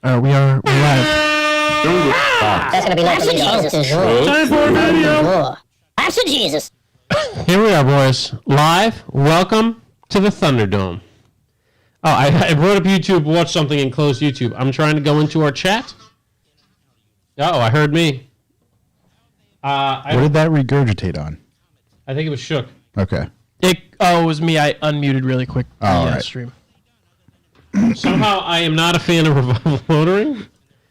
We're live. That's gonna be like Jesus. Time for a video. I said Jesus. Here we are, boys. Live. Welcome to the Thunderdome. Oh, I brought up YouTube, watch something, and closed YouTube. I'm trying to go into our chat. Oh, I heard me. What did that regurgitate on? I think it was Shook. Okay. It was me. I unmuted really quick the right. stream. Somehow, I am not a fan of revival motoring.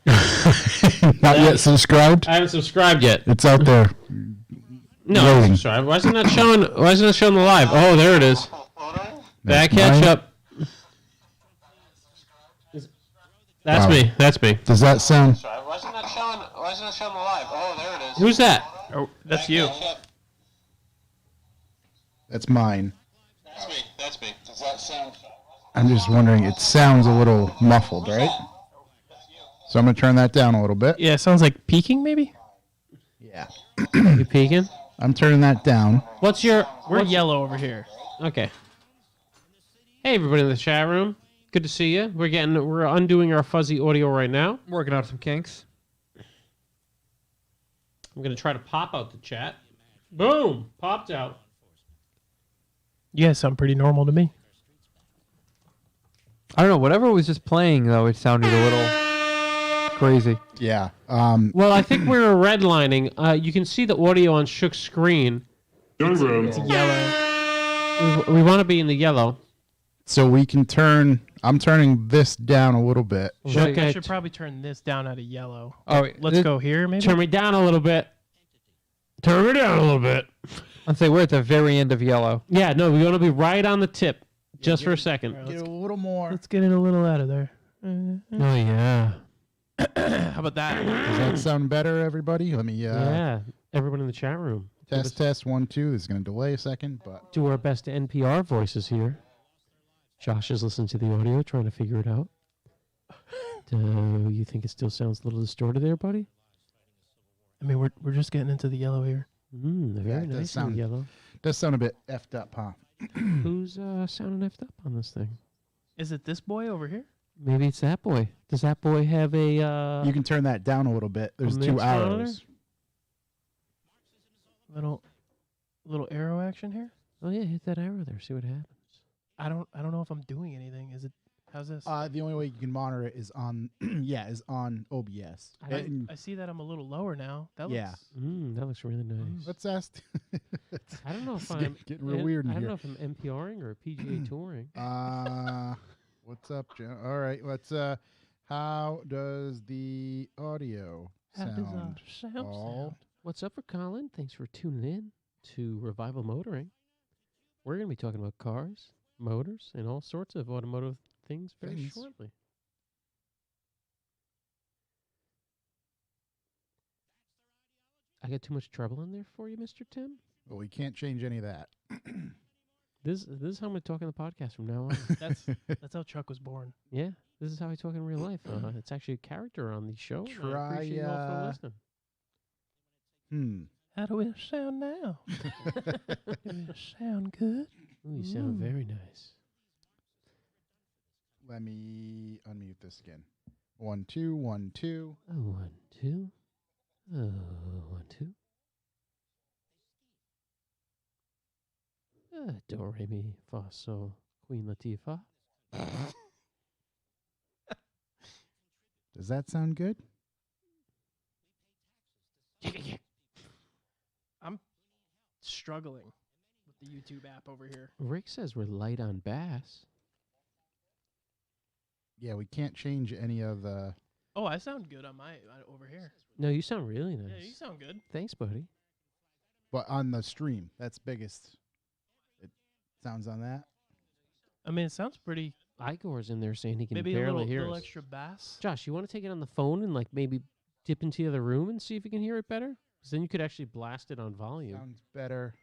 Not yet subscribed? I haven't subscribed yet. It's out there. No, I'm subscribed. Why isn't that showing? Why isn't it showing the live? Oh, there it is. Back Ketchup. That's Wow. me. That's me. Does that sound... Why isn't that showing the live? Oh, there it is. Who's that? Oh, that's you. That's mine. That's me. Does that sound? I'm just wondering, it sounds a little muffled, right? So I'm going to turn that down a little bit. Yeah, it sounds like peaking maybe. Yeah. You peeking? I'm turning that down. We're yellow over here. Okay. Hey, everybody in the chat room. Good to see you. We're undoing our fuzzy audio right now. Working out some kinks. I'm gonna try to pop out the chat. Boom! Popped out. You guys sound pretty normal to me. I don't know. Whatever was just playing, though, it sounded a little crazy. Yeah. Well, I think we're redlining. You can see the audio on Shook's screen. It's yellow. We want to be in the yellow. So we can turn... I'm turning this down a little bit. Shook, I should probably turn this down out of yellow. Oh, Let's go here, maybe. turn me down a little bit. Turn me down a little bit. I'd say we're at the very end of yellow. Yeah, no, we want to be right on the tip, just for a second. Right, Get a little more. let's get it a little out of there. Oh yeah. How about that? Does that sound better, everybody? Let me Yeah, everyone in the chat room. test 1, 2. This is going to delay a second, but... Do our best NPR voices here. Josh is listening to the audio, trying to figure it out. You think it still sounds a little distorted there, buddy? I mean, we're just getting into the yellow here. Very it does nice sound- and yellow. Does sound a bit effed up, huh? Who's sounding effed up on this thing? Is it this boy over here? Maybe it's that boy. Does that boy have a... You can turn that down a little bit. There's 2 mix monitor? arrows. Little arrow action here. Oh yeah, hit that arrow there. See what happens. I don't know if I'm doing anything. Is it? How's this? The only way you can monitor it is on, is on OBS. I see that I'm a little lower now. That Yeah. looks, That looks really nice. Let's ask. I don't know if It's I'm... getting real weird in I don't here. know if I'm NPRing or PGA touring. What's up, Jen? All right, let's. How does the audio sound? sound? What's up for Colin? Thanks for tuning in to Revival Motoring. We're going to be talking about cars, motors, and all sorts of automotive things very shortly. I got too much trouble in there for you, Mr. Tim? Well, we can't change any of that. This is how I'm going to talk on the podcast from now on. That's how Chuck was born. Yeah, this is how I talk in real life. It's actually a character on the show. I Try, appreciate you all for listening. How do it sound now? Does it sound good? Ooh, you sound very nice. Let me unmute this again. 1, 2, 1, 2. Oh, 1, 2. Oh, 1, 2. Do, re, mi, fa, sol, Queen Latifah. Does that sound good? I'm struggling with the YouTube app over here. Rick says we're light on bass. Yeah, we can't change any of the... Oh, I sound good on my over here. No, you sound really nice. Yeah, you sound good. Thanks, buddy. But on the stream, that's biggest. It sounds on that. I mean, it sounds pretty. Igor's in there saying he can Maybe barely a hear little us. extra bass. Josh, you want to take it on the phone and like maybe dip into the other room and see if you can hear it better? Because then you could actually blast it on volume. Sounds better.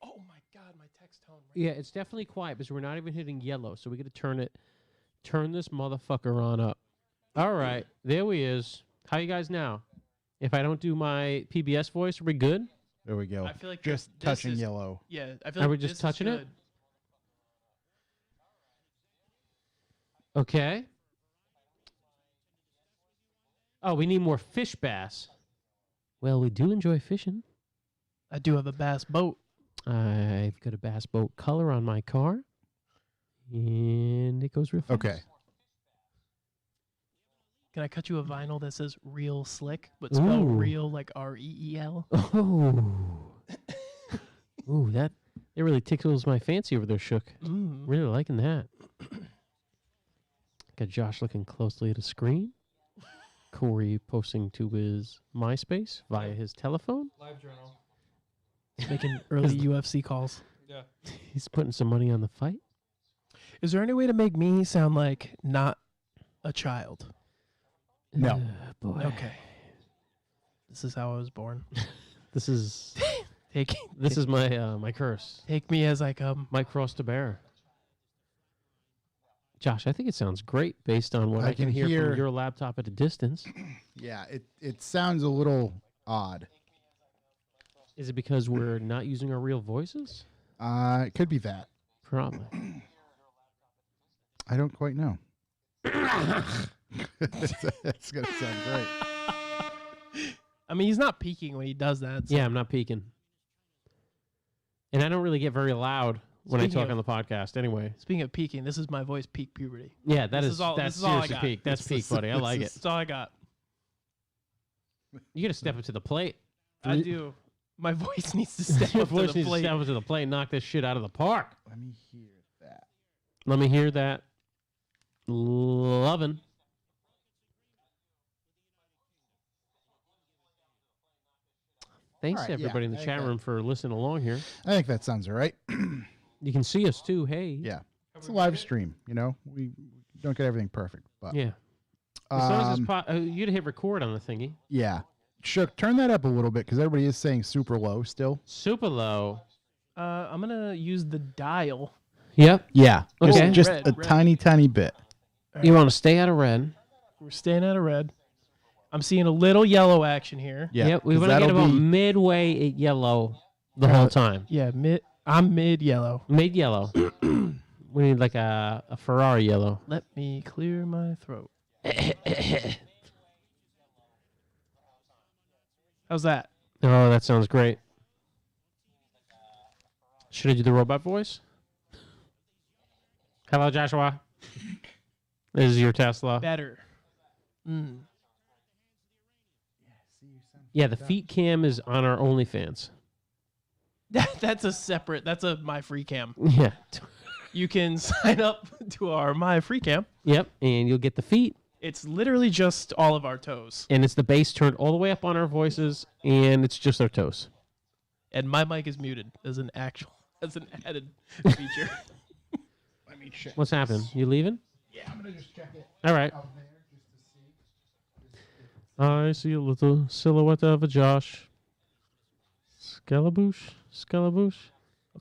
Oh my God, my text tone. Yeah, it's definitely quiet because we're not even hitting yellow, so we got to turn this motherfucker on up. All right, there he is. How you guys now? If I don't do my PBS voice, are we good? There we go. I feel like just this touching is- yellow. Yeah, I feel Are like we just this is touching it? good. Okay. Oh, we need more fish bass. Well, we do enjoy fishing. I do have a bass boat. I've got a bass boat color on my car. And it goes real fast. Okay. Can I cut you a vinyl that says real slick, but spelled Ooh. real like R-E-E-L? Oh. Ooh, it really tickles my fancy over there, Shook. Really liking that. Got Josh looking closely at a screen. Corey posting to his MySpace via his telephone. Live journal. Making early UFC calls. Yeah. He's putting some money on the fight. Is there any way to make me sound like not a child? No. Boy. Okay. This is how I was born. This is Take my curse. take me as I come. My cross to bear. Josh, I think it sounds great based on what I can hear from your laptop at a distance. Yeah, it sounds a little odd. Is it because we're not using our real voices? It could be that. Probably. I don't quite know. That's gonna sound great. I mean, he's not peeking when he does that. So. Yeah, I'm not peeking. And I don't really get very loud when I Speaking talk of- on the podcast anyway. Speaking of peeking, this is my voice peak puberty. Yeah, This is all- that's this is all I seriously got. peak. That's peak, buddy. I like it. That's all I got. You got to step up to the plate. I do. My voice needs to step Your up voice to the needs to plate. step up to the plate and knock this shit out of the park. Let me hear that. Let me hear that. Lovin'. Thanks All to right, yeah, everybody in the I chat think that- room for listening along here. I think that sounds all right. You can see us too. Hey. Yeah, it's a live stream. You know, we don't get everything perfect, but Yeah. As long as it's um, you'd hit record on the thingy. yeah. Shook, turn that up a little bit because everybody is saying super low still. Super low. I'm gonna use the dial. Yep. Yeah, Okay. just Red, a red. tiny bit. You want to stay out of red. We're staying out of red. I'm seeing a little yellow action here. Yeah, Yep. We 'cause want to get that'll about be- midway at yellow the whole time. Yeah, I'm mid yellow. Mid yellow. We need like a Ferrari yellow. Let me clear my throat. How's that? Oh, that sounds great. Should I do the robot voice? Hello, Joshua. This is your Tesla. Better. Yeah, the feet cam is on our OnlyFans. That's my free cam. Yeah. You can sign up to our my free cam. Yep. And you'll get the feet. It's literally just all of our toes. And it's the bass turned all the way up on our voices. And it's just our toes. And my mic is muted as an added feature. Let me check. What's happening? You leaving? Yeah, I'm gonna just check it All right. out there just to see. I see a little silhouette of a Josh. Scalaboosh. Scalaboosh.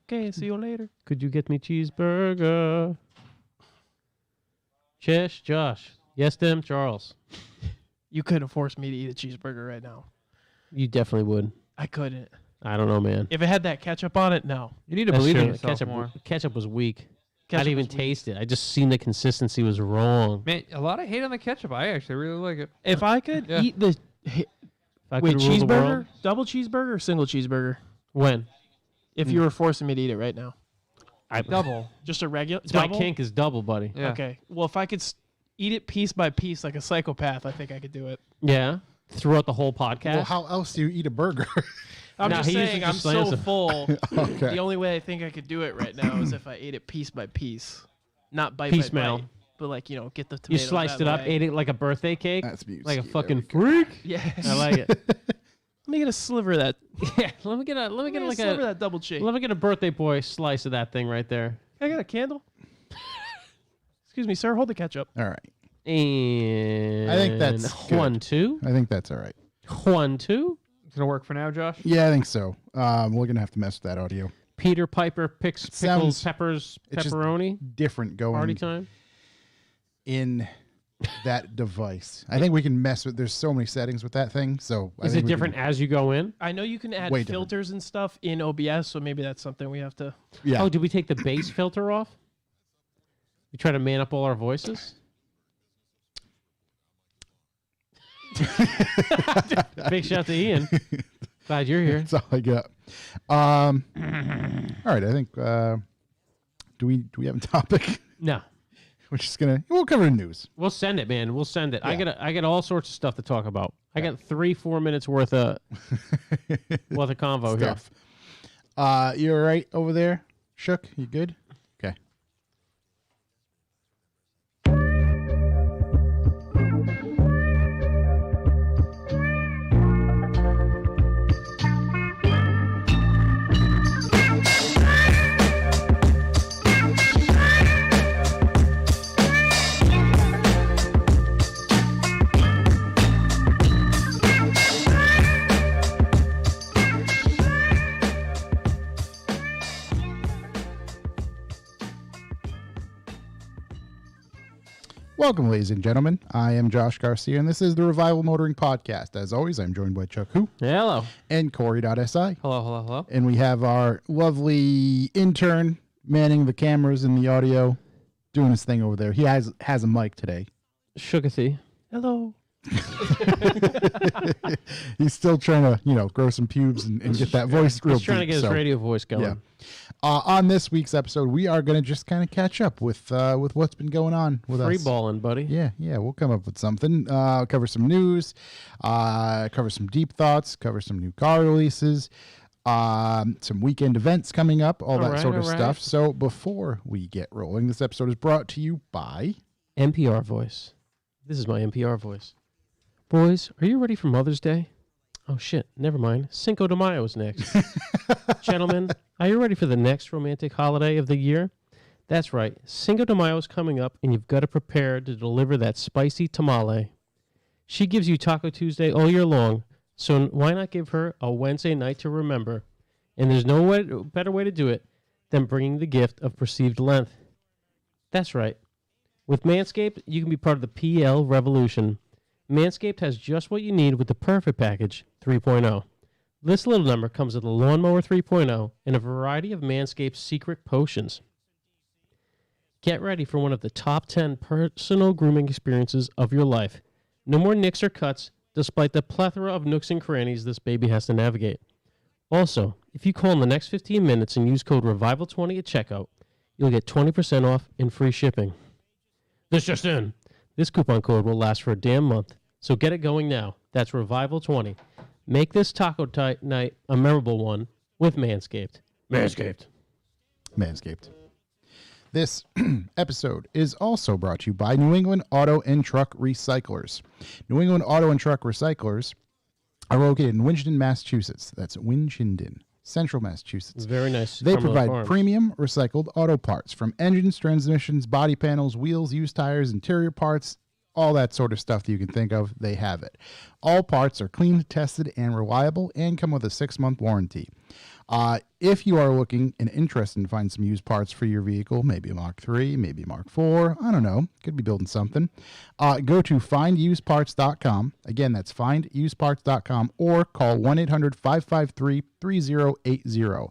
Okay, see you later. Could you get me cheeseburger? Chesh, Josh. Yes, them, Charles. You couldn't force me to eat a cheeseburger right now. You definitely would. I couldn't. I don't know, man. If it had that ketchup on it, no. You need to That's believe in true. yourself Ketchup, more. ketchup was weak. I Ketchup didn't even was weak. taste it. I just seen the consistency was wrong. Man, a lot of hate on the ketchup. I actually really like it. If I could Yeah. eat the If I wait could rule the world- cheeseburger, double cheeseburger, or single cheeseburger, When? if you were forcing me to eat it right now, Double. just a regular It's my double. kink is double, buddy. Yeah. Okay. Well, if I could eat it piece by piece like a psychopath, I think I could do it. Yeah. Throughout the whole podcast. Well, how else do you eat a burger? I'm No, just he usually saying, I'm just slams so them. full. Okay. The only way I think I could do it right now is if I ate it piece by piece, not bite Piecemeal. by bite, but like get the You tomatoes. sliced out it of up, the way. ate it like a birthday cake, That's beautiful. like a fucking freak. Yeah. I like it. Let me get a sliver of that. Yeah, let me get Let me get like sliver of a that double cheese. let me get a birthday boy slice of that thing right there. I got a candle. Excuse me, sir. Hold the ketchup. All right. And I think that's good. 1, 2, I think that's all right. 1, 2. It's gonna work for now, Josh. Yeah, I think so. We're gonna have to mess with that audio. Peter Piper picks pickles, Sounds- peppers, it's just pepperoni. Different Party going time. in that device. I think we can mess with. There's so many settings with that thing. So I Is think it we different can- as you go in? I know you can add Way different. filters and stuff in OBS, so maybe that's something we have to. Yeah. Oh, did we take the bass filter off? We try to man up all our voices. Big shout out to Ian. Glad you're here. That's all I got. All right, I think. Do we have a topic? No. We're just we'll cover the news. We'll send it, man. We'll send it. Yeah. I got all sorts of stuff to talk about. I got 3-4 minutes worth of convo Stuff. You all right over there, Shook? You good? Okay. Welcome, ladies and gentlemen. I am Josh Garcia, and this is the Revival Motoring Podcast. As always, I'm joined by Chuck Who Hello. and Corey.si. Hello. And we have our lovely intern manning the cameras and the audio, doing his thing over there. He has a mic today. Shookathy. Hello. He's still trying to, grow some pubes and get that voice real He's trying to deep, get his so, radio voice going. Yeah. On this week's episode, we are going to just kind of catch up with what's been going on with us. Free balling, buddy. Yeah, we'll come up with something. Cover some news, cover some deep thoughts, cover some new car releases, some weekend events coming up, all that sort of stuff. So before we get rolling, this episode is brought to you by NPR voice. This is my NPR voice. Boys, are you ready for Mother's Day? Oh, shit. Never mind. Cinco de Mayo is next. Gentlemen, are you ready for the next romantic holiday of the year? That's right. Cinco de Mayo is coming up, and you've got to prepare to deliver that spicy tamale. She gives you Taco Tuesday all year long, so why not give her a Wednesday night to remember? And there's no better way to do it than bringing the gift of perceived length. That's right. With Manscaped, you can be part of the PL revolution. Manscaped has just what you need with the Perfect Package 3.0. This little number comes with a Lawnmower 3.0 and a variety of Manscaped's secret potions. Get ready for one of the top 10 personal grooming experiences of your life. No more nicks or cuts, despite the plethora of nooks and crannies this baby has to navigate. Also, if you call in the next 15 minutes and use code REVIVAL20 at checkout, you'll get 20% off and free shipping. This just in. This coupon code will last for a damn month, so get it going now. That's Revival20. Make this taco night a memorable one with Manscaped. Manscaped. This episode is also brought to you by New England Auto and Truck Recyclers. New England Auto and Truck Recyclers are located in Winchendon, Massachusetts. That's Winchendon, Central Massachusetts. Very nice. They Cumberland provide Farms. premium recycled auto parts from engines, transmissions, body panels, wheels, used tires, interior parts, all that sort of stuff that you can think of. They have it. All parts are clean, tested, and reliable and come with a 6-month warranty. If you are looking and interested in finding some used parts for your vehicle, maybe a Mark III, maybe a Mark IV, I don't know, could be building something, go to findusedparts.com. Again, that's findusedparts.com, or call 1-800-553-3080.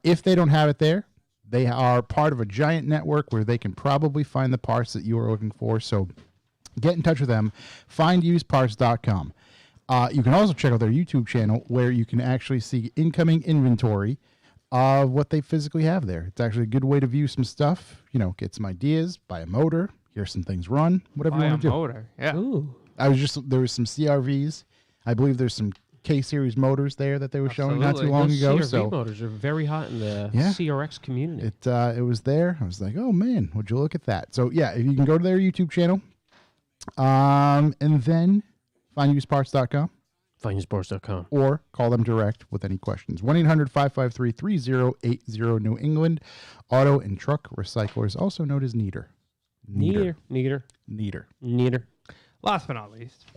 If they don't have it there, they are part of a giant network where they can probably find the parts that you are looking for. So get in touch with them, findusedparts.com. You can also check out their YouTube channel where you can actually see incoming inventory of what they physically have there. It's actually a good way to view some stuff, get some ideas, buy a motor, hear some things run, whatever you want to do. Motor. Yeah. Ooh. There was some CRVs. I believe there's some K-Series motors there that they were showing not too long Those ago. CRV So motors are very hot in the Yeah. CRX community. it was there. I was like, oh man, would you look at that? So yeah, if you can go to their YouTube channel, and then findusedparts.com. Findusedparts.com. Or call them direct with any questions. 1-800-553-3080. New England Auto and Truck Recyclers, also known as Neater. Neater. Last but not least,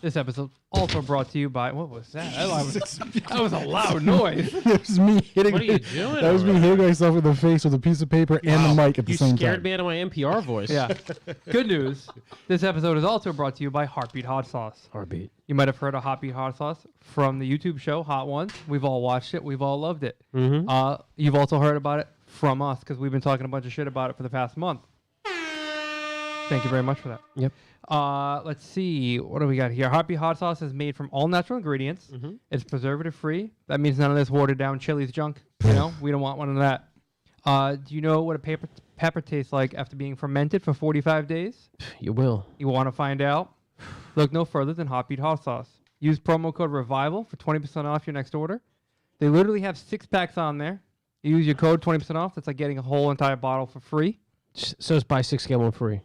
this episode also brought to you by, what was that? That was a loud noise. That was me hitting. What are you doing That was me over hitting myself in the face with a piece of paper and the mic at the You same scared time. me out of my NPR voice. Yeah. Good news. This episode is also brought to you by Heartbeat Hot Sauce. Heartbeat. You might have heard of Heartbeat Hot Sauce from the YouTube show Hot Ones. We've all watched it. We've all loved it. Mm-hmm. You've also heard about it from us because we've been talking a bunch of shit about it for the past month. Thank you very much for that. Yep. Let's see. What do we got here? Hoppy hot sauce is made from all natural ingredients. Mm-hmm. It's preservative free. That means none of this watered down Chili's junk. You know, we don't want one of that. Do you know what a pepper tastes like after being fermented for 45 days? You will. You want to find out? Look no further than Hoppy hot sauce. Use promo code REVIVAL for 20% off your next order. They literally have 6-packs on there. You use your code 20% off. That's like getting a whole entire bottle for free. So it's buy 6 get 1 free.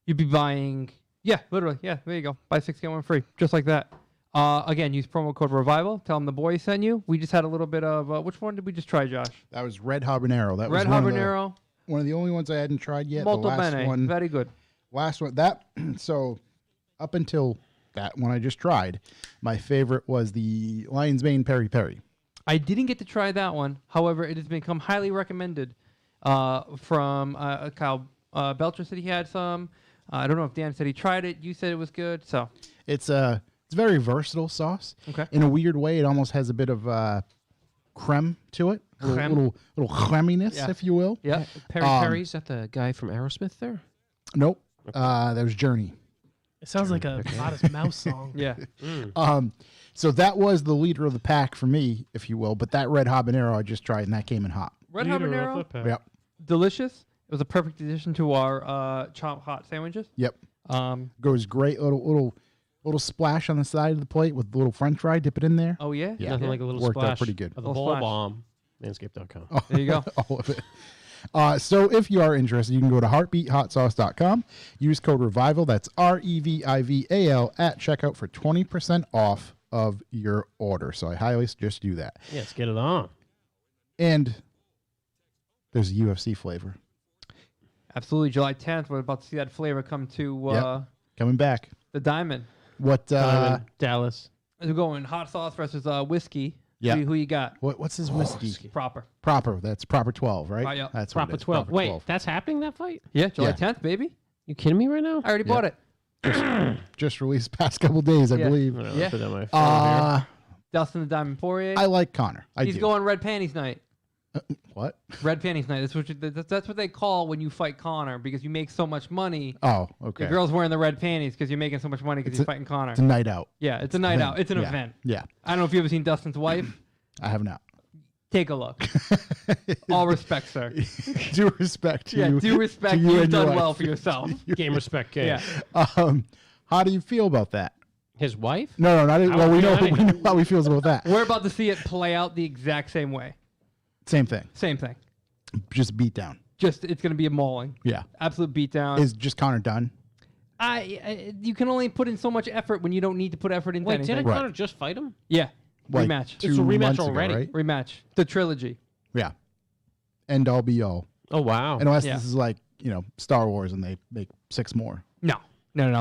You'd be buying, yeah, literally, yeah, there you go. Buy 6 get 1 free, just like that. Again, use promo code REVIVAL. Tell them the boy sent you. We just had a little bit of, which one did we just try, Josh? That was Red Habanero. That Red was Habanero. One of the only ones I hadn't tried yet. Molto the last bene. one. Very good. Last one. That so up until that one I just tried, my favorite was the Lion's Mane Peri Peri. I didn't get to try that one. However, it has become highly recommended from Kyle Belcher said he had some. I don't know if Dan said he tried it. You said it was good. So It's a very versatile sauce. Okay. In a weird way, it almost has a bit of creme to it. Creme? Little creminess, Yeah. if you will. yeah, Perry Perry's that the guy from Aerosmith there? Nope. There's Journey. It sounds like a Modest Mouse song. yeah. So that was the leader of the pack for me, if you will. But that Red Habanero I just tried, and that came in hot. Red Habanero, Yep. delicious. It was a perfect addition to our chopped hot sandwiches. Yep. Goes great. Little splash on the side of the plate with a little French fry. Dip it in there. Oh yeah, Yeah. Nothing like a little Worked out splash pretty good. of the Little whole splash. bomb. Manscaped.com. There you go. All of it. So if you are interested, you can go to heartbeathotsauce.com. Use code REVIVAL. That's REVIVAL at checkout for 20% off of your order. So I highly suggest you do that. Yeah, let's get it on. And there's a UFC flavor Absolutely. July 10th, we're about to see that flavor come to coming back. the Diamond. What? Diamond, Dallas. We're going hot sauce versus whiskey. Yeah. Who you got? What's his whiskey? Proper. Proper. That's Proper 12, right? Right, yeah. That's what Proper it is. 12. Proper Wait, 12. that's happening, that fight? Yeah, July Yeah. 10th, baby. You kidding me right now? I already bought it. Just released past couple days, I Yeah. believe. I'm gonna Yeah. put that on my phone here. Dustin the Diamond Poirier. I like Connor. He's going red panties night. What? Red panties night. That's what they call when you fight Connor because you make so much money. Oh, okay. The girl's wearing the red panties because you're making so much money because you're fighting Connor. It's a night out. Yeah, it's a night thing. out. It's an Yeah. event. Yeah. I don't know if you've ever seen Dustin's wife. I have not. Take a look. All respect, sir. Due respect to Yeah, you. due respect. to you You've and your done wife. well for yourself. Game respect, K. Yeah. How do you feel about that? His wife? No, not well. would We feel know anything. how he feels about that. We're about to see it play out the exact same way. Same thing. Same thing. Just beat down. Just it's going to be a mauling. Yeah. Absolute beatdown. Is just Connor done? You can only put in so much effort when you don't need to put effort into Wait, anything. didn't Connor just fight him? Yeah. Like Rematch. It's a rematch months already. right? Rematch. The trilogy. Yeah. End all be all. Oh, wow. Unless Yeah. this is like, Star Wars and they make 6 more. No.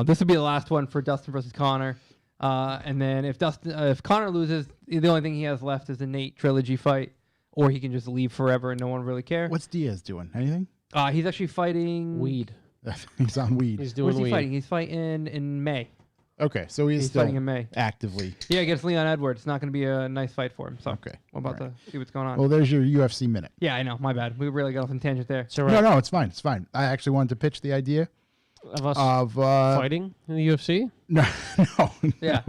This will be the last one for Dustin versus Connor. And then if Connor loses, the only thing he has left is a Nate trilogy fight, or he can just leave forever and no one really care. What's Diaz doing? Anything? He's actually fighting Weed. He's on weed. He's doing Where's he weed. fighting? He's fighting in May. Okay, so he's He's still fighting in May. actively. Yeah, against Leon Edwards. It's not going to be a nice fight for him. So Okay. we're about to see what's going on. Well, there's your UFC minute. Yeah, I know. My bad. We really got off on a tangent there. So, No, it's fine. It's fine. I actually wanted to pitch the idea of us of fighting in the UFC? No. Yeah.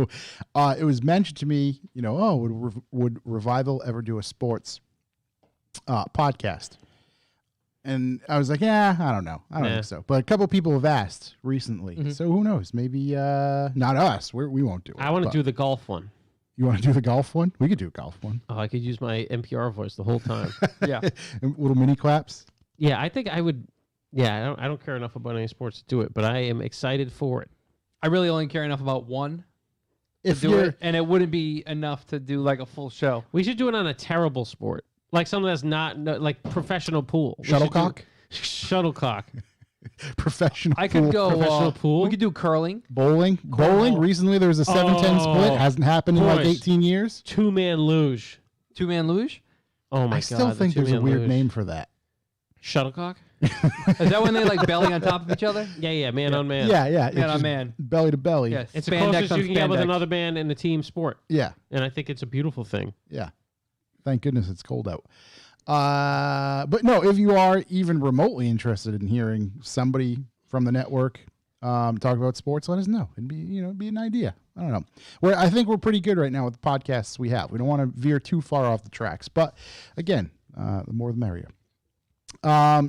It was mentioned to me, would Revival ever do a sports podcast? And I was like, yeah, I don't know. I don't think so. But a couple people have asked recently. So who knows? Maybe not us. We won't do it. I want to but do the golf one. You want to do the golf one? We could do a golf one. Oh, I could use my NPR voice the whole time. Yeah. And little mini claps. Yeah, I think I would. Yeah, I don't care enough about any sports to do it, but I am excited for it. I really only care enough about one to If do you're it, and it wouldn't be enough to do like a full show. We should do it on a terrible sport, like something that's not like professional pool. We should do- shuttlecock, Shuttlecock. professional I could pool, go Professional pool? We could do curling. bowling. Recently, there was a 7-10 split. Oh, Hasn't happened in like boys. 18 years. 2-man luge. 2-man luge. Oh my god! I still the think there's a 2-man weird luge. name for that. Shuttlecock. Is that when they like belly on top of each other? Yeah, man on man. Yeah. Man it's on just man. belly to belly. Yes. It's the Spandex closest on you can get with spandex. another man in a team sport, Yeah. and I think it's a beautiful thing. Yeah. Thank goodness it's cold out. But no, if you are even remotely interested in hearing somebody from the network talk about sports, let us know. It'd be an idea. I don't know. I think we're pretty good right now with the podcasts we have. We don't want to veer too far off the tracks, but again, the more the merrier.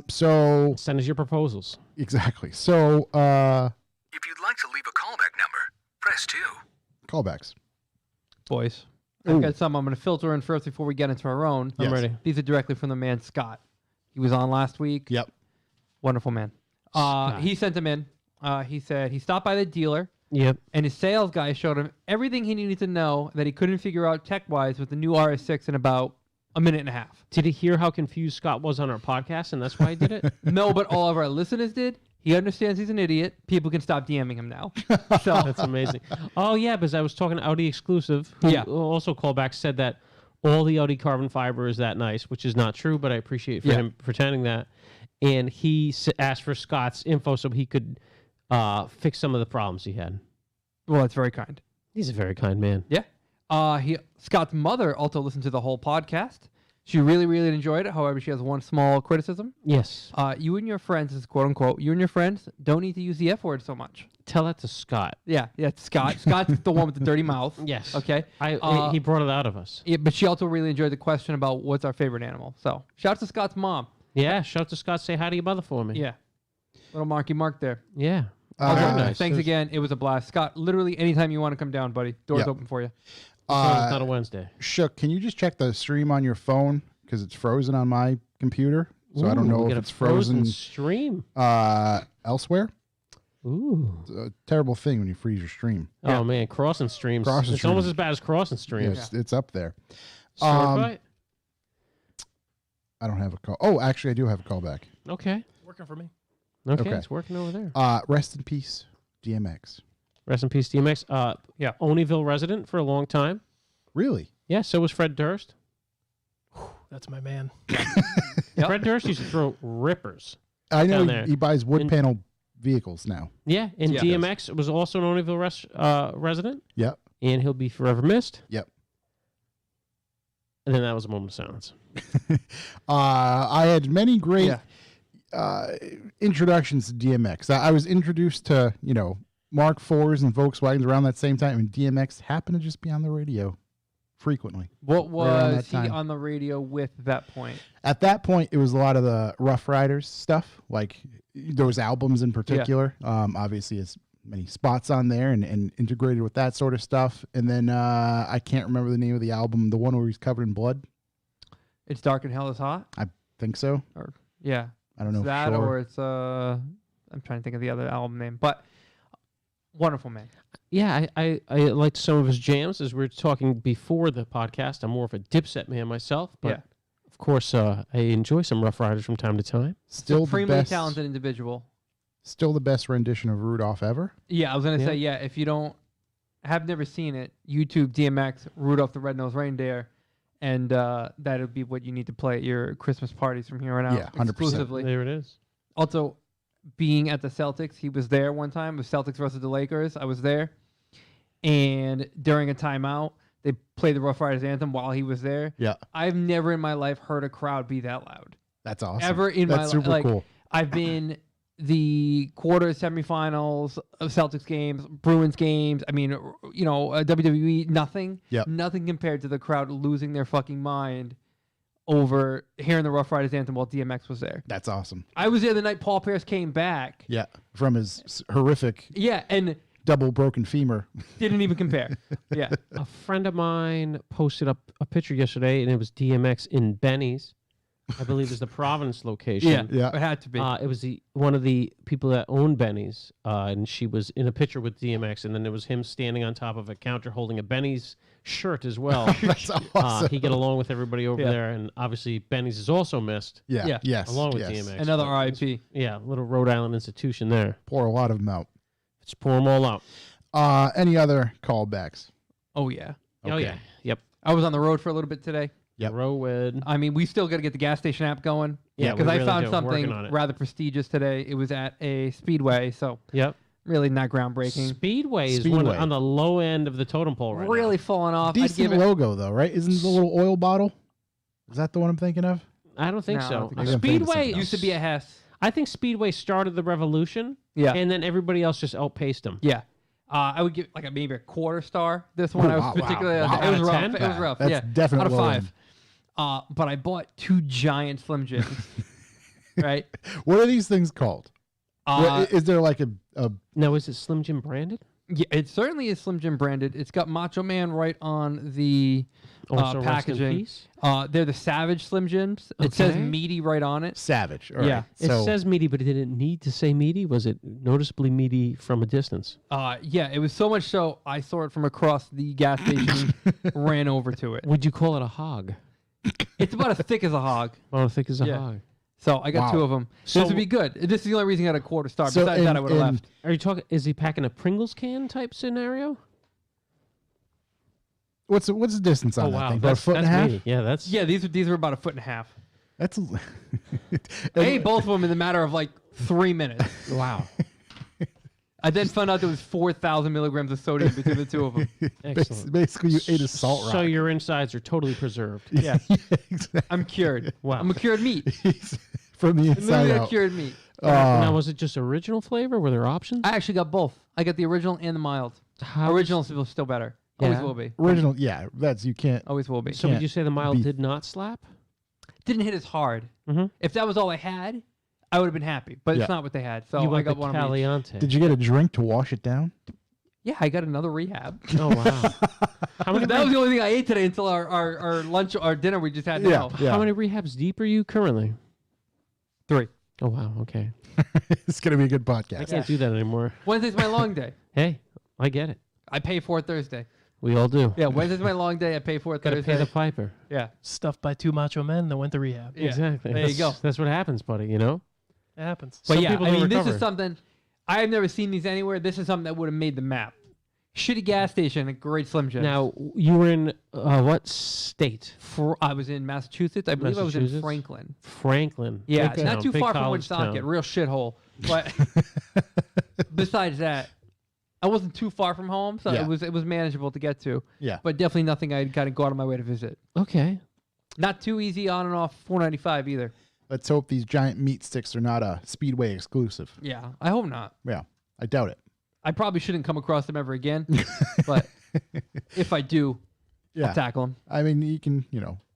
So send us your proposals. Exactly. So if you'd like to leave a callback number, press 2. Callbacks. Boys, Ooh. I've got some I'm going to filter in first before we get into our own. Yes. I'm ready. These are directly from the man Scott. He was on last week. Yep. Wonderful man. He sent him in. He said he stopped by the dealer. Yep. And his sales guy showed him everything he needed to know that he couldn't figure out tech-wise with the new RS6 in about a minute and a half. Did he hear how confused Scott was on our podcast, and that's why he did it? No, but all of our listeners did. He understands he's an idiot. People can stop DMing him now. So That's amazing. Oh, yeah, because I was talking to Audi Exclusive, who also called back, said that all the Audi carbon fiber is that nice, which is not true, but I appreciate for him pretending that. And he asked for Scott's info so he could fix some of the problems he had. Well, that's very kind. He's a very kind man. Yeah. Scott's mother also listened to the whole podcast. She really, really enjoyed it. However, she has one small criticism. Yes. You and your friends, is quote unquote, you and your friends don't need to use the F word so much. Tell that to Scott. Yeah, it's Scott. Scott's the one with the dirty mouth. Yes. Okay. He brought it out of us. Yeah, but she also really enjoyed the question about what's our favorite animal. So shout out to Scott's mom. Yeah, shout out to Scott. Say hi to your mother for me. Yeah. Little Marky Mark there. Yeah. Okay, nice. Thanks again. It was a blast. Scott, literally anytime you want to come down, buddy, door's open for you. It's not a Wednesday. Shook, can you just check the stream on your phone? Because it's frozen on my computer. So I don't know if it's frozen stream elsewhere. Ooh. It's a terrible thing when you freeze your stream. Oh, man. Crossing streams. It's almost as bad as crossing streams. Yeah, it's up there. I don't have a call. Oh, actually, I do have a call back. Okay. Working for me. Okay. Okay. It's working over there. Rest in peace, DMX. Rest in peace, DMX. Oneyville resident for a long time. Really? Yeah, so was Fred Durst. That's my man. Fred Durst used to throw rippers. I know Down there. he buys wood panel vehicles now. Yeah, and Yeah. DMX was also an Oneyville resident, Yep. and he'll be forever missed. Yep. And then that was a moment of silence. I had many great introductions to DMX. I was introduced to, Mark IVs and Volkswagens around that same time, and DMX happened to just be on the radio frequently. What around was that he time. on the radio with at that point? At that point, it was a lot of the Rough Riders stuff, like those albums in particular. Obviously, it's many spots on there and integrated with that sort of stuff. And then I can't remember the name of the album, the one where he's covered in blood. It's Dark and Hell is Hot? I think so. Or yeah. I don't know It's for that sure. or it's I'm trying to think of the other album name. But wonderful man. Yeah, I liked some of his jams. As we were talking before the podcast, I'm more of a Dipset man myself. But of course, I enjoy some Rough Riders from time to time. Still the Supremely best, talented individual. still the best rendition of Rudolph ever. Yeah, I was gonna say, if you have never seen it, YouTube DMX, Rudolph the Red-Nosed Reindeer, and that'll be what you need to play at your Christmas parties from here on out. Yeah, 100%. Exclusively. There it is. Also, being at the Celtics, he was there one time with Celtics versus the Lakers. I was there. And during a timeout, they played the Rough Riders anthem while he was there. Yeah. I've never in my life heard a crowd be that loud. That's awesome. Ever in my That's life. super Like, cool. I've been the quarters, semifinals of Celtics games, Bruins games. I mean, WWE, nothing. Yep. Nothing compared to the crowd losing their fucking mind over hearing the Rough Riders anthem while DMX was there. That's awesome. I was there the night Paul Pierce came back. Yeah. From his horrific Yeah, and double broken femur. didn't even compare. Yeah. A friend of mine posted up a picture yesterday, and it was DMX in Benny's. I believe is the Providence location. Yeah. It had to be. It was one of the people that owned Benny's, and she was in a picture with DMX, and then there was him standing on top of a counter holding a Benny's shirt as well. That's awesome. He got along with everybody over there, and obviously Benny's is also missed. Yeah. Yeah. Yes. Along with yes. DMX. Another but RIP. Yeah, little Rhode Island institution there. Pour a lot of them out. Let's pour them all out. Any other callbacks? Oh, yeah. Oh, Okay. yeah. Yep. I was on the road for a little bit today. Yep. Road. I mean, we still got to get the gas station app going. Yeah, because we I really found do. Working on something it. rather prestigious today. It was at a Speedway, so Yep. really not groundbreaking. Speedway is Speedway. on the low end of the totem pole right Really now. falling off. I'd Decent give it. logo, though, right? Isn't the little oil bottle? Is that the one I'm thinking of? I don't think No, I so. don't think so. Speedway Maybe I'm Used to be a Hess. I think Speedway started the revolution. Yeah. And then everybody else just outpaced them. Yeah. I would give like maybe a quarter star. This one Oh, I was wow, particularly. wow. It was Out of rough. 10? It was rough. That's yeah. definitely out of low 5. But I bought 2 giant Slim Jims. Right. What are these things called? Is there like a Now, is it Slim Jim branded? Yeah, it certainly is Slim Jim branded. It's got Macho Man right on the Also, rest in packaging. peace? They're the Savage Slim Jims. It says Okay. meaty right on it. Savage? All Yeah. right. It So says meaty, but it didn't need to say meaty. Was it noticeably meaty from a distance? Yeah, it was so much so I saw it from across the gas station, ran over to it. Would you call it a hog? It's about as thick as a hog. Well, I think it's a Yeah. hog. So I got Wow. 2 of them. So- This would be good. This is the only reason I got a quarter star. So Besides that, I would have in- left. Are you talking? Is he packing a Pringles can type scenario? what's the distance on that thing? About a foot and a half? meaty. Yeah, that's Yeah, these were about 1.5 feet. That's I ate both of them in the matter of like 3 minutes. wow. I then found out there was 4,000 milligrams of sodium between the 2 of them. Excellent. Basically, you ate a salt rock. So your insides are totally preserved. Yeah, Exactly. I'm cured. Wow. I'm a cured meat. From the inside Literally a out. cured meat. Now, was it just original flavor? Were there options? I actually got both. I got the original and the mild. How- Original is still better. Always Yeah. will be. Original, yeah. That's you can't. Always will be. So would can't you say the mild beat- did not slap? Didn't hit as hard. Mhm. If that was all I had, I would have been happy. But Yeah. it's not what they had. So you I went got the one of each. Caliente. Did you get a drink to wash it down? Yeah, I got another rehab. Oh wow. How many? That was the only thing I ate today until our lunch or dinner we just had now. Yeah. How many rehabs deep are you currently? 3. Oh wow. Okay. It's gonna be a good I podcast. can't do that anymore. Wednesday's my long day. Hey, I get it. I pay for it Thursday. We all do. Yeah, Wednesday's my long day. I pay for it Gotta Thursday. pay the piper. Yeah. Stuffed by 2 macho men that went to rehab. Yeah. Exactly. There you That's- go. That's what happens, buddy. You know. It happens. But Some yeah, people I don't mean, this recover. is something I have never seen these anywhere. This is something that would have made the map. Shitty gas station, a great Slim Jim. Now you were in what state? I was in Massachusetts. I believe I was in Massachusetts? Franklin. Franklin. Yeah, Big it's not town, too big far from college Woonsocket. town. Real shithole. But besides that, I wasn't too far from home, so Yeah. it was manageable to get to. Yeah. But definitely nothing I'd kind of go out of my way to visit. Okay. Not too easy on and off 495 either. Let's hope these giant meat sticks are not a Speedway exclusive. Yeah, I hope not. Yeah, I doubt it. I probably shouldn't come across them ever again. But if I do, Yeah. I'll tackle them. I mean, you can,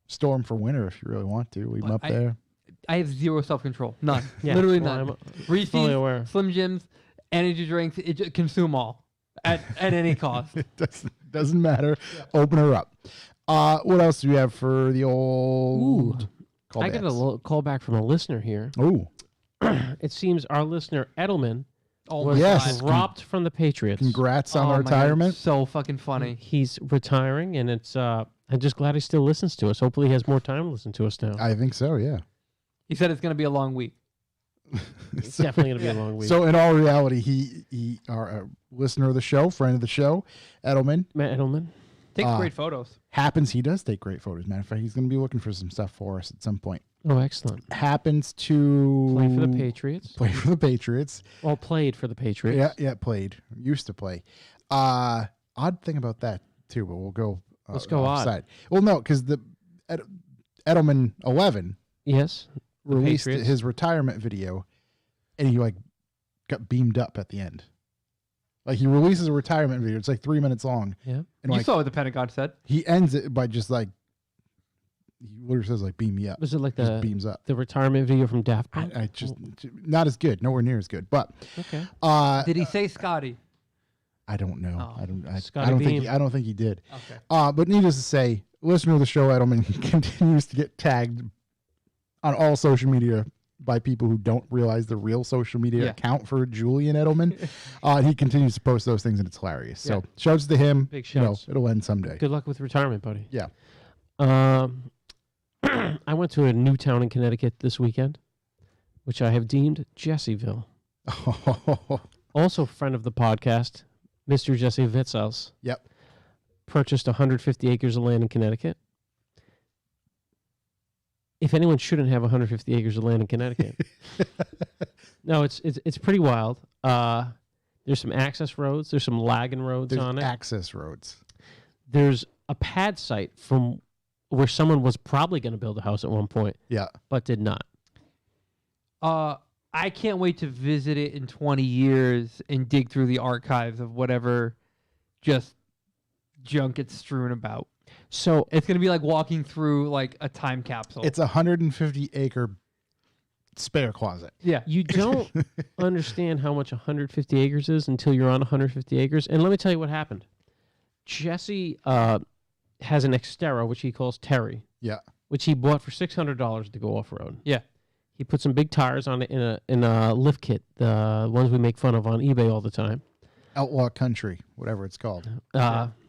store them for winter if you really want to. Leave them up there. I have zero self-control. None. Yeah, Literally well, none. I'm Reese's, fully aware. Slim Jims, energy drinks, consume all at any cost. It doesn't matter. Open her up. What else do we have for the old I got a callbacks? little call back from a listener here. Ooh, It seems our listener Edelman Oh was my Yes. God. dropped from the Patriots. congrats on Oh the my God, retirement. so fucking funny. He's retiring, and it's. I'm just glad he still listens to us. Hopefully, he has more time to listen to us now. I think so, yeah. He said it's going to be a long week. It's definitely going to be a long week. So in all reality, he our listener of the show, friend of the show, Edelman, Matt Edelman. Takes Uh, great photos. happens he does take great photos. Matter of fact, he's going to be looking for some stuff for us at some point. Oh, excellent. Happens to Play for the Patriots. Play for the Patriots. Well, played for the Patriots. Yeah, played. Used to play. Odd thing about that too, but we'll go. Let's go odd. offside. Well, no, because the Edelman 11 Yes. The released Patriots. his retirement video, and he got beamed up at the end. Like he releases a retirement video. It's like 3 minutes long, Yeah. and You like saw what the Pentagon said. he ends it by just like he literally says like beam me up. Was it like Just the beams up. retirement video from Daft Punk? I just not as good, nowhere near as good. But Okay. Did he say Scotty? I don't know. Oh. I don't. I Scotty don't think. Beam. I don't think he did. Okay. But needless to say, listener of the show, Edelman continues to get tagged on all social media by people who don't realize the real social media Yeah. account for Julian Edelman. He continues to post those things, and it's hilarious. So Yeah. shouts to him. Big You know, shouts. it'll end someday. Good luck with retirement, buddy. Yeah. I went to a new town in Connecticut this weekend, which I have deemed Jesseville. Also, a friend of the podcast, Mr. Jesse Witzels, Yep. purchased 150 acres of land in Connecticut. If anyone shouldn't have 150 acres of land in Connecticut, no, it's pretty wild. There's some access roads. There's some lagging roads There's on it. access roads. There's a pad site from where someone was probably going to build a house at one point, Yeah. but did not. I I can't wait to visit it in 20 years and dig through the archives of whatever just junk it's strewn about. So It's going to be like walking through like a time capsule. It's a 150-acre spare closet. yeah. you don't understand how much 150 acres is until you're on 150 acres. And let me tell you what happened. Jesse has an Xterra, which he calls Terry, Yeah. which he bought for $600 to go off-road. Yeah. He put some big tires on it in a lift kit, the ones we make fun of on eBay all the time. Outlaw country, whatever it's called.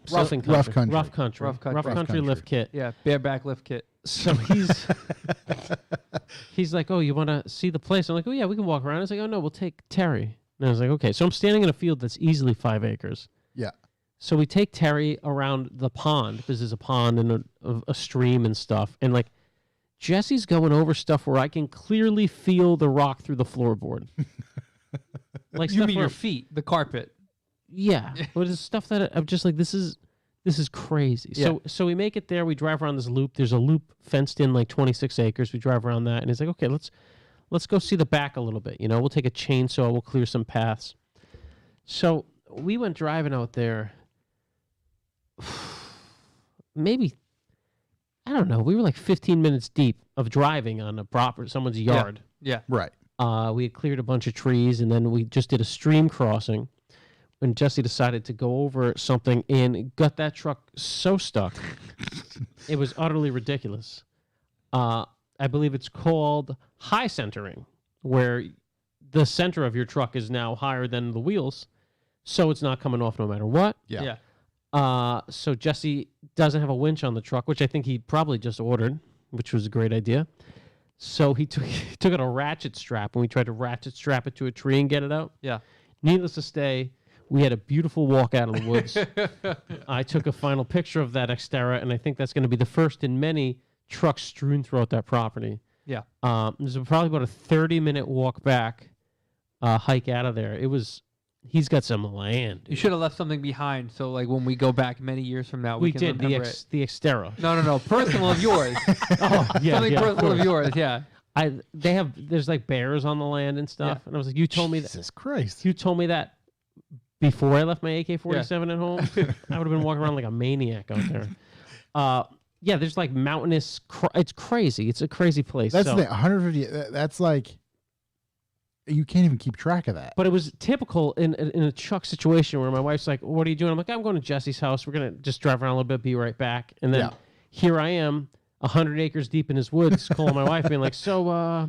Something rough country. Rough country. Rough country. Rough country lift kit. Yeah. Bareback lift kit. So he's like, oh, you want to see the place? I'm like, oh, yeah, we can walk around. He's like, oh, no, we'll take Terry. And I was like, okay. So I'm standing in a field that's easily 5 acres. Yeah. So we take Terry around the pond, because there's a pond and a stream and stuff. And, like, Jesse's going over stuff where I can clearly feel the rock through the floorboard. Like You stuff mean where, your feet, the carpet. yeah. But it's stuff that I'm just like, this is crazy. Yeah. So we make it there. We drive around this loop. There's a loop fenced in like 26 acres. We drive around that. And he's like, okay, let's go see the back a little bit. You know, we'll take a chainsaw. We'll clear some paths. So we went driving out there. Maybe, I don't know. We were like 15 minutes deep of driving on someone's yard. Yeah. Right. We had cleared a bunch of trees, and then we just did a stream crossing. And Jesse decided to go over something and got that truck so stuck. It was utterly ridiculous. I believe it's called high centering, where the center of your truck is now higher than the wheels, so it's not coming off no matter what. Yeah. So Jesse doesn't have a winch on the truck, which I think he probably just ordered, which was a great idea. So he took out a ratchet strap, and we tried to ratchet strap it to a tree and get it out. Yeah. Needless to say, we had a beautiful walk out of the woods. I took a final picture of that Xterra, and I think that's going to be the first in many trucks strewn throughout that property. Yeah. There's probably about a 30-minute walk back, hike out of there. He's got some land. You should have left something behind, so like when we go back many years from now, we can did remember it. the Xterra. No, personal of yours. Oh, yeah, Something yeah, personal of yours. Yeah. There's like bears on the land and stuff, and I was like, you told me that. Jesus Christ. You told me that before I left my AK-47 at home. I would have been walking around like a maniac out there. Yeah, there's like mountainous. It's crazy. It's a crazy place. That's the thing. 150. That's like, you can't even keep track of that. But it was typical in a Chuck situation where my wife's like, "What are you doing?" I'm like, "I'm going to Jesse's house. We're gonna just drive around a little bit, be right back." And then here I am, 100 acres deep in his woods, calling my wife, being like, "So,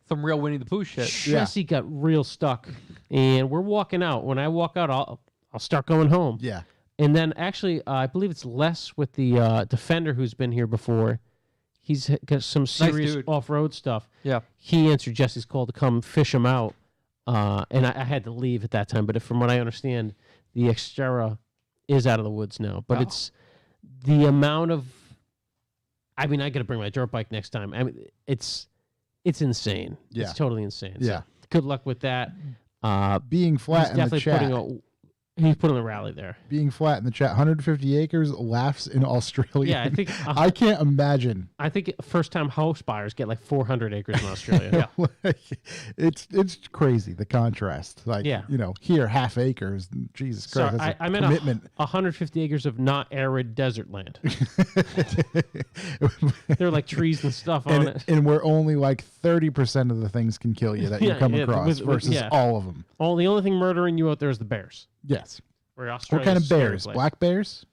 Some real Winnie the Pooh shit. Jesse got real stuck, and we're walking out. When I walk out, I'll start going home." Yeah. And then actually, I believe it's Les with the Defender who's been here before. He's got some serious dude. off-road stuff. Yeah. He answered Jesse's call to come fish him out, and I had to leave at that time. But from what I understand, the Xterra is out of the woods now. But it's the amount of. I mean, I got to bring my dirt bike next time. I mean, it's insane. Yeah. It's totally insane. Yeah. So good luck with that. Being flat He's in the chat. He's putting a rally there. Being flat in the chat. 150 acres laughs in Australia. Yeah, I think I can't imagine. I think first-time house buyers get like 400 acres in Australia. Like, it's crazy, the contrast. Like, here, half acres. Jesus So Christ, that's I a meant commitment. 150 acres of not arid desert land. There are like trees and stuff on it. And where only like 30% of the things can kill you that you come across versus all of them. The only thing murdering you out there is the bears. Yes. Where What kind of bears? Black bears?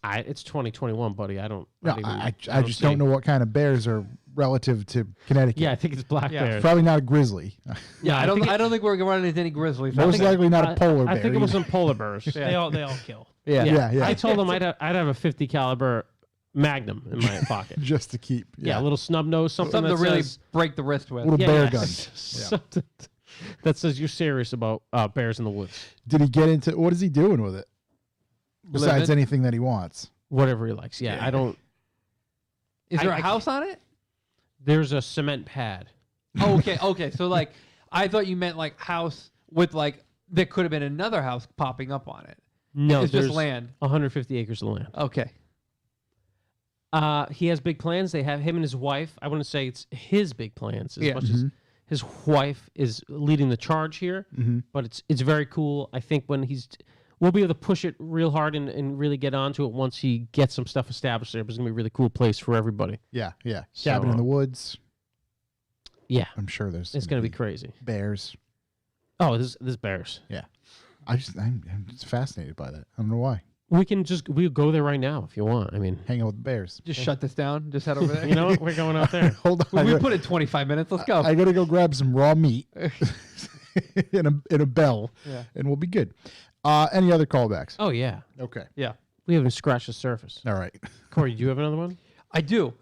It's 2021, buddy. No, I just don't know what kind of bears are relative to Connecticut. Yeah, I think it's black bears. Probably not a grizzly. Yeah, I don't think we're running into any grizzlies. Most likely not a polar bear. I think it was some polar bears. They all kill. Yeah. I told them I'd have a 50 caliber Magnum in my pocket. Just to keep. Yeah, a little snub nose, something to really says, break the wrist with. Little bear gun. Something that says you're serious about bears in the woods. Did he get into, what is he doing with it? Besides anything that he wants. Whatever he likes. Yeah, I don't. Is there a house on it? There's a cement pad. Oh, okay. So like, I thought you meant like house with like, there could have been another house popping up on it. No, it's there's just land. 150 acres of land. Okay. He has big plans. They have him and his wife. I wouldn't say it's his big plans as much as his wife is leading the charge here, but it's very cool. I think when we'll be able to push it real hard and really get onto it once he gets some stuff established there. But it's going to be a really cool place for everybody. Yeah. So, Cabin in the woods. Yeah. I'm sure there's. It's going to be crazy. Bears. Oh, there's bears. Yeah. I'm just fascinated by that. I don't know why. We'll go there right now if you want. I mean, Hang out with the bears. Just shut this down. Just head over there. you know what? We're going out there. Hold on. we put in 25 minutes. Let's go. I gotta go grab some raw meat in a bell, Yeah. and we'll be good. Any other callbacks? Oh, yeah. Okay. Yeah. We haven't scratched the surface. All right. Corey, do you have another one? I do.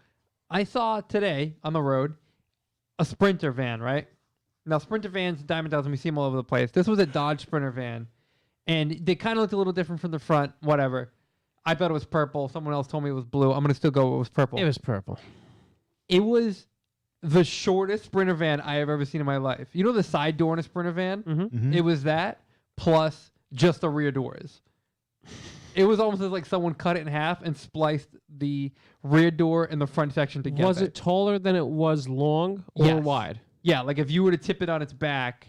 I saw today on the road a Sprinter van, right? Now, Sprinter vans, Diamond Dozen, we see them all over the place. This was a Dodge Sprinter van, and they kind of looked a little different from the front, whatever. I thought it was purple. Someone else told me it was blue. I'm going to still go it was purple. It was purple. It was the shortest Sprinter van I have ever seen in my life. You know the side door in a Sprinter van? Mm-hmm. It was that plus just the rear doors. It was almost as like someone cut it in half and spliced the rear door and the front section together. Was it taller than it was long or Yes. wide? Yeah, like if you were to tip it on its back,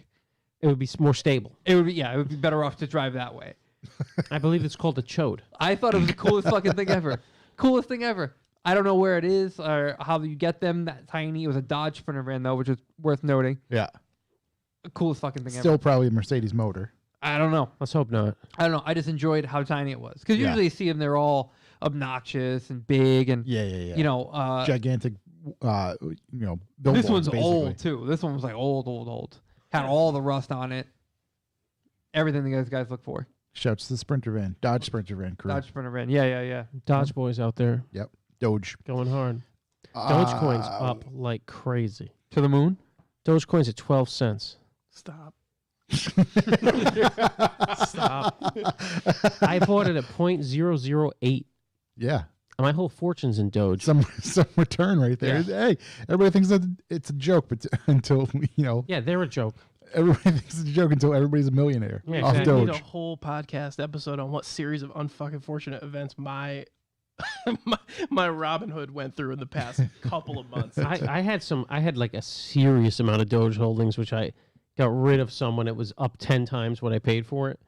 It would be more stable. it would be better off to drive that way. I believe it's called a chode. I thought it was the coolest fucking thing ever. Coolest thing ever. I don't know where it is or how you get them that tiny. It was a Dodge Sprinter van though, which is worth noting. Yeah. Coolest fucking thing Still ever. probably a Mercedes motor. I don't know. Let's hope not. I don't know. I just enjoyed how tiny it was because Yeah. usually you see them, they're all obnoxious and big and Yeah. you know. Gigantic. This billboards, one's basically. old too. This one was like old. Had all the rust on it. Everything the guys look for. Shouts to the Sprinter van, Dodge Sprinter van crew. Dodge Sprinter van. Yeah. Dodge boys out there Yep. Doge. going hard. Dogecoin's up like crazy. To the moon. Dogecoin's at 12 cents. Stop. Stop. I bought it at 0.008. Yeah. My whole fortune's in Doge. Some return right there. Yeah. Hey, everybody thinks that it's a joke, but until Yeah, they're a joke. everybody thinks it's a joke until everybody's a millionaire Yeah, off exactly. I need a Doge. whole podcast episode on what series of unfucking fortunate events my Robin Hood went through in the past couple of months. I had like a serious amount of Doge holdings, which I got rid of some when it was up 10 times what I paid for it.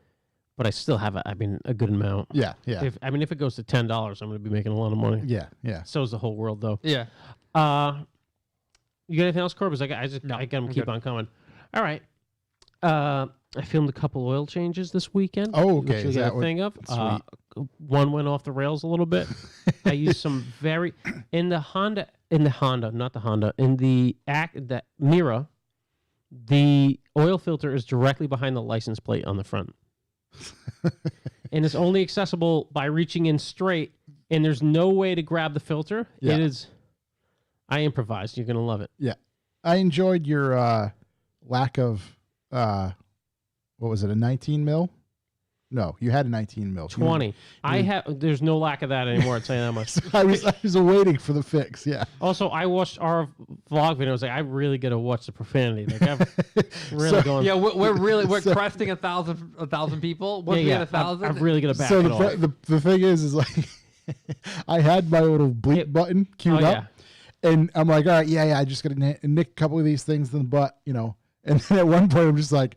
But I still have a good amount. Yeah. If it goes to $10, I'm going to be making a lot of money. Yeah. So is the whole world, though. Yeah. You got anything else, Corbus? I got them keep on coming. All right. I filmed a couple oil changes this weekend. Oh, okay. Which Is you got that a what- thing of. Sweet. One went off the rails a little bit. I used some in the Mira, the oil filter is directly behind the license plate on the front. And it's only accessible by reaching in straight, and there's no way to grab the filter. Yeah. It is. I improvised. You're gonna love it. Yeah. I enjoyed your lack of what was it, a 19 mil? No, you had a 19 mil. 20. There's no lack of that anymore. I'll tell you that much. I was waiting for the fix. Yeah. Also, I watched our vlog video. I was like, I really got to watch the profanity. Like, I've really going. Yeah, we're cresting 1,000 people. Once we hit 1,000, I've really got to back So it off. the thing is like I had my little bleep button queued up, and I'm like, all right, yeah, I just got to nick a couple of these things in the butt, and then at one point I'm just like,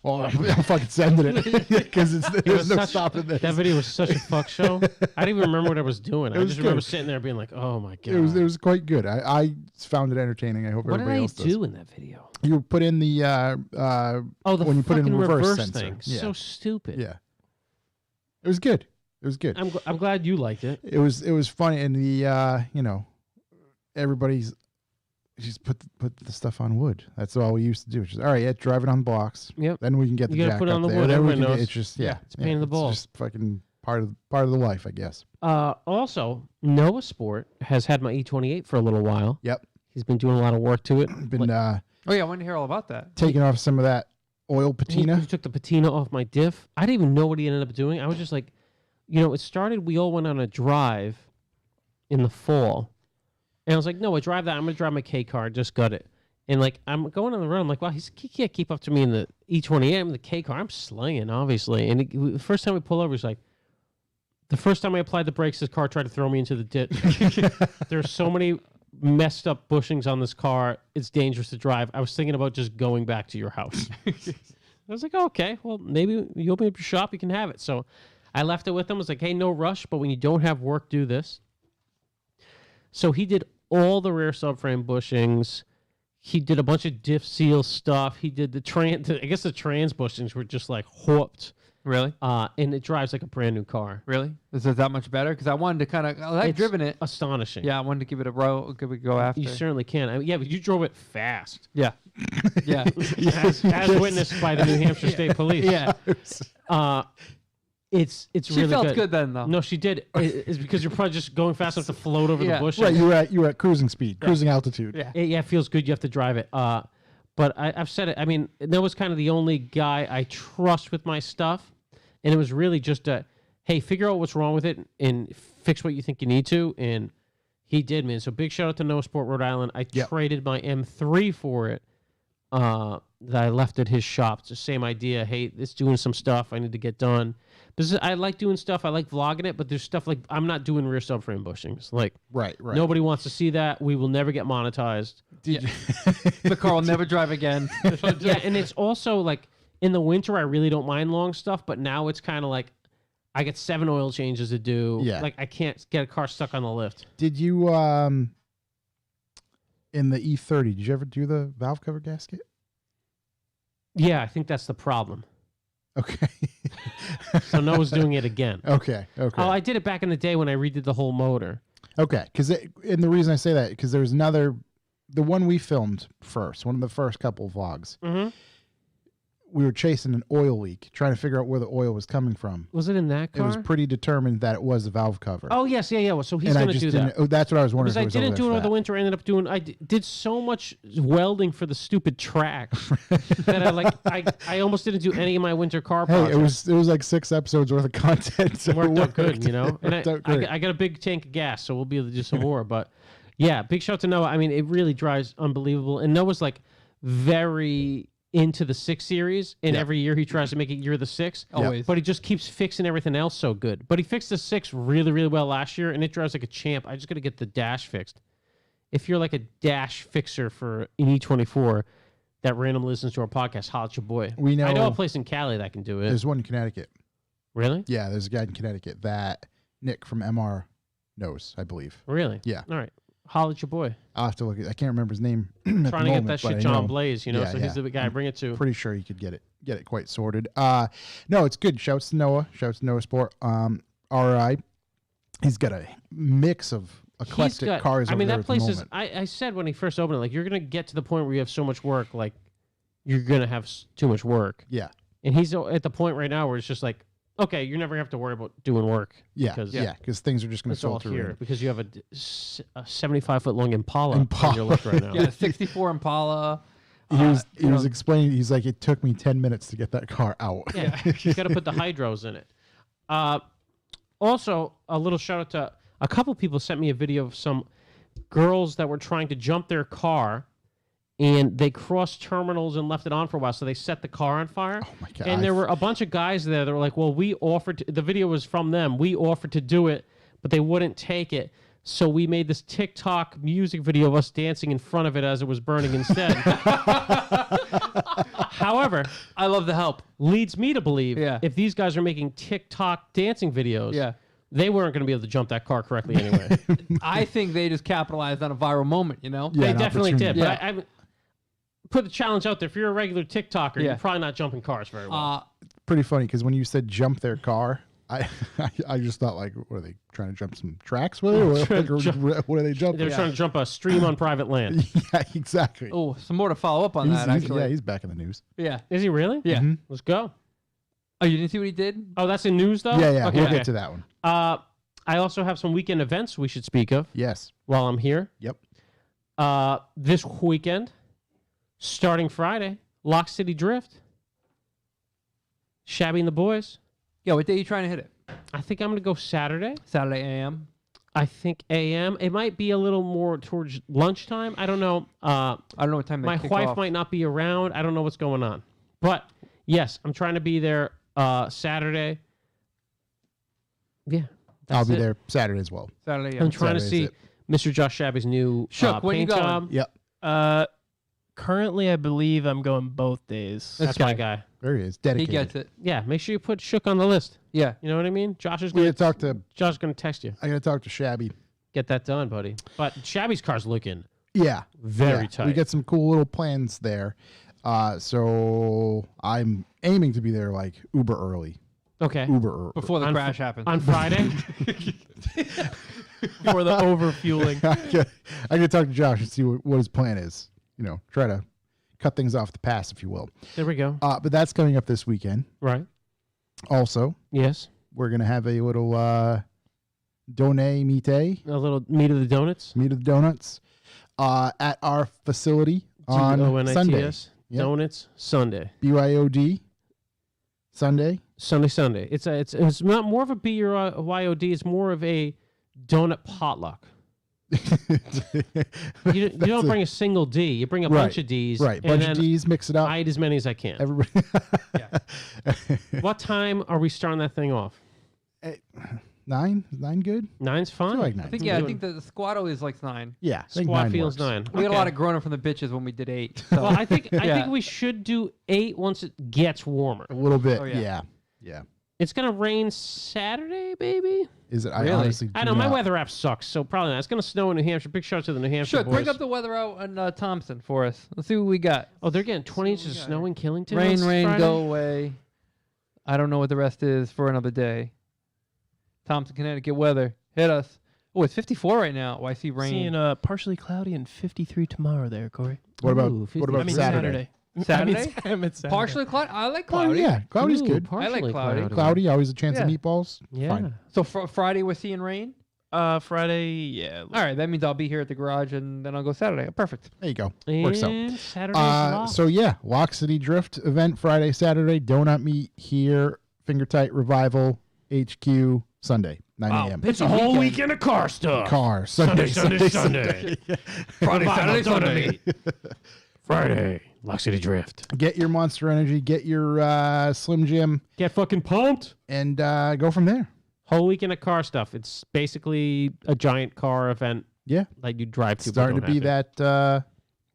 well, I'm fucking sending it because there's no stopping this. That video was such a fuck show. I didn't even remember what I was doing. I was just remember good. sitting there being like, oh my God. It was quite good. I found it entertaining. I hope What did everybody I else do does. in that video? You put in the The when you put in fucking reverse reverse sensor. thing. Yeah. So stupid. Yeah. It was good. It was good. I'm glad you liked it. It was funny, and the everybody's just put the stuff on wood. That's all we used to do. Just all right, yeah, drive it on blocks. Yep. Then we can get the You gotta jack put it up on the there. wood, Then we everybody can knows. it's just It's a pain in the balls. It's just fucking part of the life, I guess. Also, Noah Sport has had my E28 for a little while. Yep. He's been doing a lot of work to it. Been oh yeah, I wanted to hear all about that. taking off some of that oil patina. He took the patina off my diff. I didn't even know what he ended up doing. I was just like, it started, we all went on a drive in the fall. And I was like, no, I drive that. I'm going to drive my K car. Just got it. And like, I'm going on the road. I'm like, wow, he can't keep up to me in the E28. I'm in the K car. I'm slinging, obviously. And the first time we pull over, he's like, the first time I applied the brakes, his car tried to throw me into the ditch. There's so many messed up bushings on this car. It's dangerous to drive. I was thinking about just going back to your house. I was like, oh, okay, well, maybe you open up your shop, you can have it. So I left it with him. I was like, hey, no rush, but when you don't have work, do this. So he did all the rear subframe bushings. He did a bunch of diff seal stuff. He did I guess the trans bushings were just like whooped. Really? And it drives like a brand new car. Really? Is it that much better? Because I wanted to kind of, I've driven it. Astonishing. Yeah, I wanted to give it a go after. You certainly can. I mean, yeah, but you drove it fast. Yeah. Yeah. as witnessed by the New Hampshire State Police. Yeah. It's She really felt good then, though. No, she did. It's because you're probably just going fast enough to float over the bushes. Right, you were at cruising speed, cruising altitude. Yeah. It feels good. You have to drive it. But I've said it. I mean, that was kind of the only guy I trust with my stuff. And it was really just hey, figure out what's wrong with it and fix what you think you need to. And he did, man. So big shout out to No Sport Rhode Island. I traded my M3 for it that I left at his shop. It's the same idea. Hey, it's doing some stuff I need to get done. Because I like doing stuff. I like vlogging it, but there's stuff like I'm not doing rear subframe bushings. Like, right. Nobody wants to see that. We will never get monetized. The car will never drive again. Yeah, and it's also like in the winter, I really don't mind long stuff, but now it's kind of like I get 7 oil changes to do. Yeah. Like I can't get a car stuck on the lift. Did you, in the E30, did you ever do the valve cover gasket? Yeah, I think that's the problem. Okay. So Noah's doing it again. Okay. Oh, I did it back in the day when I redid the whole motor. Okay, and the reason I say that, because there's the one we filmed first, one of the first couple vlogs. Mm-hmm. We were chasing an oil leak, trying to figure out where the oil was coming from. Was it in that car? It was pretty determined that it was the valve cover. Oh, yes, yeah. Well, so he's going to do that. Oh, that's what I was wondering. Because I didn't do it over the winter. I ended up doing. I did so much welding for the stupid track that I almost didn't do any of my winter car projects. It was like 6 episodes worth of content. So it worked out good, you know. And I got a big tank of gas, so we'll be able to do some more. But yeah, big shout out to Noah. I mean, it really drives unbelievable. And Noah's like very into the 6 Series, and every year he tries to make it year the 6. Always. But he just keeps fixing everything else so good. But he fixed the 6 really, really well last year, and it drives like a champ. I just got to get the dash fixed. If you're like a dash fixer for an E24 that randomly listens to our podcast, holla at your boy. I know a place in Cali that can do it. There's one in Connecticut. Really? Yeah, there's a guy in Connecticut that Nick from MR knows, I believe. Really? Yeah. All right. Holla at your boy. I'll have to look. I can't remember his name. Trying to get that shit John Blaze, you know. So he's the guy I bring it to. Pretty sure he could get it quite sorted. No, it's good. Shouts to Noah. Shouts to Noah Sport. RI. He's got a mix of eclectic cars. I mean, over that place there is. I said when he first opened it, like you're gonna get to the point where you have so much work, like you're gonna have too much work. Yeah. And he's at the point right now where it's just like, okay, you never have to worry about doing work. Yeah, because things are just going to filter here in. because you have a 75-foot long Impala on your list right now. Yeah, 64 Impala. He was explaining. He's like, it took me 10 minutes to get that car out. Yeah, you got to put the hydros in it. Also, a little shout out to a couple people sent me a video of some girls that were trying to jump their car. And they crossed terminals and left it on for a while, so they set the car on fire. Oh, my God. And there were a bunch of guys there that were like, well, we offered the video was from them. We offered to do it, but they wouldn't take it. So we made this TikTok music video of us dancing in front of it as it was burning instead. However, I love the help. Leads me to believe if these guys are making TikTok dancing videos, they weren't going to be able to jump that car correctly anyway. I think they just capitalized on a viral moment, you know? Yeah, they definitely did. But I put the challenge out there. If you're a regular TikToker, you're probably not jumping cars very well. Pretty funny because when you said jump their car, I just thought like, what are they trying to jump some tracks with it? What are they jumping? They're trying to jump a stream on private land. Yeah, exactly. Oh, some more to follow up on that. Actually, he's back in the news. Yeah, is he really? Yeah, let's go. Oh, you didn't see what he did? Oh, that's in news though. Yeah, okay. We'll get to that one. I also have some weekend events we should speak of. Yes. While I'm here. Yep. This weekend. Starting Friday, Lock City Drift. Shabby and the boys. Yeah, what day are you trying to hit it? I think I'm going to go Saturday. Saturday a.m.? I think a.m. It might be a little more towards lunchtime. I don't know. I don't know what time my wife might not be around. I don't know what's going on. But, yes, I'm trying to be there Saturday. Yeah. I'll be there Saturday as well. Saturday, yeah. I'm trying to see Mr. Josh Shabby's new Shook, when you paint going? job. Yep. Currently, I believe I'm going both days. That's my guy. There he is. He Dedicated. gets it. Yeah, make sure you put Shook on the list. Yeah. You know what I mean? Josh is We going gotta talk to. Josh is going to text you. I gotta talk to Shabby. Get that done, buddy. But Shabby's car's looking Yeah. very Yeah. tight. We get some cool little plans there. So I'm aiming to be there like uber early. okay. Uber early. Before the On crash happens. On Friday? For the overfueling. I gotta talk to Josh and see what his plan is. You know, try to cut things off the pass, if you will. There we go. But that's coming up this weekend. Right. Also, Yes. we're gonna have a little donne mite, A little meat of the donuts. meat of the donuts, at our facility on DONITS. Sunday. Yep. Donuts Sunday. BYOD Sunday. Sunday. It's not more of a BYOD. It's more of a donut potluck. You don't bring a single D. You bring a bunch of Ds. Right, and bunch then of D's, mix it up. I eat as many as I can. Everybody. What time are we starting that thing off? 9 good. 9's I fine. feel like 9. I think I think the squad is like 9. Yeah, I think Squad 9 feels works. 9. We had a Okay. lot of groaning from the bitches when we did 8. So. Well, I think Yeah. we should do 8 once it gets warmer. A little bit. Oh, yeah. Yeah. Yeah. It's gonna rain Saturday, baby. Is it? I Really? honestly I do know my not- weather app sucks, so probably not. It's gonna snow in New Hampshire. Big shout out to the New Hampshire Shook, boys. bring up the weather out in Thompson for us. Let's see what we got. Oh, they're getting 20 inches of snow in Killington. Rain, on rain, Friday? go away. I don't know what the rest is for another day. Thompson, Connecticut weather. Hit us. Oh, it's 54 right now. Oh, I see rain. Seeing partially cloudy and 53 tomorrow there, Corey. What about Ooh, what about I mean Saturday? Saturday? I mean Saturday. Partially cloudy. I like Oh cloudy. yeah, cloudy's Ooh, good. partially cloudy. Cloudy, always a chance of Yeah. meatballs. Yeah. Fine. So Friday we're seeing rain. Friday, yeah. All right, that means I'll be here at the garage and then I'll go Saturday. Perfect. There you go. Works out. And Saturday's locked. So yeah, Lock City Drift event Friday, Saturday. Donut meet here. Finger Tight Revival HQ Sunday 9 a.m. It's a whole weekend of car stuff. Car Sunday. Friday, Saturday, Sunday. Friday, Lock City Drift. Get your Monster Energy. Get your Slim Jim, Get fucking pumped. and go from there. Whole weekend of car stuff. It's basically a giant car event Yeah, like you drive to. but starting to don't be have that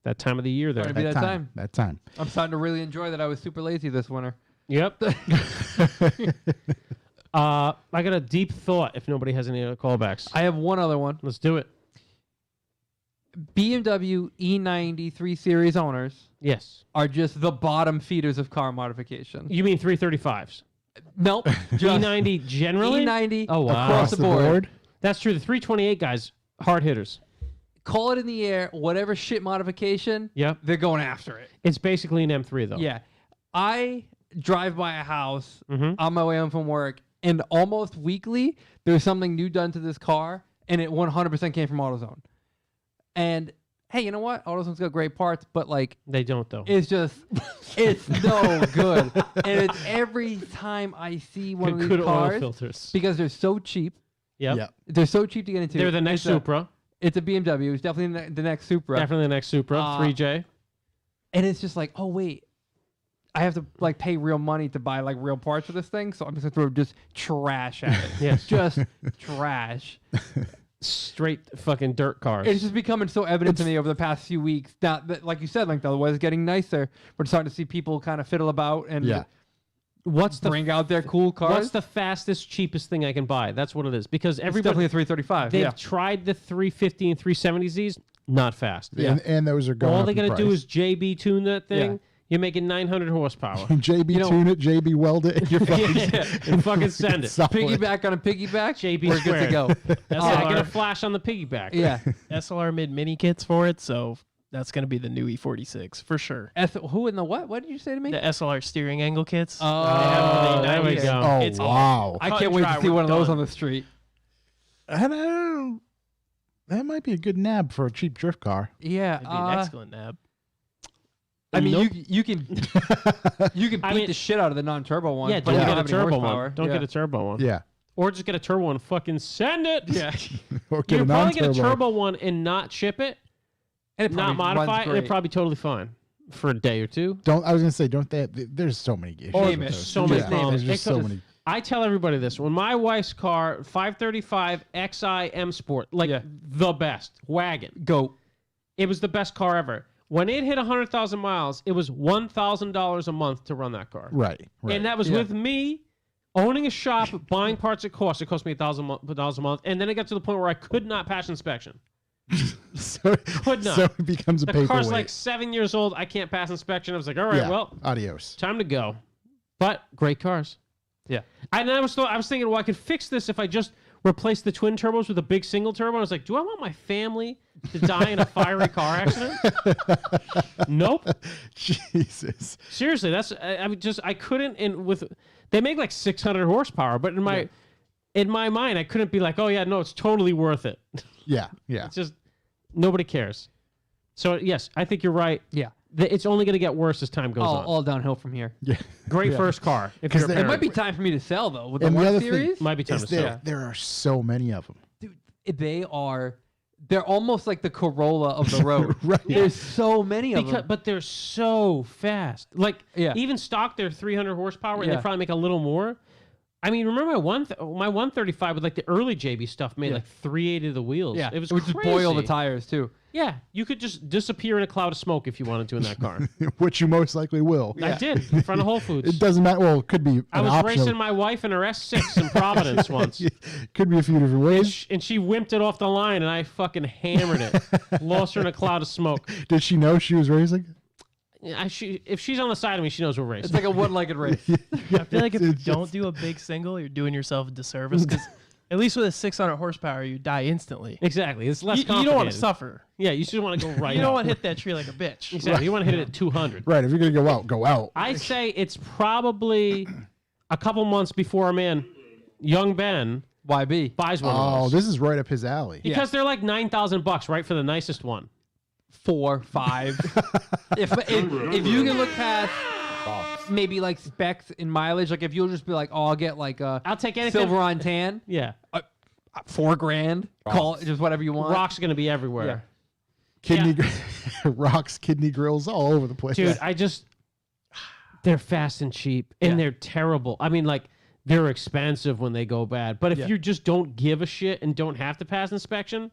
that time of the year there. Starting to be that time. That time. I'm starting to really enjoy that I was super lazy this winter. Yep. I got a deep thought. If nobody has any other callbacks, I have one other one. let's do it. BMW E90 3 Series owners Yes. are just the bottom feeders of car modification. You mean 335s? Nope. Just E90 generally? E90 Oh, wow. across the board. That's true. The 328 guys, hard hitters. Call it in the air, whatever shit modification, Yep. they're going after it. It's basically an M3 though. Yeah. I drive by a house Mhm. on my way home from work, and almost weekly, there's something new done to this car, and it 100% came from AutoZone. And hey, you know what? AutoZone's got great parts, but like, They don't though. it's just, it's no good. And it's every time I see one of these Good oil cars, filters. because they're so cheap. Yep. Yep. They're so cheap to get into. They're the next It's a- Supra. It's a BMW. It's definitely the next Supra. Definitely the next Supra. 3J. And it's just like, oh wait, I have to like pay real money to buy like real parts for this thing, so I'm just gonna throw just trash at it. Yes. Just trash. Straight fucking dirt cars. It's just becoming so evident to me over the past few weeks. Now, that, like you said, like the weather's getting nicer. We're starting to see people kind of fiddle about and Yeah. What's the bring out their cool cars. What's the fastest, cheapest thing I can buy? That's what it is. Because It's everybody definitely a 335. they've Yeah. tried the 350 and 370Zs, not fast. Yeah. And those are going All up they in gotta do price. is JB tune that thing. Yeah. You're making 900 horsepower. JB You know- tune it, JB weld it, and you're fucking and fucking send it. solid. Piggyback on a piggyback. JB We're good to squared. go. Yeah, get a flash on the piggyback. Yeah. SLR made mini kits for it, so that's going to be the new E46 for sure. Who in the what? What did you say to me? The SLR steering angle kits. Oh, there we E90s. go. Oh It's wow! I Cut can't and wait dry, to see we're one of those done. on the street. I don't know. That might be a good nab for a cheap drift car. Yeah. It'd be an excellent nab. I mean, Nope. you can beat I mean- the shit out of the non-turbo one. Yeah, but don't you get a have any turbo horsepower. one. Don't Yeah. get a turbo one. Yeah, Or just get a turbo one and fucking send it. Yeah. or get You a probably get a non-turbo. turbo one and not ship it, And it not probably runs modify it, and great. it'd probably totally fine for a day or two. Don't. I was gonna say, don't they? There's so many issues. Or with Name it. those. so many Yeah, problems. There's just It so could- many. I tell everybody this. When my wife's car, 535 XI M Sport, like the best wagon. Go. It was the best car ever. When it hit 100,000 miles, it was $1,000 a month to run that car. Right. And that was with me owning a shop, buying parts at cost. It cost me $1,000 a month. And then it got to the point where I could not pass inspection. Could not. So it becomes a the paperweight. car's like 7 years old. I can't pass inspection. I was like, all right, well, adios. time to go. But great cars. Yeah. And I was thinking, well, I could fix this if I just replace the twin turbos with a big single turbo. I was like, do I want my family to die in a fiery car accident? Nope. Jesus. Seriously, that's I couldn't. They make like 600 horsepower, but in my mind, I couldn't be like, oh yeah, no, it's totally worth it. Yeah. It's just nobody cares. So yes, I think you're right. Yeah. It's only going to get worse as time goes on. All downhill from here. Yeah. Great first car. If you're a It parent. might be time for me to sell though. With the And the one other series, thing Might be time to sell. there are so many of them. dude, they're almost like the Corolla of the road. Right. There's so many of them. But they're so fast. Like even stock, they're 300 horsepower, and they probably make a little more. I mean, remember my 135 with like the early JB stuff made like 380 of the wheels. Yeah, It was would crazy. just boil the tires too. Yeah, you could just disappear in a cloud of smoke if you wanted to in that car. Which you most likely will. I did in front of Whole Foods. It doesn't matter. Well, it could be. I was racing my wife in her S6 in Providence once. Could be a few different ways. And she wimped it off the line, and I fucking hammered it. Lost her in a cloud of smoke. Did she know she was racing? If she's on the side of me, she knows we're racing. It's like a one-legged race. I feel like if you don't do a big single, you're doing yourself a disservice because at least with a 600 horsepower, you die instantly. Exactly. It's less You complicated. don't want to suffer. Yeah, you just want to go right You don't out. want to hit that tree like a bitch. Exactly. You want to hit it at 200. Right. If you're gonna go out, go out. I say it's probably a couple months before our man, young Ben, YB. buys one of Oh, those. this is right up his alley. Because they're like $9,000, right, for the nicest one. 4, 5. if you can look past maybe like specs in mileage, like if you'll just be like, oh, I'll get like a I'll take anything. silver on tan, Yeah. $4,000. Call it just whatever you want. Rock's going to be everywhere. Rocks, kidney grills all over the place. Dude, they're fast and cheap, and they're terrible. I mean, like, they're expensive when they go bad. But if you just don't give a shit and don't have to pass inspection,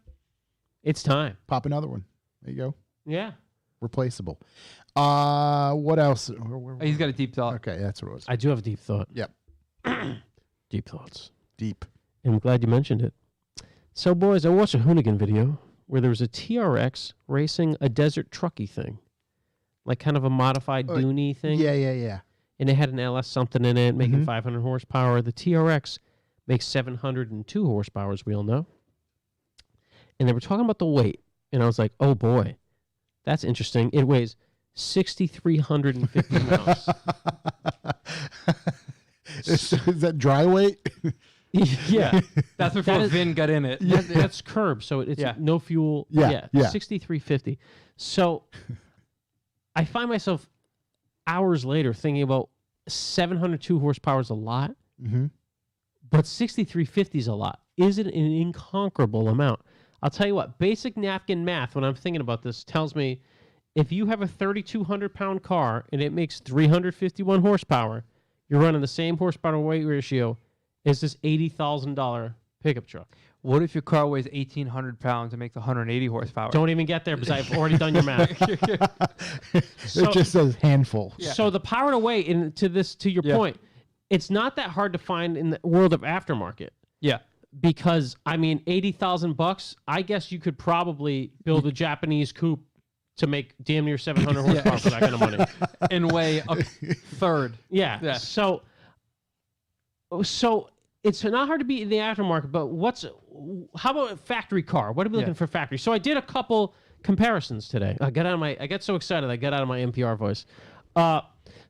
it's time. Pop another one. There you go. Yeah. Replaceable. What else? He's got a deep thought. Okay, that's what it was. I do have a deep thought. Yep. Deep thoughts. Deep. And I'm glad you mentioned it. So, boys, I watched a Hoonigan video where there was a TRX racing a desert trucky thing. Like kind of a modified Dooney thing. Yeah. And it had an LS something in it, making 500 horsepower. The TRX makes 702 horsepower, as we all know. And they were talking about the weight. And I was like, oh, boy, that's interesting. It weighs 6,350 pounds. Is that dry weight? Yeah. That's before Vin got in it. That's curb, so it's no fuel. Yeah. 6,350. So I find myself hours later thinking about 702 horsepower is a lot, but 6,350 is a lot. Is it an inconquerable amount? I'll tell you what, basic napkin math when I'm thinking about this tells me if you have a 3,200-pound car and it makes 351 horsepower, you're running the same horsepower weight ratio as this $80,000 pickup truck. What if your car weighs 1,800 pounds and makes 180 horsepower? Don't even get there because I've already done your math. It just says handful. So the power to weight, and to your point, it's not that hard to find in the world of aftermarket. Yeah. Because I mean, $80,000, I guess you could probably build a Japanese coupe to make damn near 700 horsepower for that kind of money. And weigh a third. Yeah. So it's not hard to beat in the aftermarket, but how about a factory car? What are we looking for factory? So I did a couple comparisons today. I got so excited I got out of my NPR voice.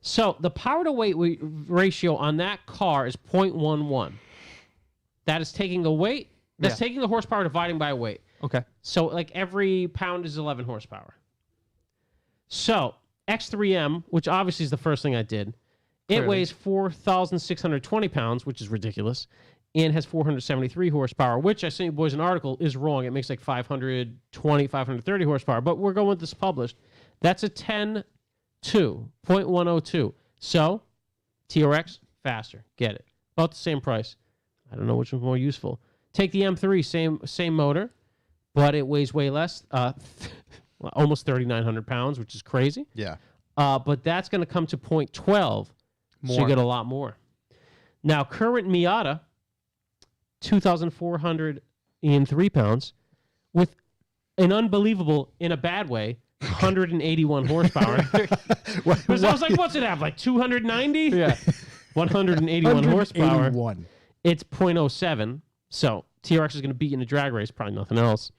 So the power to weight ratio on that car is 0.11. That is taking the weight. That's taking the horsepower dividing by weight. Okay. So like every pound is 11 horsepower. So X3M, which obviously is the first thing I did, it weighs 4,620 pounds, which is ridiculous, and has 473 horsepower, which I sent you boys an article is wrong. It makes like 520, 530 horsepower, but we're going with this published. That's a 10.2, 0.102. So TRX, faster. Get it. About the same price. I don't know which one's more useful. Take the M3, same motor, but it weighs way less. Almost 3,900 pounds, which is crazy. Yeah. But that's going to come to 0.12, so you get a lot more. Now, current Miata, 2,403 pounds, with an unbelievable, in a bad way, 181 horsepower. Because I was like, what's it have? Like 290? Yeah. 181 horsepower. 181. It's 0.07. So TRX is going to beat you in a drag race, probably nothing else.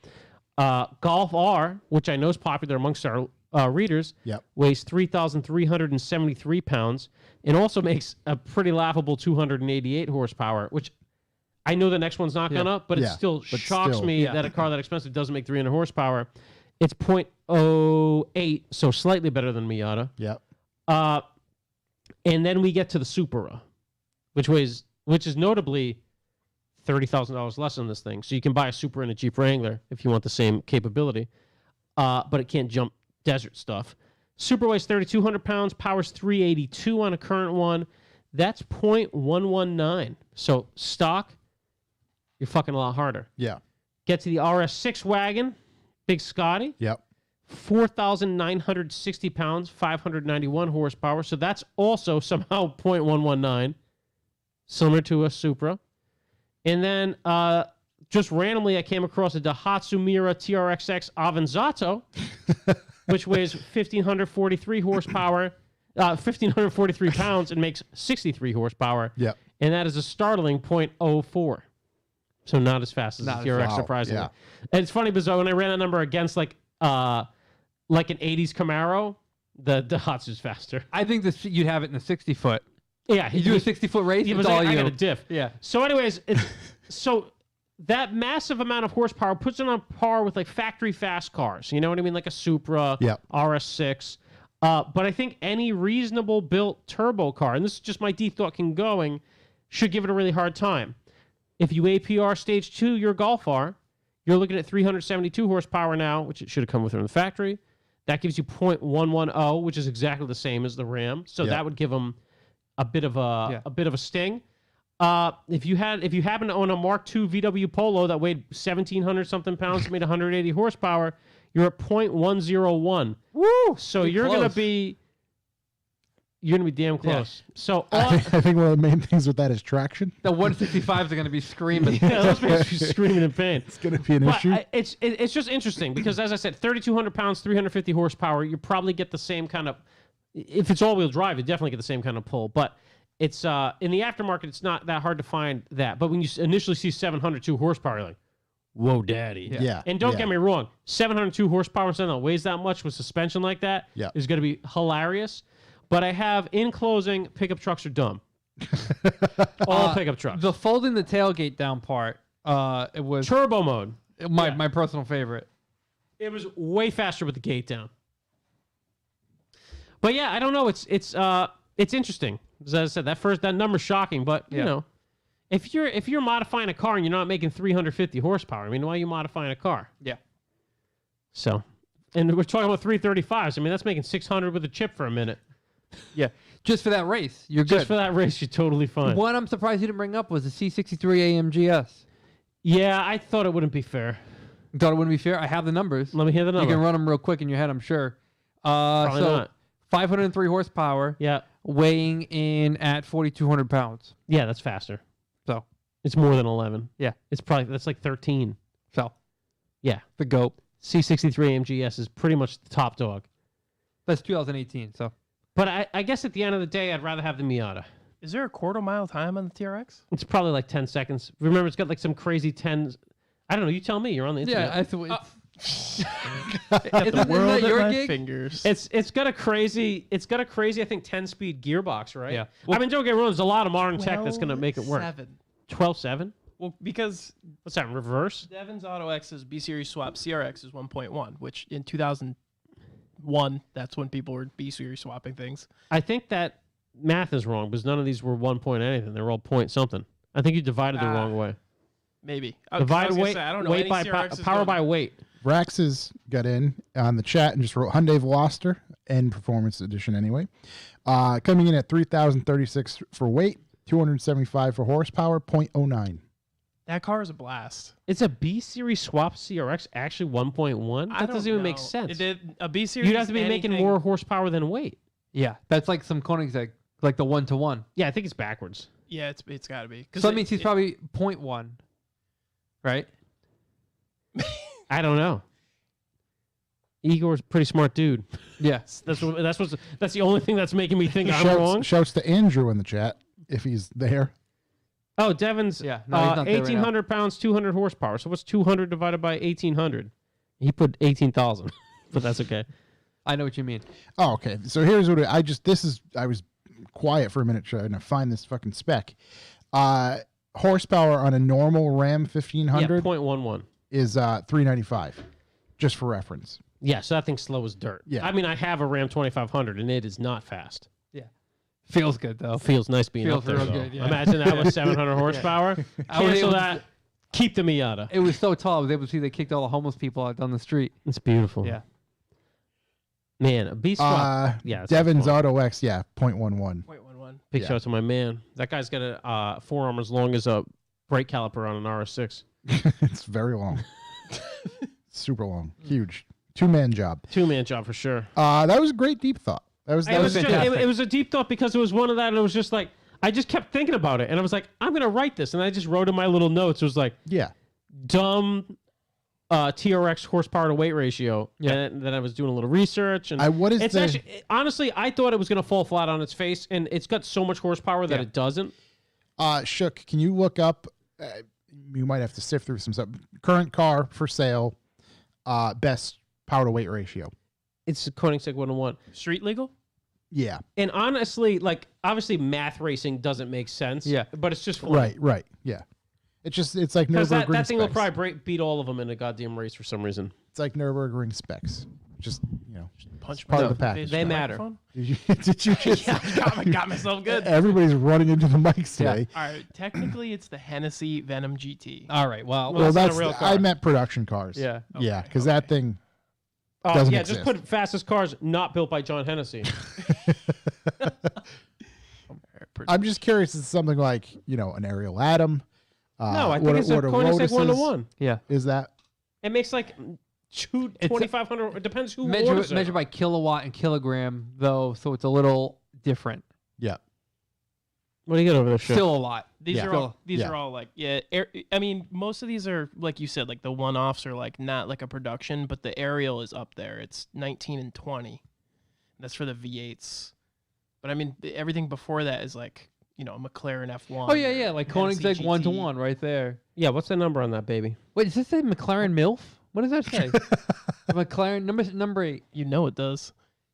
Golf R, which I know is popular amongst our readers, weighs 3,373 pounds and also makes a pretty laughable 288 horsepower, which I know the next one's not going to, but it still shocks me that a car that expensive doesn't make 300 horsepower. It's 0.08, so slightly better than Miata. Yep. And then we get to the Supra, which is notably $30,000 less than this thing. So you can buy a Supra and a Jeep Wrangler if you want the same capability, but it can't jump desert stuff. Supra weighs 3,200 pounds, powers 382 on a current one. That's 0.119. So stock, you're fucking a lot harder. Yeah. Get to the RS6 wagon, Big Scotty. Yep. 4,960 pounds, 591 horsepower. So that's also somehow 0.119, similar to a Supra. And then just randomly, I came across a Daihatsu Mira TRXX Avanzato, which weighs 1,543 horsepower, 1,543 pounds, and makes 63 horsepower. Yep. And that is a startling 0.04. So not as fast as the TRX, surprisingly. Yeah. And it's funny because when I ran that number against like an 80s Camaro, the Daihatsu's faster. I think you'd have it in the 60-foot. Yeah. You do a 60-foot race, it's all I you. got a diff. Yeah. So anyways, so that massive amount of horsepower puts it on par with like factory fast cars. You know what I mean? Like a Supra, RS6. But I think any reasonable built turbo car, and this is just my deep thought going, should give it a really hard time. If you APR stage 2 your Golf R, you're looking at 372 horsepower now, which it should have come with from the factory. That gives you 0.110, which is exactly the same as the Ram. So that would give them a bit of a sting. If you happen to own a Mark II VW Polo that weighed 1,700 something pounds and made 180 horsepower, you're at 0.101. Woo! So you're gonna be damn close. Yeah. So I think one of the main things with that is traction. The 165s are going to be screaming. Yeah, those makes you screaming in pain. It's going to be an issue. It's just interesting because, as I said, 3,200 pounds, 350 horsepower. You probably get the same kind of. If it's all-wheel drive, you definitely get the same kind of pull. But it's in the aftermarket, it's not that hard to find that. But when you initially see 702 horsepower, you're like, whoa, daddy. Yeah. And don't get me wrong, 702 horsepower, something that weighs that much with suspension like that is going to be hilarious. But I have, in closing, pickup trucks are dumb. All pickup trucks. The folding the tailgate down part, it was turbo mode. My personal favorite. It was way faster with the gate down. But yeah, I don't know. It's interesting. As I said, that number's shocking. But you know, if you're modifying a car and you're not making 350 horsepower, I mean, why are you modifying a car? Yeah. So, and we're talking about 335s. I mean, that's making 600 with a chip for a minute. Yeah, just for that race, you're good. Just for that race, you're totally fine. One I'm surprised you didn't bring up was the C63 AMGS. Yeah, I thought it wouldn't be fair. You thought it wouldn't be fair? I have the numbers. Let me hear the number. You can run them real quick in your head, I'm sure. Probably not. 503 horsepower. Yeah. Weighing in at 4,200 pounds. Yeah, that's faster. So it's more than 11. Yeah, that's like 13. So yeah, the GOAT. C63 AMGS is pretty much the top dog. That's 2018. So. But I guess at the end of the day, I'd rather have the Miata. Is there a quarter-mile time on the TRX? It's probably like 10 seconds. Remember, it's got like some crazy 10s. I don't know. You tell me. You're on the internet. Yeah, I thought The world that at your my gig? fingers. It's got a crazy, I think 10-speed gearbox, right? Yeah. I mean, don't get me wrong. There's a lot of modern tech that's going to make it work. 12.7? Well, because What's that, reverse? Devon's Auto X's B-Series swap CRX is 1.1, which in 2001, that's when people were B-Series swapping things. I think that math is wrong because none of these were 1 point anything. They were all point something. I think you divided the wrong way. Maybe. Divide weight, I don't know. weight by power by weight. Rax has got in on the chat and just wrote Hyundai Veloster and Performance Edition anyway. Coming in at 3,036 for weight, 275 for horsepower, 0.09. That car is a blast. It's a B series swap CRX actually 1.1. That doesn't even make sense. A B series. You'd have to be making more horsepower than weight. Yeah, that's like some Koenigsegg, like the 1-to-1. Yeah, I think it's backwards. Yeah, it's got to be. So that means he's probably 0.1, right? I don't know. Igor's a pretty smart dude. Yes. That's the only thing that's making me think I'm wrong. Shouts to Andrew in the chat if he's there. Oh, Devin's Yeah, no, he's not there right 1,800 pounds, 200 horsepower. So what's 200 divided by 1,800? He put 18,000, but that's okay. I know what you mean. Oh, okay. So here's what I was quiet for a minute trying to find this fucking spec. Horsepower on a normal Ram 1500 Yeah, 0.11. is 395, just for reference. Yeah, so that thing's slow as dirt. Yeah. I mean, I have a Ram 2500, and it is not fast. Yeah. Feels good, though. Feels nice being Feels up there, real though. good, yeah. Imagine that with 700 horsepower. I was Cancel able to- that. Keep the Miata. It was so tall, I was able to see they kicked all the homeless people out down the street. It's beautiful. Yeah. Man, a beast swap. Yeah, it's Devon's fun. Auto X, 0.11. 0.11. Big Yeah. shout out to my man. That guy's got a forearm as long as a brake caliper on an RS6. It's very long. Super long. Huge. Two-man job. Two-man job for sure. That was a great deep thought. That was It was, fantastic. it was a deep thought because it was one of that, and it was just like, I just kept thinking about it, and I was like, I'm going to write this, and I just wrote in my little notes. It was like, yeah. dumb TRX horsepower to weight ratio. Yeah. And then I was doing a little research. And What is it's the... actually, honestly, I thought it was going to fall flat on its face, and it's got so much horsepower that Yeah. it doesn't. Shook, can you look up, you might have to sift through some stuff, current car for sale, best power to weight ratio. It's a Koenigsegg 101. Street legal? Yeah. And honestly, like, obviously math racing doesn't make sense. Yeah. But it's just funny. Right. Yeah. It's like Because Nürburgring that thing will specs. probably beat all of them in a goddamn race for some reason. It's like Nürburgring specs. Just, Punch part of me the package. They matter. Microphone? did you just... got myself good. Everybody's running into the mics today. All right, technically it's the Hennessey Venom GT. All right, well. Well, Well, that's not a real car. I meant production cars. Yeah. Yeah, because that thing... Oh, Doesn't yeah, exist. just put fastest cars not built by John Hennessy. I'm just curious. It's something like, an Ariel Atom. No, I think it's a Koenigsegg 101. Yeah. Is that... It makes like It's 2,500. It depends who orders Measured it. by kilowatt and kilogram, though, so it's a little different. Yeah. What do you got over there, Shep? Still a lot. These Yeah. are all Yeah. are all like I mean, most of these are like you said, like the one-offs are like not like a production, but the Ariel is up there. It's 19 and 20. That's for the V8s. But I mean, everything before that is like a McLaren F1. Oh, yeah, like Hennessey Koenigsegg GT. 1-to-1 right there. Yeah, what's the number on that baby? Wait, does this say McLaren MILF? What does that say? McLaren number 8. You know it does.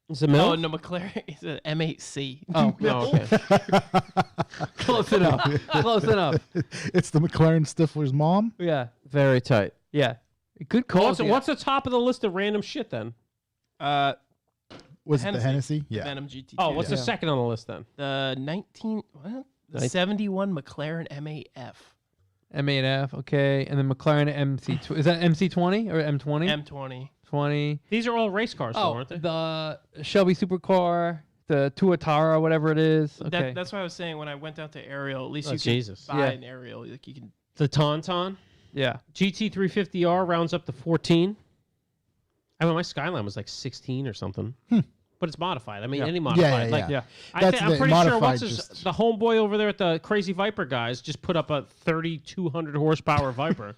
Is it Oh milk? no, McLaren is an M8C. Oh, No, okay. close enough. Close enough. It's the McLaren Stifler's mom. Yeah, Very tight. yeah. Good call. What's the top of the list of random shit then? Was it the Hennessey. Hennessy? Yeah. Venom GT. Oh, what's the second on the list then? the 19? What? The Nin- 71 McLaren M8F. M8F, okay, and then McLaren MC. Is that MC20 or M20? M20. 20. These are all race cars, though, Oh, aren't they? the Shelby supercar, the Tuatara, whatever it is. Okay. That's what I was saying when I went down to Ariel. At least Oh, you Jesus. can buy Yeah. an Ariel. Like you can. The Tauntaun. yeah. GT350R rounds up to 14. I mean, my Skyline was like 16 or something. But it's modified. I mean, Yeah. any modified. Yeah. Like, Yeah. That's I'm the pretty sure modified the homeboy over there at the Crazy Viper guys just put up a 3,200 horsepower Viper.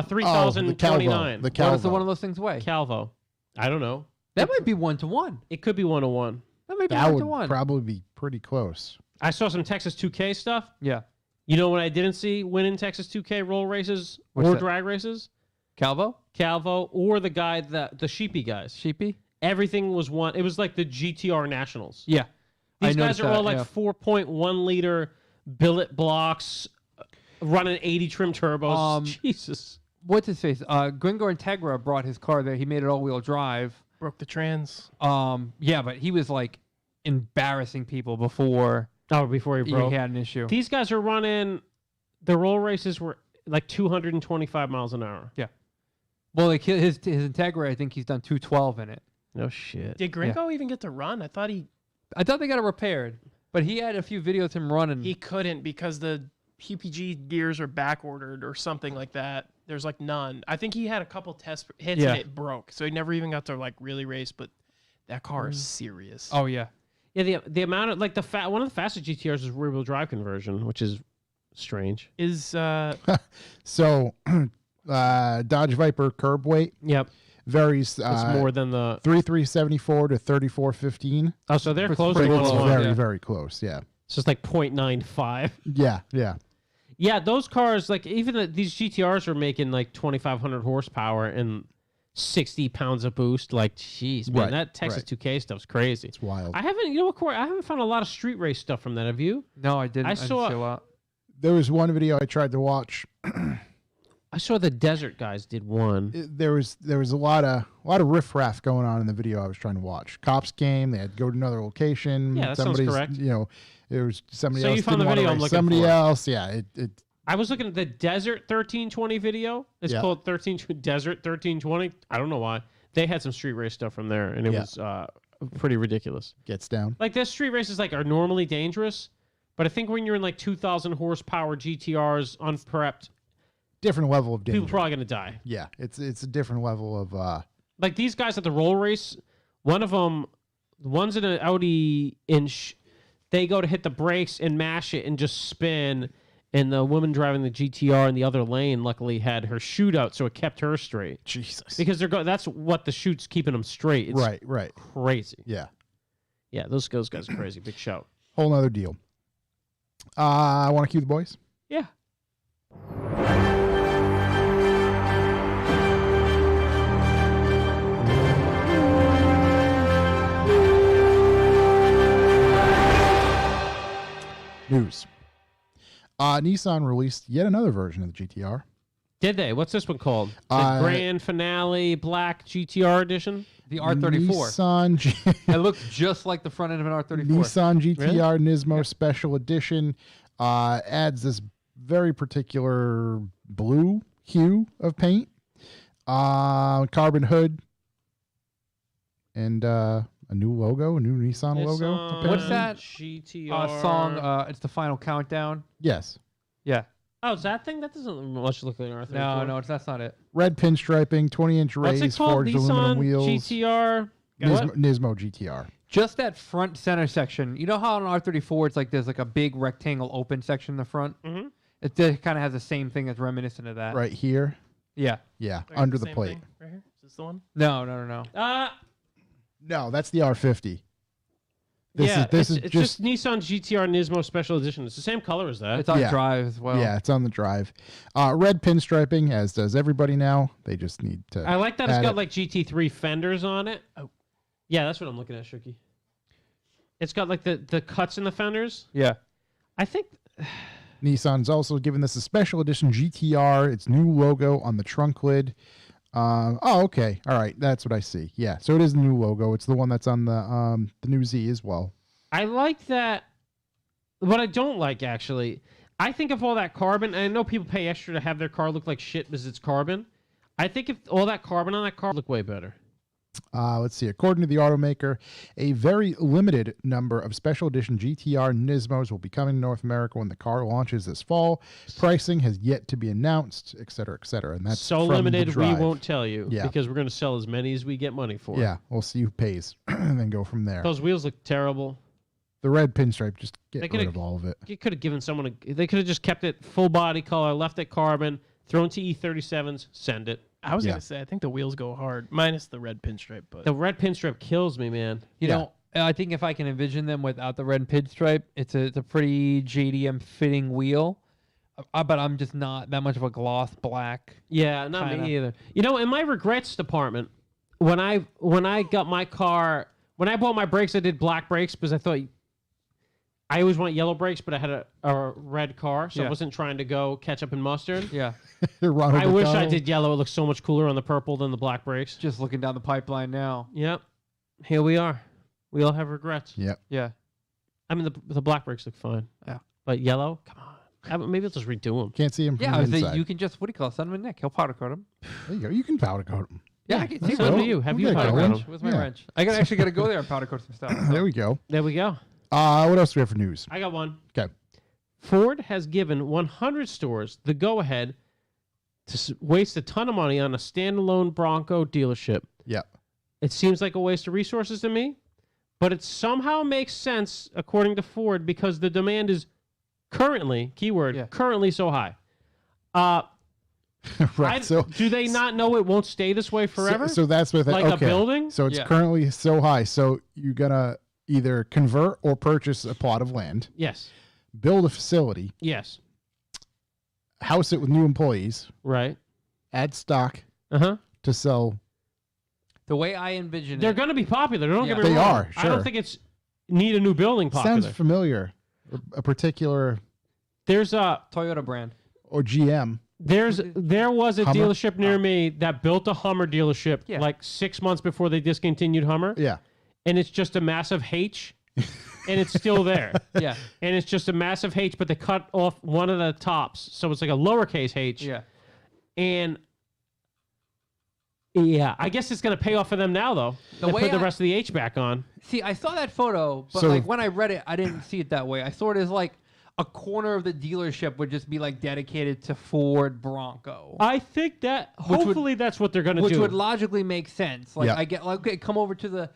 3,029. The What does Calvo. one of those things weigh? Calvo. I don't know. That might be 1-to-1. It could be 101. That might be That would 1-to-1. probably be pretty close. I saw some Texas 2K stuff. Yeah. You know what I didn't see winning Texas 2K roll races What's or that? drag races? Calvo? Calvo or the guy, the Sheepy guys. Sheepy? Everything was one. It was like the GTR Nationals. Yeah. These I guys noticed are all that, like 4.1 liter billet blocks, running 80 trim turbos. Jesus. What's his face? Gringo Integra brought his car there. He made it all-wheel drive. Broke the trans. Yeah, but he was like embarrassing people before Oh, before he he broke. had an issue. These guys are running. The roll races were like 225 miles an hour. Well, like his Integra, I think he's done 212 in it. No shit. Did Gringo even get to run? I thought he. I thought they got it repaired. But he had a few videos of him running. He couldn't because the PPG gears are back ordered or something like that. There's like none. I think he had a couple test hits and it broke, so he never even got to like really race. But that car is serious. Oh yeah. Yeah, the amount of like one of the fastest GTRs is rear wheel drive conversion, which is strange. Is So, Dodge Viper curb weight Yep, varies. it's more than the 3374 to 3415. oh, so they're close to pretty one It's close. one. very Yeah. very close. Yeah. It's just like 0.95. Yeah. Yeah. Yeah, those cars, like even these GTRs are making like 2,500 horsepower and 60 pounds of boost. Like, jeez, man, Right, that Texas right. 2K stuff's crazy. It's wild. I haven't, you know what, Corey? I haven't found a lot of street race stuff from that. Have you? No, I didn't. I I didn't saw- see a lot. There was one video I tried to watch. I saw the Desert guys did one. There was a lot of riffraff going on in the video I was trying to watch. Cops came. They had to go to another location. Yeah, that sounds Somebody's, correct. You know, there was somebody So else. you found didn't the wanna video I'm race looking somebody for. else. Yeah. It I was looking at the Desert 1320 video. It's Yeah. called Desert 1320. I don't know why. They had some street race stuff from there, and it Yeah. was pretty ridiculous. gets down. Like, their street races like are normally dangerous, but I think when you're in like 2,000 horsepower GTRs unprepped, Different level of danger. people are probably going to die. Yeah. It's a different level of. Like these guys at the roll race, one of them, the ones in an Audi inch, they go to hit the brakes and mash it and just spin. And the woman driving the GTR in the other lane luckily had her chute out, so it kept her straight. Jesus. Because that's what the chute's keeping them straight. It's Right. crazy. Yeah. Yeah, those guys are crazy. Big shout. Whole nother deal. I want to cue the boys. Yeah. News. Nissan released yet another version of the GTR. Did they? What's this one called? The Uh, Grand Finale Black GTR Edition? The R34. Nissan It looks just like the front end of an R34. Nissan GTR Nismo Special Edition adds this very particular blue hue of paint, carbon hood, and a new logo, a new Nissan logo. apparently. What's that? GTR Song. It's the final countdown. Yes. Yeah. Oh, is that thing? That doesn't much look like an R34. No, that's not it. Red pinstriping, 20-inch What's it rays, called? forged aluminum Nissan wheels. GTR. What? Nismo GTR. Just that front center section. You know how on an R34 it's like there's like a big rectangle open section in the front? Mhm. It kind of has the same thing that's reminiscent of that. Right here. Yeah. Yeah, They're under the same plate. thing right here. Is this the one? No. No, that's the R50. It's is just Nissan GTR Nismo Special Edition. It's the same color as that. It's on Yeah. drive as well. Yeah, it's on the drive. Red pinstriping, as does everybody now. They just need to. I like that it's add got it. like GT3 fenders on it. Oh, yeah, that's what I'm looking at, Shuki. It's got like the cuts in the fenders. Yeah. I think Nissan's also given this a special edition GTR. Its new logo on the trunk lid. Okay. All right. That's what I see. Yeah. So it is the new logo. It's the one that's on the new Z as well. I like that. What I don't like, actually, I think if all that carbon, and I know people pay extra to have their car look like shit because it's carbon. I think if all that carbon on that car look way better. Let's see. According to the automaker, a very limited number of special edition GTR Nismos will be coming to North America when the car launches this fall. Pricing has yet to be announced, et cetera, et cetera. And that's So from the limited, we drive. won't tell you Yeah. because we're going to sell as many as we get money for. Yeah, we'll see who pays, and then go from there. Those wheels look terrible. The red pinstripe, just get They rid could've- of all of it. You could have given someone they could have just kept it full body color, left it carbon, thrown to E37s, send it. I was Yeah. gonna say I think the wheels go hard, minus the red pinstripe, but The red pinstripe kills me, man. You Yeah. know, I think if I can envision them without the red pinstripe, it's a pretty JDM fitting wheel. But I'm just not that much of a gloss black. Yeah, not Kinda. me either. You know, in my regrets department, when I got my car, when I bought my brakes, I did black brakes because I thought I always want yellow brakes, but I had a red car, so I Yeah. wasn't trying to go ketchup and mustard. Yeah. Ronald I wish I McDonald. did yellow. It looks so much cooler on the purple than the black brakes. Just looking down the pipeline now. Yep. Here we are. We all have regrets. Yep. Yeah. I mean, the black brakes look fine. Yeah. But yellow? Come on. Maybe I'll just redo them. Can't see him from Yeah, the I was inside. you can just, what do you call it? Send him a nick. He'll powder coat him. There you go. You can powder coat him. Yeah, I can That's see up go. to you. Have We'll you get powder going. coat 'em? Where's my Yeah. wrench? I actually got to go there and powder coat some stuff. There we go. There we go. What else do we have for news? I got one. Okay. Ford has given 100 stores the go-ahead to waste a ton of money on a standalone Bronco dealership. Yep. It seems like a waste of resources to me, but it somehow makes sense according to Ford because the demand is currently, keyword, currently so high. Right. Do they not know it won't stay this way forever? So that's what like a building? So it's currently so high. So you're gonna either convert or purchase a plot of land. Yes. Build a facility. Yes. House it with new employees. Right. Add stock. To sell. The way I envision They're it, going to be popular. Don't get me wrong. They are. Sure. I don't think it's need a new building popular. Sounds familiar. A particular. There's a Toyota brand or GM. There was a Hummer? dealership near me that built a Hummer dealership like 6 months before they discontinued Hummer. Yeah. And it's just a massive H, and it's still there. Yeah. And it's just a massive H, but they cut off one of the tops, so it's like a lowercase H. Yeah. And yeah, I guess it's gonna pay off for them now though. They put the rest of the H back on. See, I saw that photo, but like when I read it, I didn't see it that way. I saw it as like a corner of the dealership would just be like dedicated to Ford Bronco. I think that hopefully that's what they're gonna do. Which would logically make sense. Like I get like, okay, come over to the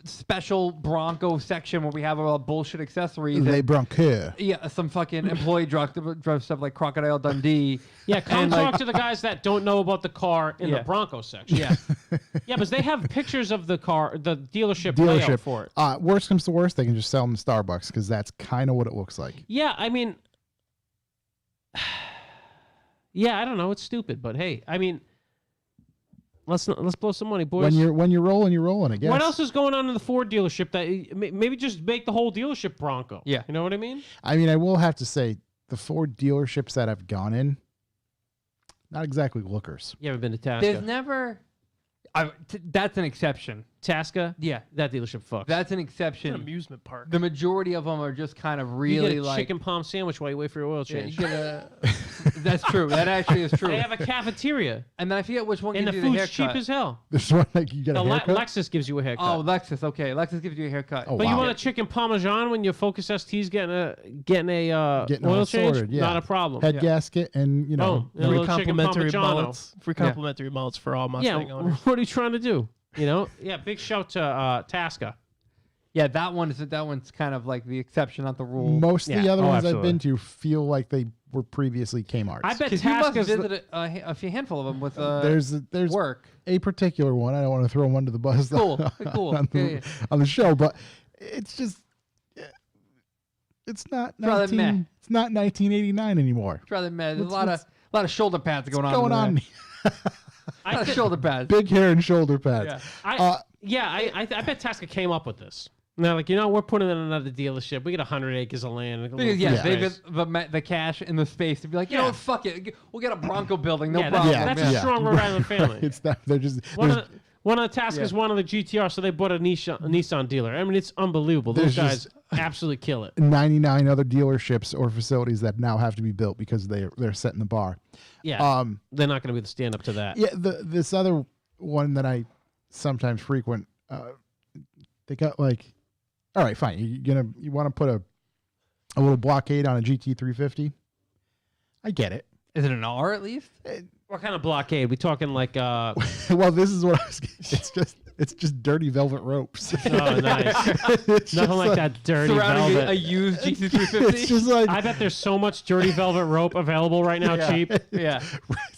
special Bronco section where we have all bullshit accessories. Les Bronco. Yeah, some fucking employee dressed up like Crocodile Dundee. Yeah, come talk to the guys that don't know about the car in the Bronco section. Yeah. Yeah, because they have pictures of the car, the dealership layout for it. Worst comes to worst, they can just sell them to Starbucks because that's kind of what it looks like. Yeah, I mean, yeah, I don't know. It's stupid, but hey, I mean, let's blow some money, boys. When you're rolling, I guess. What else is going on in the Ford dealership that maybe just make the whole dealership Bronco? Yeah, you know what I mean. I mean, I will have to say the Ford dealerships that I've gone in, not exactly lookers. You haven't been to Tasca? There's never. That's an exception. Tasca? Yeah, that dealership fucks. That's an exception. It's an amusement park. The majority of them are just kind of really you get a like chicken palm sandwich while you wait for your oil change. You get a, that's true. That actually is true. They have a cafeteria. And then I forget which one and gives the you the food's haircut. cheap as hell. There's one like you get a haircut. Lexus gives you a haircut. Oh, Lexus. Okay, Lexus gives you a haircut. Oh, but wow. you want a chicken parmesan when your Focus ST's getting a oil change? Sorted, yeah. Not a problem. Head gasket and free complimentary Parmigiano. mullets. Free complimentary mullets for all Mustang owners. What are you trying to do? Big shout to Tasca. Yeah, that one's kind of like the exception, not the rule. Most of the other ones absolutely. I've been to feel like they were previously Kmart's. I bet Because you must Tasca's visit a few handful of them with there's work. a particular one. I don't want to throw them under the bus Cool. on the show, but it's just it's not rather meh. it's not 1989 anymore. It's rather mad. There's a lot of shoulder pads going on. Going on? A lot of shoulder pads. Big hair and shoulder pads. Yeah. I bet Tasca came up with this. And they're like, we're putting in another dealership. We get 100 acres of land. They've got the cash and the space to be like, you know what, fuck it. We'll get a Bronco building, no problem. That's a strong Rhode Island family. It's not. They're just one of the Tascas, one of the GTR, so they bought a Nissan dealer. I mean, it's unbelievable. Those guys absolutely kill it. 99 other dealerships or facilities that now have to be built because they're setting the bar. Yeah, they're not going to be able to stand up to that. Yeah, this other one that I sometimes frequent, they got like, all right, fine. You want to put a little blockade on a GT350? I get it. Is it an R at least? What kind of blockade? We talking like? Well, this is what I was. It's just dirty velvet ropes. Oh, nice. Nothing like that dirty surrounding velvet. a used GT350. It's just like I bet there's so much dirty velvet rope available right now, cheap. Yeah.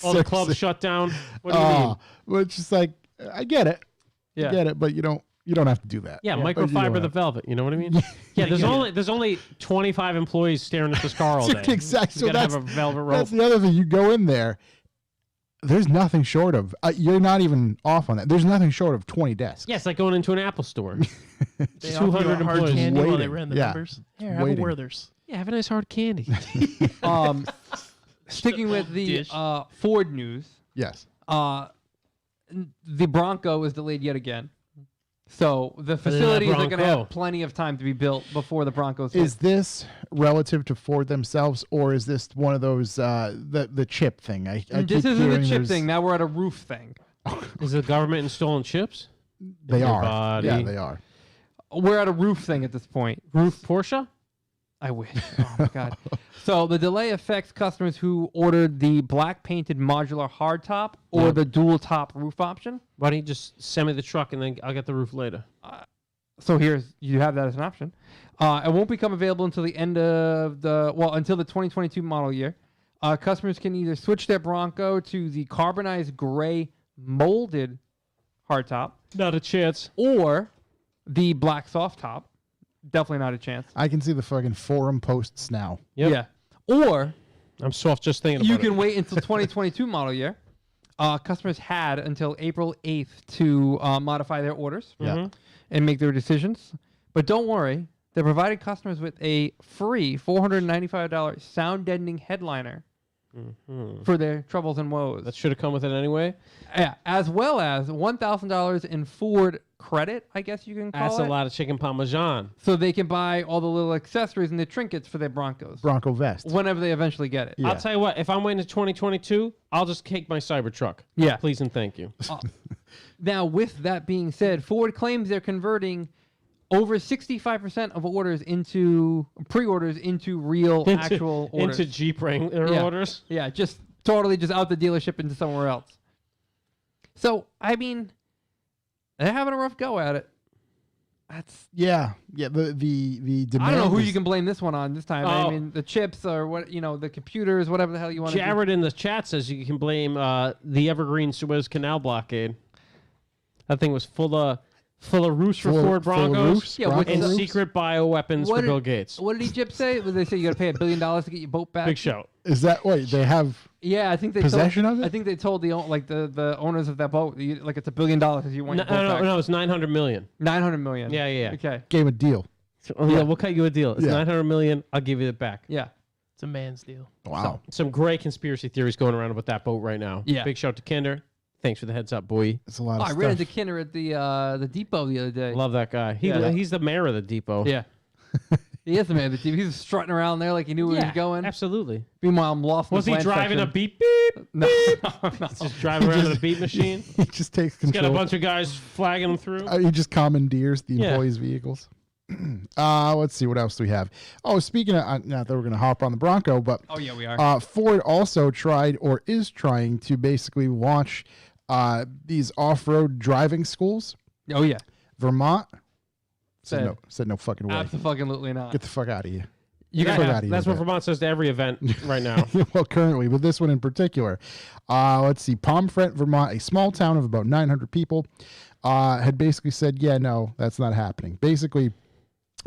All the clubs shut down. What do you mean? Well, it's just like I get it. Yeah. I get it, but you don't have to do that. Yeah, microfiber the velvet. You know what I mean? Yeah, there's only 25 employees staring at this car all day. Exactly. So that's have a velvet rope. That's the other thing. You go in there. There's nothing short of. You're not even off on that. There's nothing short of 20 desks. Yeah, it's like going into an Apple store. They 200 hard employees. candy while they waiting. ran the Yeah. numbers. Here, have a Waiting. Werther's. Yeah, have a nice hard candy. Sticking with the Dish. Ford news, Yes. the Bronco is delayed yet again. So the facilities are going to Bronco. have plenty of time to be built before the Broncos. Is this relative to Ford themselves, or is this one of those the chip thing? I this keep isn't hearing a chip there's- thing. Now we're at a roof thing. Is the government installing chips? They Your are. body. Yeah, they are. we're at a roof thing at this point. Roof Porsche? I wish. Oh my god. So the delay affects customers who ordered the black painted modular hardtop or the dual top roof option. Why don't you just send me the truck and then I'll get the roof later? So you have that as an option. It won't become available until the end of until the 2022 model year. Customers can either switch their Bronco to the carbonized gray molded hardtop Not a chance. or the black soft top. Definitely not a chance. I can see the fucking forum posts now. Yep. Yeah. Or I'm soft just thinking about you it. can wait until 2022 model year. Customers had until April 8th to modify their orders and make their decisions. But don't worry, they're providing customers with a free $495 sound deadening headliner for their troubles and woes. That should have come with it anyway. Yeah, as well as $1,000 in Ford credit, I guess you can call That's it. a lot of chicken parmesan. So they can buy all the little accessories and the trinkets for their Broncos Bronco vest. whenever they eventually get it. Yeah. I'll tell you what, if I'm waiting to 2022, I'll just take my Cybertruck. Yeah. Please and thank you. Now, with that being said, Ford claims they're converting over 65% of orders into pre-orders into real actual orders. Into Jeep Wrangler Yeah. orders. Yeah, just totally just out the dealership into somewhere else. So, I mean, they're having a rough go at it. That's Yeah. The demand. I don't know who is- you can blame this one on this time. Oh. I mean, the chips or what, the computers, whatever the hell you want to do. Jared in the chat says you can blame the Evergreen Suez Canal blockade. That thing was full of roofs for Ford full of Broncos roofs, Yeah, Bronco what's and the- roofs? secret bioweapons What for did- Bill Gates. What did he Jip say? They say you got to pay $1 billion to get your boat back. Big show. Is that wait? They have Yeah, I think they Possession told, of it? I think they told the owners of that boat like it's $1 billion if you want No, your boat back. no, it's 900 million. 900 million. Yeah. Okay. game a deal. Oh, yeah, we'll cut you a deal. It's Yeah. 900 million. I'll give you it back. Yeah. It's a man's deal. Wow. Some great conspiracy theories going around about that boat right now. Yeah. Big shout to Kinder. Thanks for the heads up, boy. It's a lot Oh, of I stuff. ran into Kinner at the depot the other day. Love that guy. Yeah. He's the mayor of the depot. Yeah. He is the man of the team. He was strutting around there like he knew where he was going. Absolutely. Meanwhile, I'm lost in Was the he plant driving a section. beep beep? No, no. Just driving around in a beat machine. he just takes Got a control. bunch of guys flagging him through. He just commandeers the Yeah. employees' vehicles. Let's see what else do we have. Oh, speaking of, not that we're going to hop on the Bronco, but Oh, yeah, we are. Ford also tried or is trying to basically launch these off-road driving schools. Oh, yeah. Vermont Said. said no fucking way. Absolutely not. Get the fuck out of here. You Get got the fuck out of here. That's with what that. Vermont says to every event right now. Well, currently, but this one in particular. Let's see. Pomfret, Vermont, a small town of about 900 people, had basically said, yeah, no, that's not happening. Basically,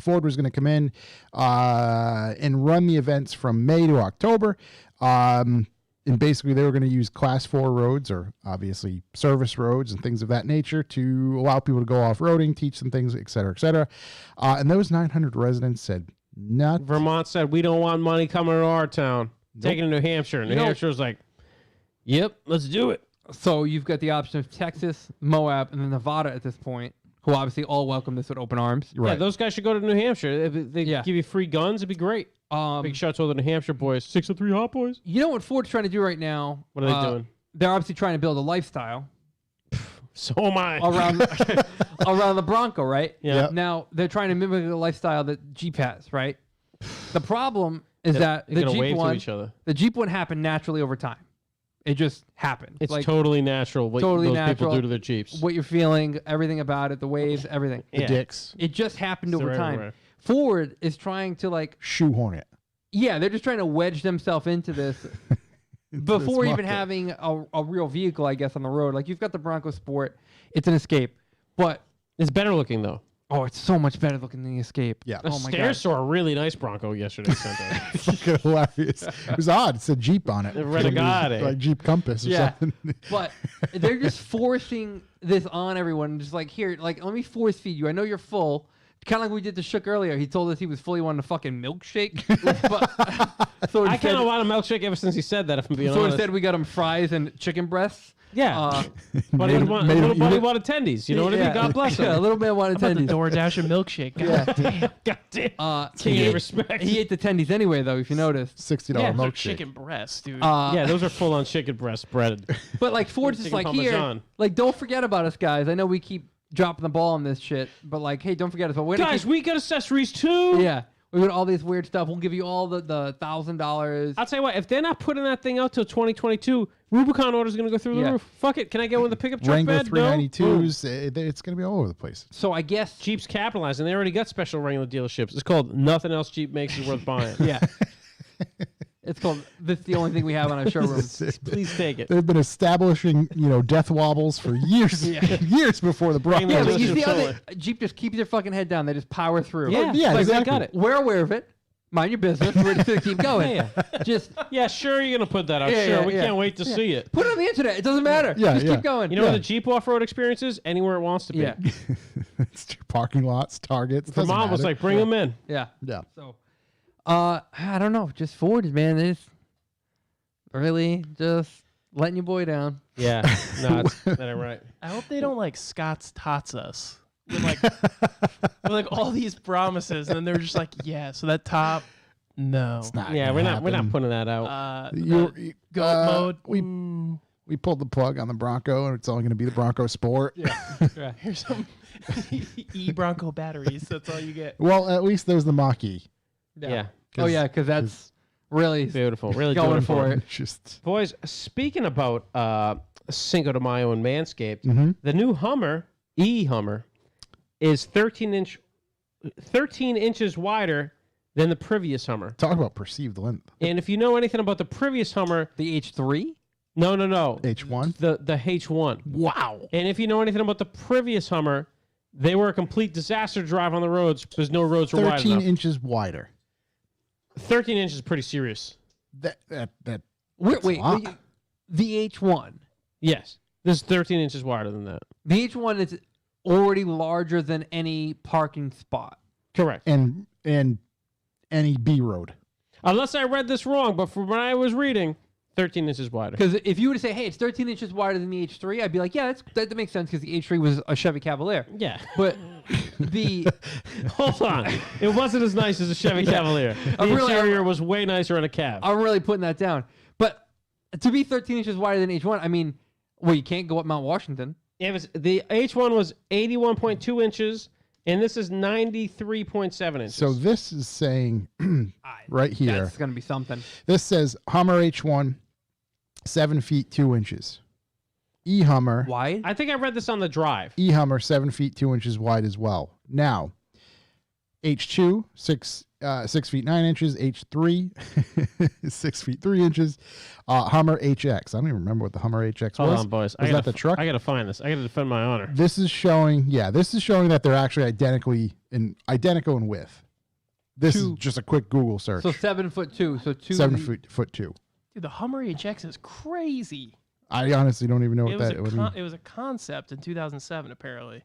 Ford was going to come in and run the events from May to October. And basically, they were going to use class 4 roads or obviously service roads and things of that nature to allow people to go off-roading, teach them things, et cetera, et cetera. And those 900 residents said, not Vermont said, we don't want money coming to our town. Taking to New Hampshire. New Hampshire's like, yep, let's do it. So you've got the option of Texas, Moab, and then Nevada at this point, who obviously all welcome this with open arms. Yeah, those guys should go to New Hampshire. If they Yeah. give you free guns, it'd be great. Big shout out to all the New Hampshire boys. 603 Hot Boys. You know what Ford's trying to do right now? What are they doing? They're obviously trying to build a lifestyle So am I. around around the Bronco, right? Yeah. Yep. Now they're trying to mimic the lifestyle that Jeep has, right? The problem is that They're the gonna wave Jeep to one, each other. the Jeep one happened naturally over time. It just happened. It's like totally natural what totally those natural. people do to their Jeeps. what you're feeling, everything about it, the waves, everything. the Yeah. dicks. It just happened over They're time. everywhere. Ford is trying to Shoehorn it. yeah, they're just trying to wedge themselves into this before this even market. having a real vehicle, I guess, on the road. Like you've got the Bronco Sport, it's an Escape, but It's better looking, though. oh, it's so much better looking than the Escape. Yeah. The Oh my Stairs god. saw a really nice Bronco yesterday. Sunday. Fucking hilarious. It was odd. It said Jeep on it. The Renegade. Like Jeep Compass or Yeah. something. But they're just forcing this on everyone. Just like here, like let me force feed you. I know you're full. Kind of like we did to Shook earlier. He told us he was fully wanting a fucking milkshake. But, so I instead, kind of want a milkshake ever since he said that, if I'm being so honest. instead we got him fries and chicken breasts. Yeah. But Made he him- want, made him little eat buddy it. wanted tendies. You know what I mean? Yeah. God bless him. Yeah, a little man wanted How about the tendies. DoorDash and milkshake? God damn. God damn. He King of ate, respect. he ate the tendies anyway, though, if you noticed. $60 Yeah, Those are milkshake. chicken breasts, dude. Yeah, those are full on chicken breast bread. But like Ford's just Chicken like here, Parmesan. like don't forget about us, guys. I know we keep dropping the ball on this shit. But like, hey, don't forget us. But we're gonna Guys, keep, we got accessories too. yeah, we got all this weird stuff. We'll give you all the $1,000. I'll tell you what, if they're not putting that thing out till 2022, Rubicon order's going to go through the Yeah. roof. Fuck it. Can I get one of the pickup truck Wrangler bed? No? 392s. It's going to be all over the place. So I guess Jeep's capitalizing. They already got special Wrangler dealerships. It's called Nothing Else Jeep Makes is Worth Buying. yeah, it's called. This is the only thing we have on our showroom. Please take it. They've been establishing, death wobbles for years, years before the Bronco. Yeah, Wrangler but you see how Solar. Jeep just keeps their fucking head down. They just power through. Yeah, yeah, like, exactly. they got it. We're aware of it. Mind your business. We're just gonna keep going. Yeah. Just Yeah, sure, you're going to put that out. Yeah, sure, yeah, we yeah. can't wait to see it. put it on the internet. It doesn't matter. Yeah, just yeah. keep going. You know where the Jeep off-road experience is? Anywhere it wants to be. Yeah, It's parking lots, Targets. For doesn't mom was matter. like, bring them in. yeah. yeah. So, I don't know. Just Ford, man. They just really just letting your boy down. Yeah, no, that ain't right. I hope they don't like Scott's tots us with like all these promises, and then they're just like, yeah. So that top, no. It's not. Yeah, gonna we're not happen. putting that out. You- Goat mode. We pulled the plug on the Bronco, and it's only going to be the Bronco Sport. Yeah. Here's some e-Bronco batteries. That's all you get. Well, at least there's the Mach-E. Yeah. Oh yeah, because that's really Beautiful. Really going doing for it. It's just Boys, speaking about Cinco de Mayo and Manscaped, the new Hummer, E-Hummer, is 13 inches wider than the previous Hummer. talk about perceived length. And if you know anything about the previous Hummer, The H3. no, H1. the H1. Wow. And if you know anything about the previous Hummer, they were a complete disaster to drive on the roads because no roads were wide 13 enough. inches wider. 13 inches is pretty serious. That Wait, a lot. the H1. Yes. This is 13 inches wider than that. The H1 is already larger than any parking spot. Correct. and any B road. Unless I read this wrong, but from when I was reading, 13 inches wider. Because if you were to say, hey, it's 13 inches wider than the H3, I'd be like, yeah, that makes sense because the H3 was a Chevy Cavalier. Yeah. But the Hold on. It wasn't as nice as a Chevy Cavalier. The interior was way nicer on a cab. I'm really putting that down. But to be 13 inches wider than H1, I mean, well, you can't go up Mount Washington. It was, the H1 was 81.2 inches, and this is 93.7 inches. So this is saying right here. That's going to be something. This says Hummer H1, 7 feet 2 inches. E-Hummer. Wide? I think I read this on the drive. E-Hummer 7 feet 2 inches wide as well. Now, H2 6 feet 9 inches. H3 6 feet 3 inches. Hummer HX. I don't even remember what the Hummer HX Hold was. on, boys. Was that the truck? I got to find this. I got to defend my honor. This is showing. Yeah, this is showing that they're actually identical in width. This is just a quick Google search. So 7'2". So 7 foot 2. Dude, the Hummer HX is crazy. I honestly don't even know what that would mean. It was a concept in 2007, apparently.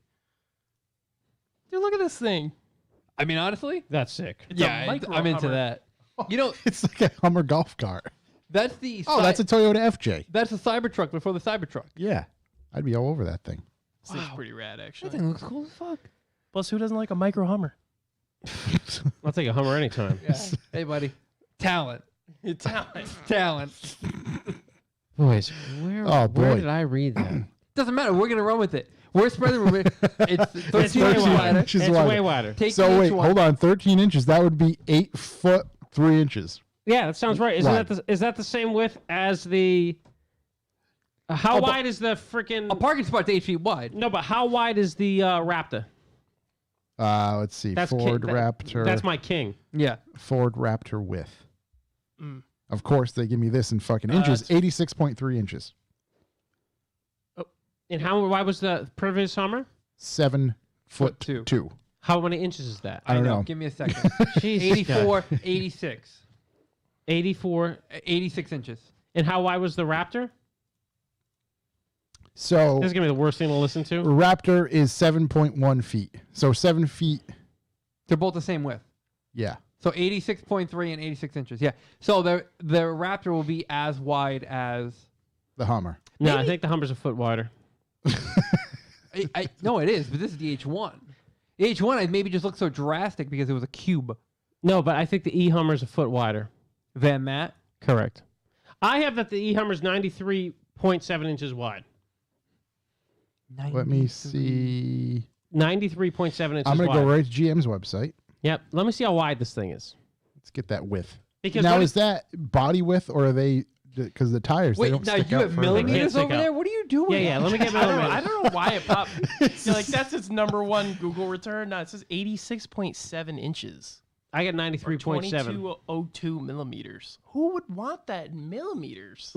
Dude, look at this thing. I mean, honestly, That's sick. It's a yeah, micro I'm into Hummer. that. You know, It's like a Hummer golf cart. that's the Oh, that's a Toyota FJ. that's a Cybertruck before the Cybertruck. Yeah, I'd be all over that thing. This thing's pretty rad, actually. That thing looks cool as fuck. Plus, who doesn't like a micro Hummer? I'll take a Hummer anytime. Yeah. Hey, buddy. Talent. Italian. Talent. Boys, where, Oh, where boy. did I read that? Doesn't matter. We're gonna run with it. We're spreading. It's 13 way inches wider. wider. Inches It's wider. way wider. Take So the wait, H1. hold on. 13 inches. That would be 8 foot 3 inches. Yeah, that sounds right. Wide. Is that the same width as the... how wide is the freaking... A parking spot's 8 feet wide. No, but how wide is the Raptor? Let's see. Ford Raptor. That's my king. Yeah. Ford Raptor width. Of course, they give me this in fucking inches. 86.3 inches. And how wide was the previous Hummer? 7 foot two. 2. How many inches is that? I don't know. Give me a second. Jesus 84, 86. 84. 86 inches. And how wide was the Raptor? So This is going to be the worst thing to listen to. Raptor is 7.1 feet. So 7 feet. They're both the same width. Yeah. So 86.3 and 86 inches. Yeah. So the Raptor will be as wide as... The Hummer. No, I think the Hummer's a foot wider. No, it is, but this is the H1. The H1 I maybe just looked so drastic because it was a cube. No, but I think the E-Hummer's a foot wider. Than that. Correct. I have that the E-Hummer's 93.7 inches wide. Let me see. 93.7 inches I'm going to wide. go right to GM's website. Yep. Let me see how wide this thing is. Let's get that width. Because now, what is that body width or are they, because the tires, they Wait, don't now stick you out have further, millimeters Can't stick over out. there? What are you doing? Yeah. Let me get millimeters. I don't know why it popped. You're like, that's its number one Google return. No, it says 86.7 inches. I get Or 93.7. 2202 millimeters. Who would want that in millimeters?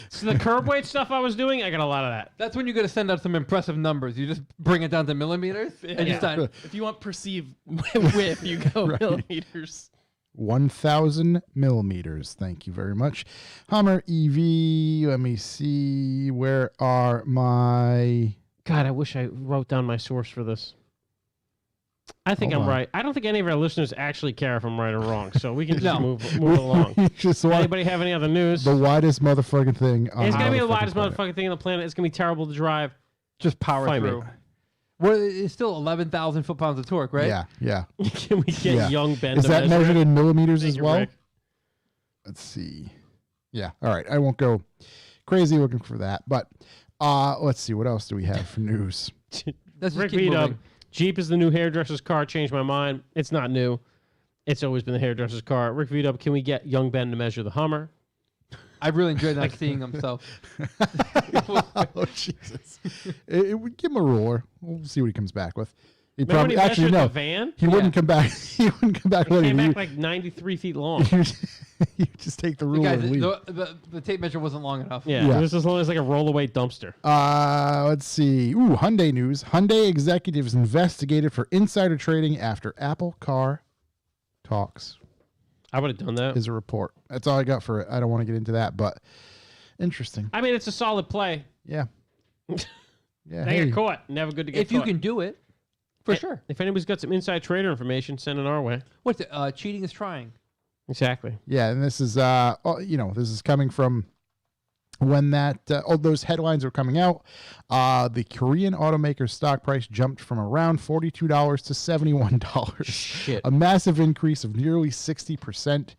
So the curb weight stuff I was doing, I got a lot of that. That's when you're gonna send out some impressive numbers. You just bring it down to millimeters and you Yeah. start. If you want perceived width, you go millimeters. 1,000 millimeters. Thank you very much. Hummer EV. Let me see. Where are my... God, I wish I wrote down my source for this. I think Hold I'm on. right. I don't think any of our listeners actually care if I'm right or wrong, so we can just No. move along. Just want Anybody have any other news? the widest motherfucking thing on It's gonna be the motherfucking widest planet. motherfucking thing on the planet. It's gonna be terrible to drive. Just power Find me. through. Well, it's still 11,000 foot-pounds of torque, right? Yeah. Can we get Yeah. young Ben Is to that measure measured it? in millimeters Thank as you, well? Rick. Let's see. Yeah. All right. I won't go crazy looking for that. But let's see. What else do we have for news? Let's just Rick keep beat up. moving. Jeep is the new hairdresser's car. Changed my mind. It's not new. It's always been the hairdresser's car. Rick beat up. Can we get young Ben to measure the Hummer? I really enjoyed not seeing him. So Oh, Jesus. Give him a ruler. We'll see what he comes back with. He Remember when he actually measured no. the van? He wouldn't come back. He wouldn't come back. It with came you. back like 93 feet long. You just take the ruler guys, and leave. the tape measure wasn't long enough. Yeah, Yeah. it was as long as like a rollaway dumpster. Let's see. Ooh, Hyundai news. Hyundai executives investigated for insider trading after Apple car talks. I would have done that. Is a report. That's all I got for it. I don't want to get into that, but interesting. I mean, it's a solid play. Yeah. Yeah. They hey. get caught. Never good to get If you caught. can do it, for sure. If anybody's got some inside trader information, send it our way. What's it? Cheating is trying. Exactly. Yeah, and this is this is coming from when that all those headlines were coming out. The Korean automaker's stock price jumped from around $42 to $71. Shit. A massive increase of nearly 60%,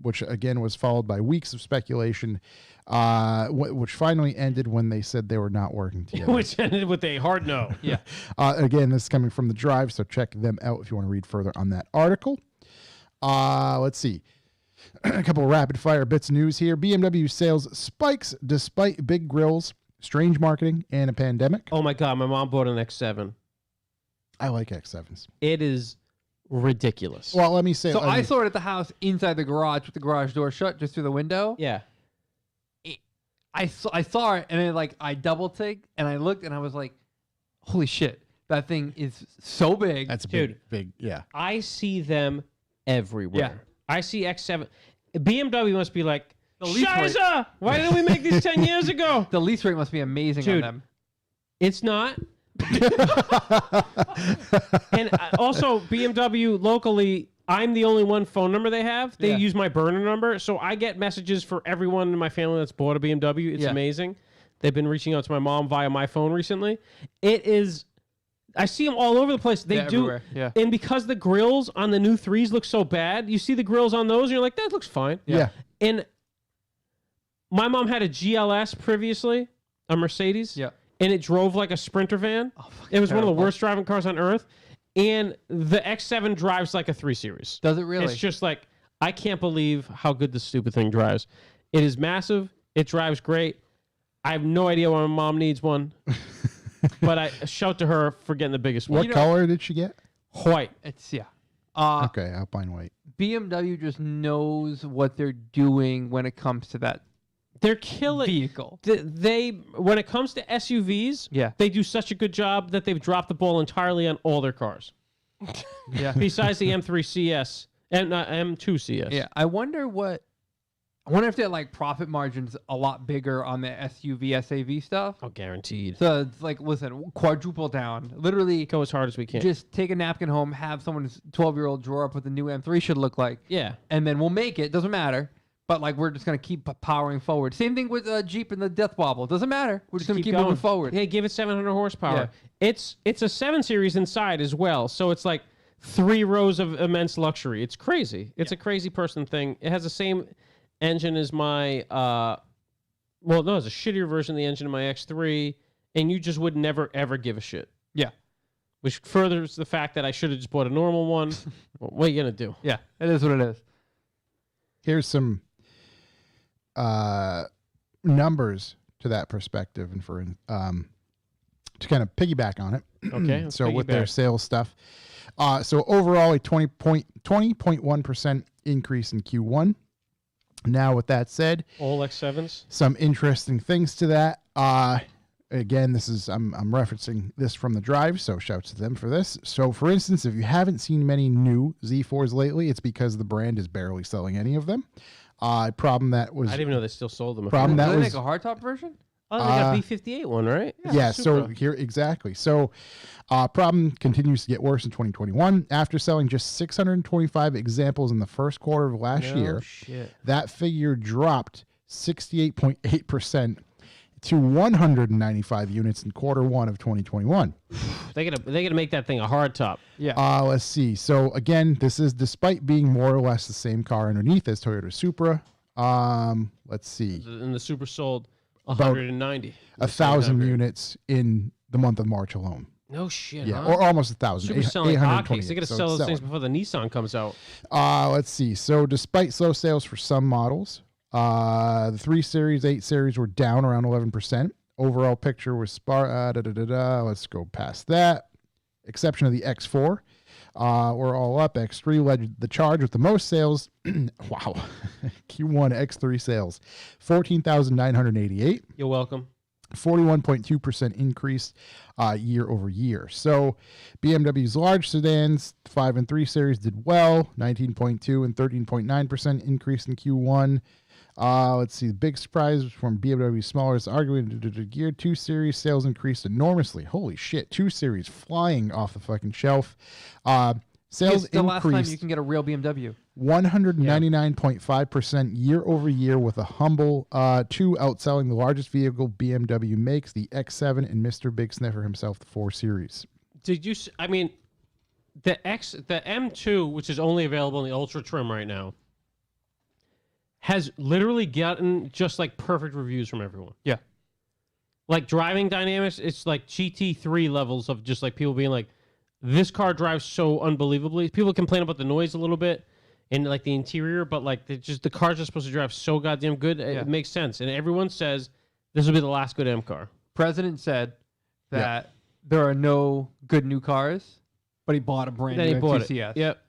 which again was followed by weeks of speculation, which finally ended when they said they were not working together. Which ended with a hard no. Yeah. Again, this is coming from The Drive, so check them out if you want to read further on that article. Let's see. A couple of rapid fire bits of news here. BMW sales spikes despite big grills, strange marketing, and a pandemic. Oh my God, my mom bought an X7. I like X7s. It is ridiculous. Well, let me say. So I saw it at the house inside the garage with the garage door shut just through the window. yeah. I saw it and then I double take and I looked and I was like, holy shit, that thing is so big. That's a Dude. big, yeah. I see them everywhere. Yeah. I see X7. BMW must be like, The lease rate- Shiza! Why didn't we make these 10 years ago? The lease rate must be amazing on Dude. them. It's not. And also, BMW locally, I'm the only one phone number they have. They Yeah. use my burner number. So I get messages for everyone in my family that's bought a BMW. It's Yeah. amazing. They've been reaching out to my mom via my phone recently. It is. I see them all over the place. They They're do. everywhere, yeah. And because the grills on the new 3s look so bad, you see the grills on those and you're like, that looks fine. Yeah. And my mom had a GLS previously, a Mercedes. Yeah. And it drove like a Sprinter van. It was one of the terrible. worst driving cars on earth. And the X7 drives like a 3 Series. Does it really? It's just like, I can't believe how good this stupid thing drives. It is massive. It drives great. I have no idea why my mom needs one. But I shout to her for getting the biggest one. What color did she get? White. It's yeah. Okay, Alpine white. BMW just knows what they're doing when it comes to that They're killing. vehicle. They when it comes to SUVs, Yeah. they do such a good job that they've dropped the ball entirely on all their cars. Yeah. Besides the M3 CS and M2 CS. Yeah. I wonder if their profit margins a lot bigger on the SUV SAV stuff. Oh, guaranteed. So it's listen, quadruple down. Literally Go as hard as we can. just take a napkin home, have someone's 12-year-old drawer up what the new M3 should look like. yeah. And then we'll make it. Doesn't matter. But we're just gonna keep powering forward. Same thing with Jeep and the Death Wobble. Doesn't matter. We're just gonna keep moving forward. Yeah, give it 700 horsepower. It's a 7 Series inside as well, so it's like 3 rows of immense luxury. It's crazy. It's a crazy person thing. It has the same engine as my Well, no, it's a shittier version of the engine of my X3, and you just would never, ever give a shit. Yeah. Which furthers the fact that I should have just bought a normal one. Well, what are you going to do? Yeah, it is what it is. Here's some numbers to that perspective, and for to kind of piggyback on it. Okay. So with their sales stuff, so overall a 20.1% increase in Q1. Now, with that said, all X7s. Some interesting things to that. Again, this is I'm referencing this from the drive, so shouts to them for this. So, for instance, if you haven't seen many new Z4s lately, it's because the brand is barely selling any of them. Problem that was I didn't even know they still sold them. problem Do that they was make a hardtop version? Oh, they got a B58 one, right? yeah. So Supra. here exactly. So, problem continues to get worse in 2021. After selling just 625 examples in the first quarter of last year, Shit. that figure dropped 68.8% to 195 units in quarter one of 2021. They gotta make that thing a hard top. Yeah. Let's see. So again, this is despite being more or less the same car underneath as Toyota Supra. Let's see. And the Supra sold 190. 1,000 units in the month of March alone. No shit. Yeah, huh? or almost 1,000. Supra's selling 820 hotcakes. They gotta so sell it's those things selling. before the Nissan comes out. Let's see. So despite slow sales for some models, the 3 Series, 8 Series were down around 11%. Overall picture was let's go past that. Exception of the X4. We're all up. X3 led the charge with the most sales. Wow. Q1 X3 sales, 14,988. You're welcome. 41.2% increase year over year. So BMW's large sedans, 5 and 3 Series did well, 19.2 and 13.9% increase in Q1. Let's see, the big surprise from BMW's smaller is arguably gear 2 Series sales increased enormously. Holy shit, 2 Series flying off the fucking shelf. Sales It's the last time increased you can get a real BMW. 199.5% year over year, with a humble 2 outselling the largest vehicle BMW makes, the X7, and Mr. Big Sniffer himself, the 4 Series. Did you? I mean, the M2, which is only available in the Ultra trim right now, has literally gotten just like perfect reviews from everyone. Yeah. Like driving dynamics, it's like GT3 levels of just like people being like, this car drives so unbelievably. People complain about the noise a little bit and like the interior, but like the car's just supposed to drive so goddamn good. It makes sense. And everyone says this will be the last good M car. President said that there are no good new cars, but he bought a brand Then new he bought MTCS. it. Yep.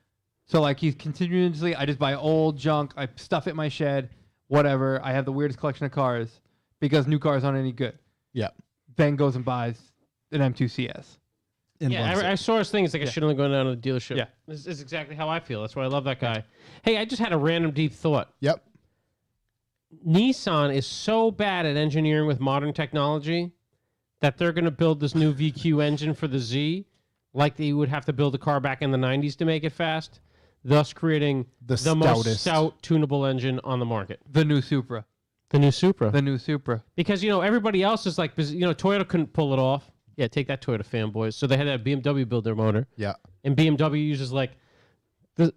So like he's continuously, I just buy old junk, I stuff it in my shed, whatever. I have the weirdest collection of cars because new cars aren't any good. Yeah. Then goes and buys an M2CS. I saw his thing. It's like I should only go down to the dealership. Yeah. This is exactly how I feel. That's why I love that guy. Hey, I just had a random deep thought. Yep. Nissan is so bad at engineering with modern technology that they're going to build this new VQ engine for the Z like they would have to build a car back in the 90s to make it fast, thus creating the most stout tunable engine on the market. The new Supra. The new Supra. The new Supra. Because, everybody else is like, Toyota couldn't pull it off. Yeah, take that, Toyota fanboys. So they had to have BMW build their motor. Yeah. And BMW uses like the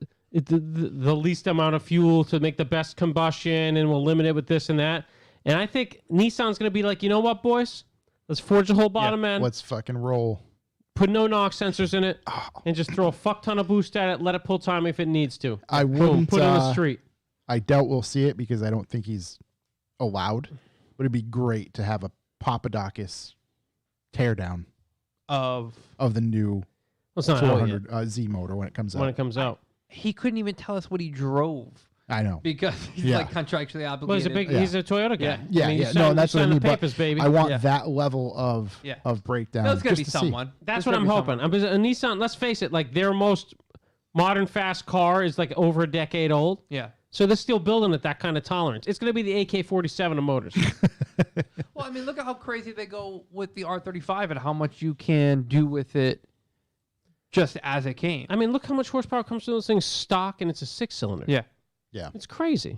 least amount of fuel to make the best combustion, and we'll limit it with this and that. And I think Nissan's going to be like, you know what, boys? Let's forge the whole bottom end. Let's fucking roll. Put no knock sensors in it and just throw a fuck ton of boost at it. Let it pull time if it needs to. I Boom, wouldn't put it on the street. I doubt we'll see it because I don't think he's allowed. But it'd be great to have a Papadakis teardown Of the new Well, it's not out yet 400 Z motor when it comes out. when it comes out. he couldn't even tell us what he drove I know. because he's Yeah. like contractually obligated. Well, he's a Toyota guy. Yeah, I mean, yeah. you sign- That's you what I sign mean. the But papers, baby. I want Yeah. that level of breakdown. There's gonna just be to see. someone. That's There's what I'm gonna be hoping. someone. A Nissan, let's face it, like their most modern fast car is like over a decade old. Yeah. So they're still building at that kind of tolerance. It's going to be the AK-47 of motors. Well, I mean, look at how crazy they go with the R35 and how much you can do with it just as it came. I mean, look how much horsepower comes from those things stock, and it's a 6-cylinder. Yeah. Yeah. It's crazy.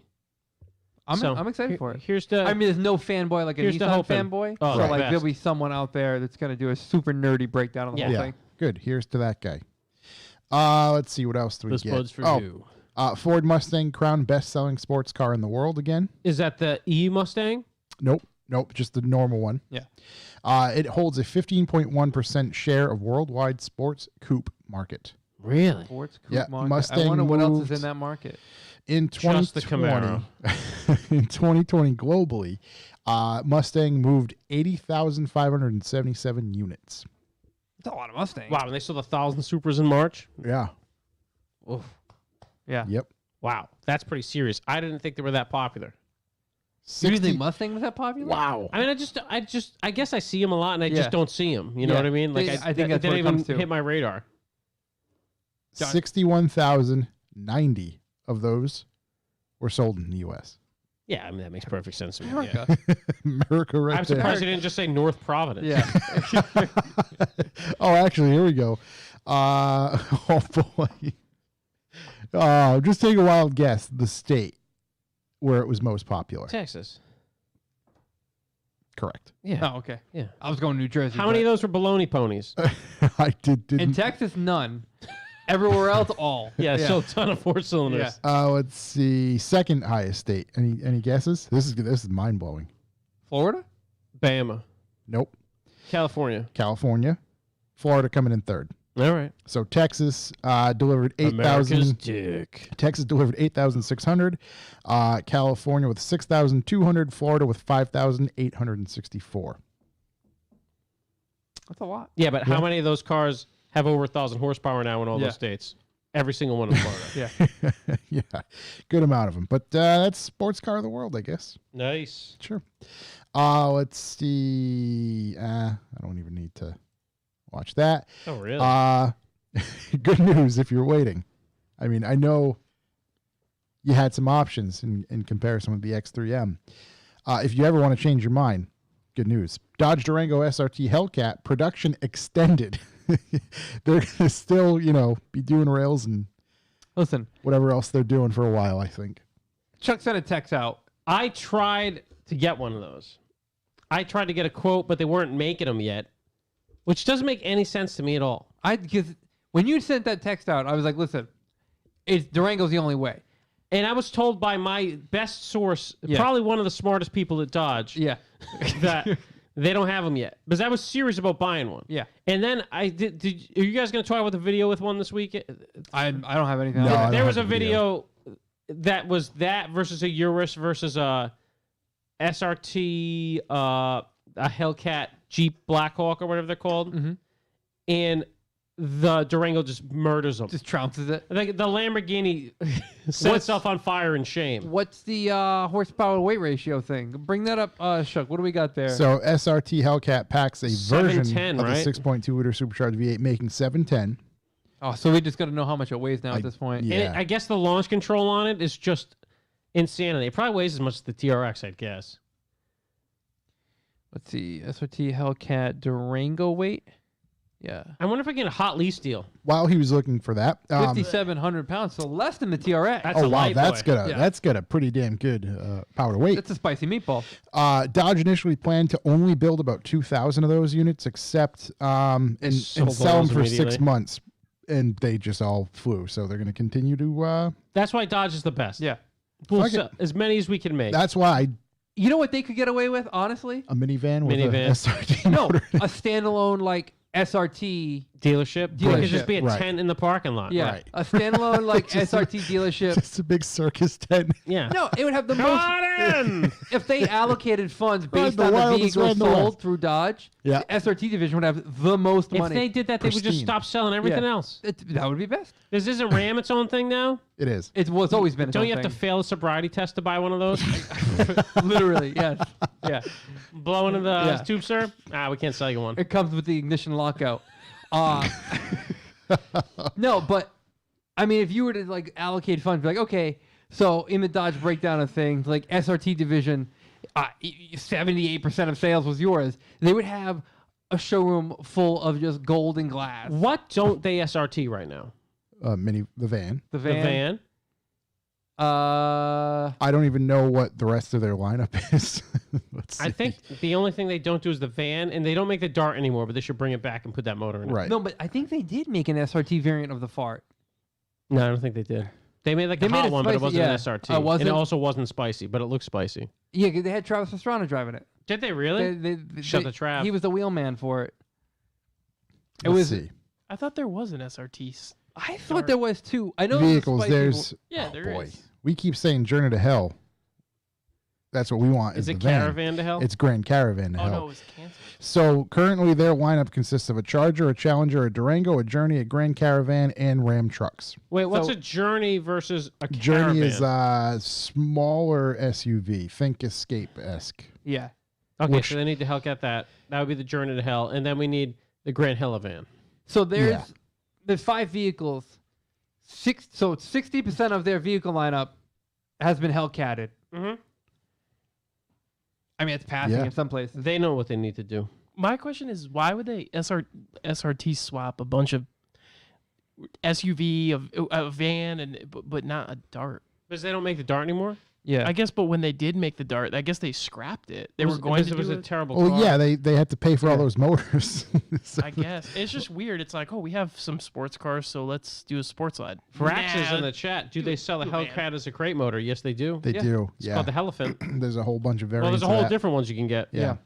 I'm excited for it. Here's the. I mean, there's no fanboy like a Here's the Nissan hoping. fanboy. Oh, so the like best. there'll be someone out there that's gonna do a super nerdy breakdown on the whole Yeah. thing. Good. Here's to that guy. Let's see what else do we this get. bud's for you. Ford Mustang crowned best-selling sports car in the world again. Is that the E Mustang? Nope. Nope, just the normal one. Yeah. It holds a 15.1% share of worldwide sports coupe market. Really? Sports coupe Yeah, market. Mustang I wonder what else is moved- in that market. In Just the 2020, in 2020 globally, Mustang moved 80,577 units. That's a lot of Mustangs. Wow, and they sold 1,000 Supras in March? Yeah. Oof. Yeah. Yep. Wow, that's pretty serious. I didn't think they were that popular. You didn't 60 think Mustang was that popular? Wow. I mean, I guess I see them a lot, and I Yeah. just don't see them. You know Yeah. what I mean? Like, I think they that's what didn't it even comes to. hit my radar. 61,090 of those were sold in the U.S. Yeah, I mean, that makes perfect sense to me. America. Yeah. America right I'm there. surprised you didn't just say North Providence. Yeah. Oh, actually, here we go. Oh, boy. Just take a wild guess. The state where it was most popular. Texas. Correct. Yeah. Oh, okay. Yeah. I was going to New Jersey. How many of but- those were baloney ponies? I didn't. In Texas, none. Everywhere else, all. Yeah, still a ton of four cylinders. Let's see. Second highest state. Any guesses? This is mind blowing. Florida? Bama. Nope. California. California. Florida coming in third. All right. So Texas delivered America's 8,000. dick. Texas delivered 8,600. California with 6,200. Florida with 5,864. That's a lot. Yeah, but how many of those cars have over 1,000 horsepower now in all Yeah. those states? Every single one in Florida. Yeah. Yeah, good amount of them. But that's sports car of the world, I guess. Nice. Sure. Let's see. I don't even need to watch that. Oh, really? Good news if you're waiting. I mean, I know you had some options in comparison with the X3M. If you ever want to change your mind, good news. Dodge Durango SRT Hellcat production extended. They're going to still, be doing rails and Listen, whatever else they're doing for a while, I think. Chuck sent a text out. I tried to get one of those. I tried to get a quote, but they weren't making them yet, which doesn't make any sense to me at all. Because when you sent that text out, I was like, listen, Durango's the only way. And I was told by my best source, Yeah. probably one of the smartest people at Dodge, Yeah. that they don't have them yet. Because I was serious about buying one. Yeah. And then I did. Are you guys going to try with a video with one this week? I don't have anything No, else. I don't There was have a the video that was that versus a Urus versus a SRT, a Hellcat Jeep Blackhawk or whatever they're called. Mhm. And the Durango just murders them. Just trounces it. I think the Lamborghini set itself on fire in shame. What's the horsepower to weight ratio thing? Bring that up, Chuck. What do we got there? So SRT Hellcat packs a version 710, of right? the 6.2 liter supercharged V8, making 710. Oh, so we just got to know how much it weighs now at this point. yeah. And I guess the launch control on it is just insanity. It probably weighs as much as the TRX, I'd guess. Let's see. SRT Hellcat Durango weight. Yeah. I wonder if I can get a hot lease deal. While he was looking for that, 5,700 pounds, so less than the TRX. That's oh a wow, light that's boy. got a pretty damn good power to weight. That's a spicy meatball. Dodge initially planned to only build about 2,000 of those units, except and sold sell them those for 6 immediately. months, and they just all flew. So they're going to continue to. That's why Dodge is the best. Yeah. We'll Fuck it. sell as many as we can make. That's why You know what they could get away with, honestly? a minivan with Minivan. a SRT No, motor. a standalone like SRT. Dealership. It could just be a Right. tent in the parking lot. Yeah, Right. a standalone like SRT dealership. Just a big circus tent. Yeah. No, it would have the most. Got in! If they allocated funds based the on the wildest vehicles ride in the sold West. through Dodge, Yeah. the SRT division would have the most If money. they did that, they would just Pristine. stop selling everything Yeah. else. That would be best. This isn't Ram its own thing now? It is. It's always been. Its Don't own you have to thing. fail a sobriety test to buy one of those? Literally, yes, yeah. Blow into the Yeah. tube, sir? We can't sell you one. It comes with the ignition lockout. No, but I mean, if you were to like allocate funds, be like, okay, so in the Dodge breakdown of things, like SRT division, 78% of sales was yours. They would have a showroom full of just gold and glass. What don't they SRT right now? The van. The The van. van? I don't even know what the rest of their lineup is. Let's see. I think the only thing they don't do is the van, and they don't make the Dart anymore, but they should bring it back and put that motor in it. Right. No, but I think they did make an SRT variant of the Fart. No, I don't think they did. They made like They a made hot it one, but it spicy, wasn't yeah. an SRT. Wasn't? And it also wasn't spicy, but it looked spicy. Yeah, 'cause they had Travis Pastrana driving it. Did they really? Shut the trap. He was the wheelman for it. Let's see. I thought there was an SRT. I thought there was too. I know Vehicles. there's There's Yeah, oh there boy. is. We keep saying Journey to Hell. That's what we want. Is the it van. Caravan to Hell? It's Grand Caravan to Oh Hell. no, it was canceled. So currently their lineup consists of a Charger, a Challenger, a Durango, a Journey, a Grand Caravan, and Ram trucks. Wait, what's So- a Journey versus a Journey Caravan? is a smaller SUV. Think Escape-esque. Yeah. Okay, which- so they need to Hellcat that. That would be the Journey to Hell, and then we need the Grand Helivan. So there's 5 vehicles. 60% of their vehicle lineup has been Hellcated. Mm-hmm. I mean, it's passing Yeah. in some places. They know what they need to do. My question is, why would they SRT swap a bunch of SUV, a van, but not a Dart? Because they don't make the Dart anymore? Yeah. I guess, but when they did make the Dart, I guess they scrapped it. They were going to It was do a it. terrible Oh car. yeah, they had to pay for all those motors. So- I guess it's just weird. It's like, oh, we have some sports cars, so let's do a sports line. Frax is Nah, in the chat. Do they sell the do it, Hellcat as a crate motor? Yes, they do. They do. It's Yeah. called the Helephant. There's a whole bunch of Well, variants. there's a of whole that. different ones you can get. Yeah.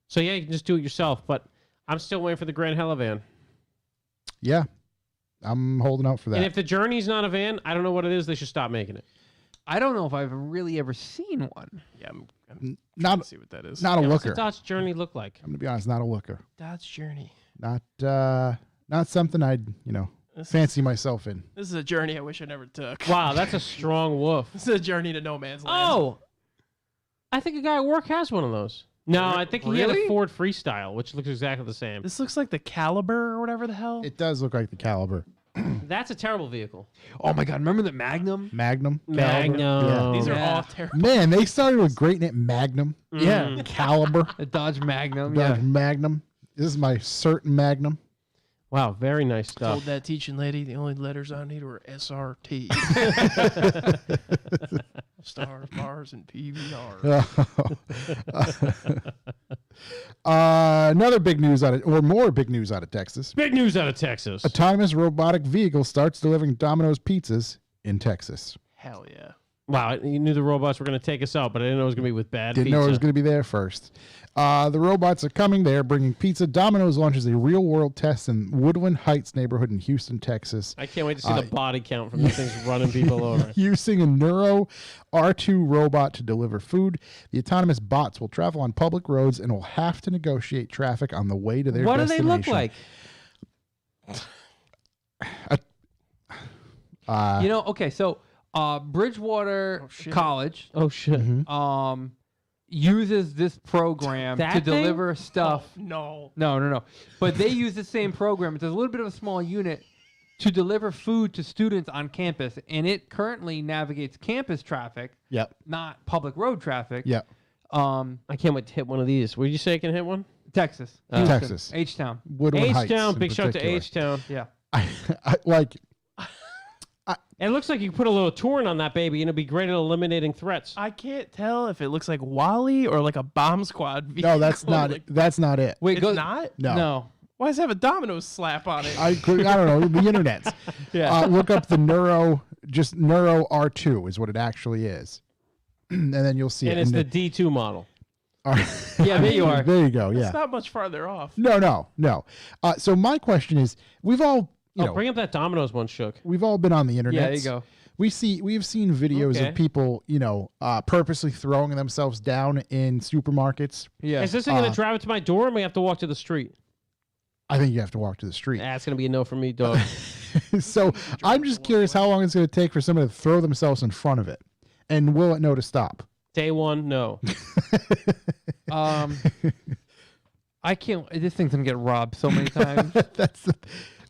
So yeah, you can just do it yourself. But I'm still waiting for the Grand Helivan. Yeah. I'm holding out for that. And if the Journey's not a van, I don't know what it is. They should stop making it. I don't know if I've really ever seen one. Yeah, I'm not trying to see what that is. not a Yeah, what's looker. the Dodge Journey look like? I'm gonna be honest, not a looker. Dodge Journey. Not something I'd This fancy myself in. This is a journey I wish I never took. Wow, that's a strong woof. This is a journey to no man's land. Oh, I think a guy at work has one of those. No, I think he had a Really? Ford Freestyle, which looks exactly the same. This looks like the Caliber or whatever the hell. It does look like the Caliber. That's a terrible vehicle. Oh my God! Remember the Magnum? Magnum. Magnum. Yeah. These are Yeah. all terrible. Man, they started with great name Magnum. Yeah. Caliber. A Dodge Magnum. Dodge Yeah. Magnum. This is my certain Magnum. Wow, very nice Told stuff. that teaching lady the only letters I need were SRT. Stars, bars, and PVR. Another big news more big news out of Texas. Big news out of Texas. Autonomous robotic vehicle starts delivering Domino's pizzas in Texas. Hell yeah. Wow, you knew the robots were going to take us out, but I didn't know it was going to be with bad Didn't pizza. know it was going to be there first. The robots are coming. They are bringing pizza. Domino's launches a real-world test in Woodland Heights neighborhood in Houston, Texas. I can't wait to see the body count from these things running people over. Using a Neuro R2 robot to deliver food, the autonomous bots will travel on public roads and will have to negotiate traffic on the way to their What do they destination. look like? Okay, so Bridgewater shit. College Oh, shit. uses this program That to thing? deliver stuff. No. No. But they use the same program. It's a little bit of a small unit to deliver food to students on campus, and it currently navigates campus traffic, Yep. not public road traffic. Yep. I can't wait to hit one of these. Would you say I can hit one? Texas, Texas. H-Town. Woodland Heights. H-Town. in Big shout out to particular. H-Town. Yeah. I like. It looks like you put a little torn on that baby, and it'll be great at eliminating threats. I can't tell if it looks like Wally or like a bomb squad vehicle. No, that's not. Like, That's not it. Wait, it's not? No. Why does it have a Domino's slap on it? I don't know. The internet. Yeah. Look up the Neuro R2 is what it actually is, and then you'll see And it. it's And the D2 model. Yeah, there you are. There you go. Yeah. It's not much farther off. No. So my question is, we've all Bring up that Domino's one, Shook. we've all been on the internet. Yeah, there you go. We've seen videos Okay. of people, purposely throwing themselves down in supermarkets. Yeah. Is this thing going to drive it to my door, or am I have to walk to the street? I think you have to walk to the street. That's going to be a no for me, dog. So I'm just curious how long it's going to take for someone to throw themselves in front of it, and will it know to stop? Day one, no. I can't. This thing's gonna get robbed so many times. That's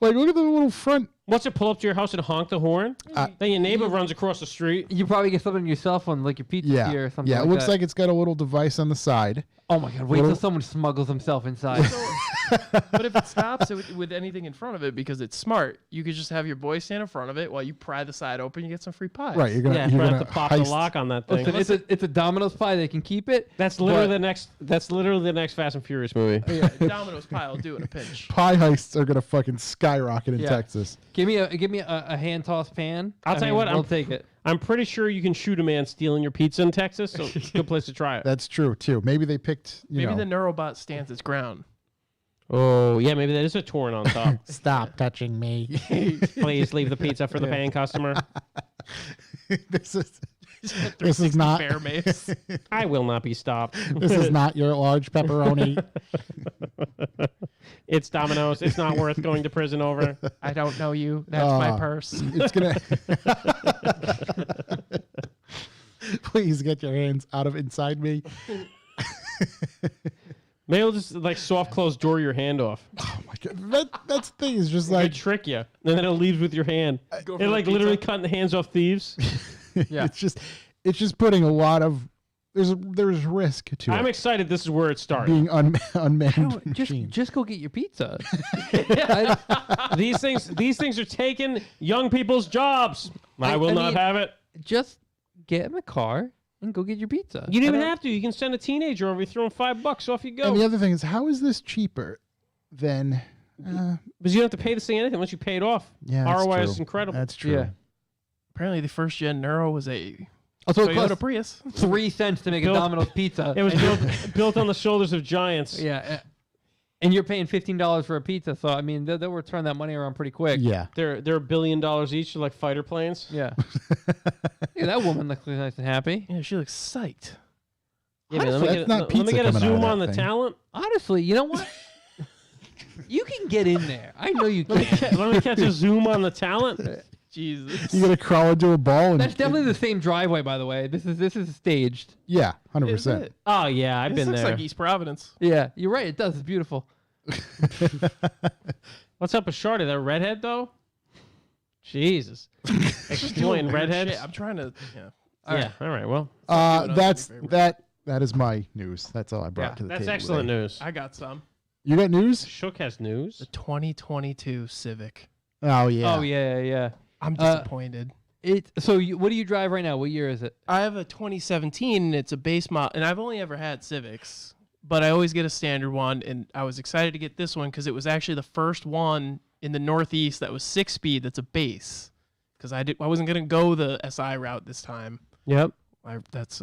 like, look at the little front. Once it pull up to your house and honk the horn, then your neighbor runs across the street. You probably get something on your cell phone, like your pizza Yeah, here or something. yeah. It like looks that. like it's got a little device on the side. Oh my God! Wait till someone smuggles himself inside. But if it stops with anything in front of it because it's smart, you could just have your boy stand in front of it while you pry the side open. You get some free pies. Right, you're gonna Yeah, you're I gonna have to pop the heist. lock on that thing. Listen, it's a Domino's pie. They can keep it. That's literally but- the next. That's literally the next Fast and Furious movie. Domino's pie will do in a pinch. Pie heists are gonna fucking skyrocket in Yeah. Texas. Give me a hand tossed pan. I'll tell you what, We'll I'm- take it. I'm pretty sure you can shoot a man stealing your pizza in Texas, so good place to try it. That's true too. Maybe they picked. Maybe know, the Neurobot stands its ground. Oh, yeah, maybe that is a torn on top. Stop touching me. Please leave the pizza for the paying customer. this is not. Bear mace. I will not be stopped. This is not your large pepperoni. It's Domino's. It's not worth going to prison over. I don't know you. That's my purse. It's gonna. Please get your hands out of inside me. Maybe it'll just like soft close door your hand off. Oh my god, that's the thing. Is just Like like trick you, and then it leaves with your hand. It like literally cutting the hands off thieves. Yeah. it's just putting a lot of there's risk to I'm it excited. This is where it started. being unmanned machine. Just go get your pizza. These things are taking young people's jobs. I will I not mean- have it. Just get in the car and go get your pizza. You don't even have to. You can send a teenager over. You throw him $5. Off you go. And the other thing is, how is this cheaper than? Because you don't have to pay this thing anything once you pay it off. Yeah, that's ROI true. is incredible. That's true. Yeah. Apparently, the first gen Neuro was a Also, it Toyota cost Prius. 3 cents to make a Built- Domino's pizza. It was built on the shoulders of giants. Yeah. And you're paying $15 for a pizza, so I mean they'll return that money around pretty quick. Yeah. They're $1 billion each. They're like fighter planes. Yeah. Yeah, that woman looks nice and happy. Yeah, she looks psyched. Yeah, man, Honestly, that's not let me pizza get a coming out of zoom that on the thing. talent. Honestly, you know what? You can get in there. I know you Let can. me catch a zoom on the talent. Jesus. You gotta crawl into a ball and That's definitely the same driveway, by the way. This is staged. yeah, Is 100%. it? Oh yeah, I've This been looks there. like East Providence. Yeah, you're right. It does. It's beautiful. What's up with Shorty? That redhead though? Jesus. Exploiting Doing weird redheads. shit. I'm trying to. Yeah. Yeah. All right. Well, That's that is my news. That's all I brought Yeah, to the that's table. excellent today. news. I got some. You got news? Shook has news. The 2022 Civic. Oh yeah. Oh yeah. I'm disappointed. So what do you drive right now? What year is it? I have a 2017. And it's a base model, and I've only ever had Civics, but I always get a standard one. And I was excited to get this one because it was actually the first one in the Northeast that was 6-speed. That's a base. Because I wasn't gonna go the SI route this time. Yep. That's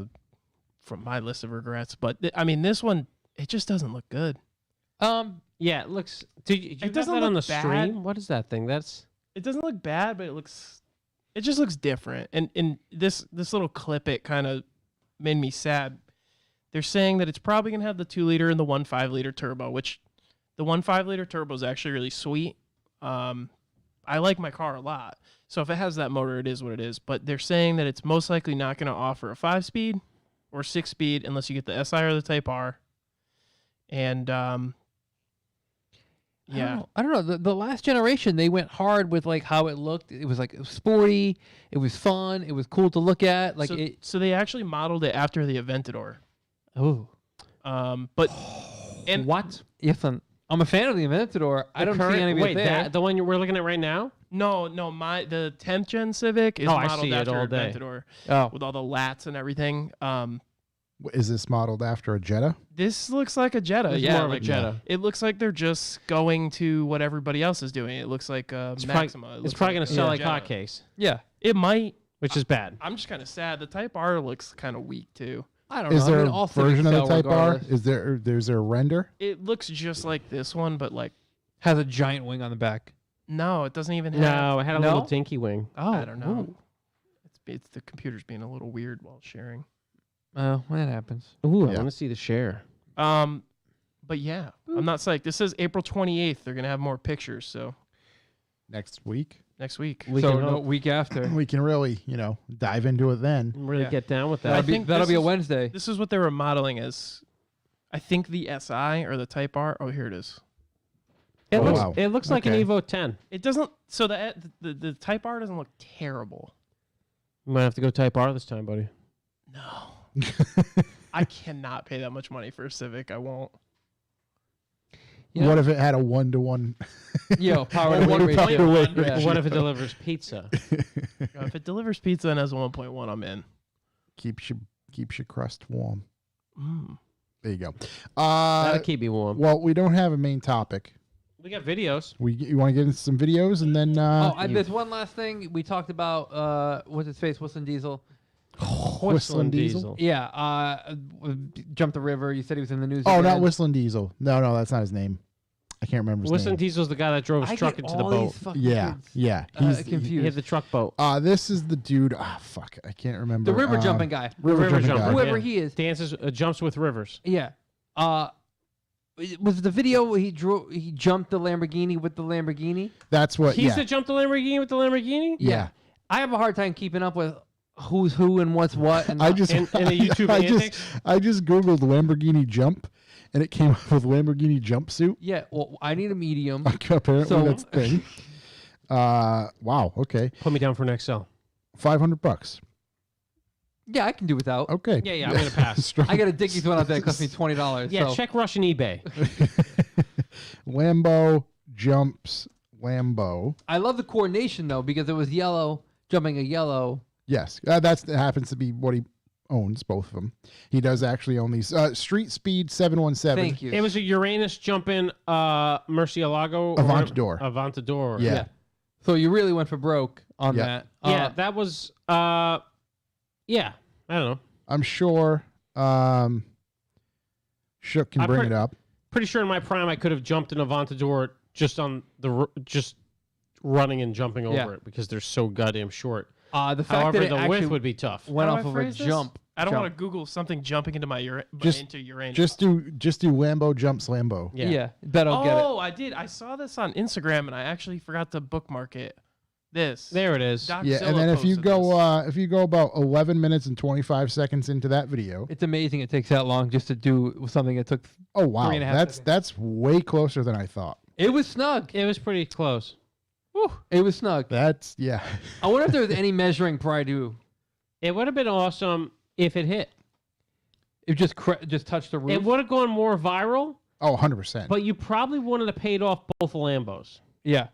from my list of regrets. But I mean, this one it just doesn't look good. Yeah, it looks. Do you have doesn't that on the look bad. stream? What is that thing? That's. It doesn't look bad, but it just looks different. And this little clip, it kind of made me sad. They're saying that it's probably gonna have the 2-liter and the 1.5-liter turbo, which the 1.5-liter turbo is actually really sweet. I like my car a lot, so if it has that motor, it is what it is. But they're saying that it's most likely not gonna offer a 5-speed or 6-speed unless you get the SI or the Type R. And yeah. I don't know. The last generation, they went hard with like how it looked. It was sporty. It was fun. It was cool to look at. Like so they actually modeled it after the Aventador. Oh, But and What? yes, I'm a fan of the Aventador. I don't see any of it Wait, there. the one we're looking at right now? no, the 10th gen Civic is Oh, I modeled see it after all day. Aventador Oh, with all the lats and everything. Is this modeled after a Jetta? This looks like a Jetta. It's Yeah, more of a like, Jetta. It looks like they're just going to what everybody else is doing. It looks like Maxima. It's probably going to sell like Jetta. hotcakes, yeah. It might. which is bad. I'm just kind of sad. The Type R looks kind of weak too. I don't know. Is there I mean, a all Civics version of the sell Type R? regardless. Is there's a render? It looks just like this one, but like Has a giant wing on the back. no, it doesn't even have. No, it had a No? little dinky wing. Oh, I don't know. ooh. It's the computer's being a little weird while sharing. Oh, that happens. Ooh, I Yeah. want to see the share. But yeah, I'm not psyched. This says April 28th. They're gonna have more pictures. So Next week, next week. We so can no, hope. week after. we can really dive into it then. Really Yeah. get down with that. That'll be, think that'll this be a is- Wednesday. This is what they were modeling as. I think the SI or the Type R. Oh, here it is. It Oh, looks wow. it looks like an Okay. Evo 10. It doesn't. So the Type R doesn't look terrible. You might have to go Type R this time, buddy. No, I cannot pay that much money for a Civic. I won't. You know- What if it had a 1-to-1? Yo, power to weight One ratio. power weight Yeah. ratio. What if it delivers pizza? If it delivers pizza and has a 1.1, I'm in. keeps your crust warm. Mm. There you go. That'll keep you warm. Well, we don't have a main topic. We got videos. You want to get into some videos and then There's one last thing we talked about. What's his face? Whistling Diesel. Whistling Diesel? Yeah. Jumped the river. You said he was in the news. Oh, again. not Whistling Diesel. No, that's not his name. I can't remember his Whistling name. Diesel's the guy that drove his truck get into the all boat. these fucking Yeah, kids, yeah. He's confused. He hit the truck boat. This is the dude. Fuck, I can't remember. The river jumping guy. River jumping jumper. guy. Whoever he is. Dances, jumps with rivers. Yeah. Was the video where he jumped the Lamborghini with the Lamborghini? That's what. He's yeah. the jump the Lamborghini with the Lamborghini? Yeah. I have a hard time keeping up with who's who and what's what. And I just In the YouTube antics? I just googled Lamborghini jump, and it came up with Lamborghini jumpsuit. yeah. Well, I need a medium. Apparently, So- that's the thing. Wow. Okay. Put me down for an XL. $500. Yeah, I can do without. Okay. Yeah, I'm going to pass. Strong. I got a Dickies one out there that cost me $20. Yeah, so. check Russian eBay. Lambo jumps Lambo. I love the coordination though because it was yellow jumping a yellow. Yes, that happens to be what he owns. Both of them. He does actually own these. Street Speed 717. Thank you. It was a Uranus jumping Murcielago. Aventador. Aventador. Yeah. So you really went for broke on Yeah. that. Yeah, that was, yeah, I don't know. I'm sure Shook can I bring pre- it up. Pretty sure in my prime I could have jumped an Aventador just on just running and jumping over Yeah. it because they're so goddamn short. The fact However, that it the actually width would be tough. went How do off I of a phrase this? jump. I don't jump. want to Google something jumping into my Just- into Uranus. Just do Lambo jumps Lambo. Yeah. Bet I'll get it. I did. I saw this on Instagram and I actually forgot to bookmark it. This. There it is. Doc Yeah, Zilla and then if you posted go this. if you go about 11 minutes and 25 seconds into that video, It's amazing it takes that long just to do something that took. oh wow, 3.5 seconds. that's way closer than I thought. It was snug. It was pretty close. It was snug. That's yeah. I wonder if there was any measuring prior to It would have been awesome if it hit. it just touched the roof. It would have gone more viral, Oh, 100%. but you probably wouldn't have paid off both Lambos. Yeah.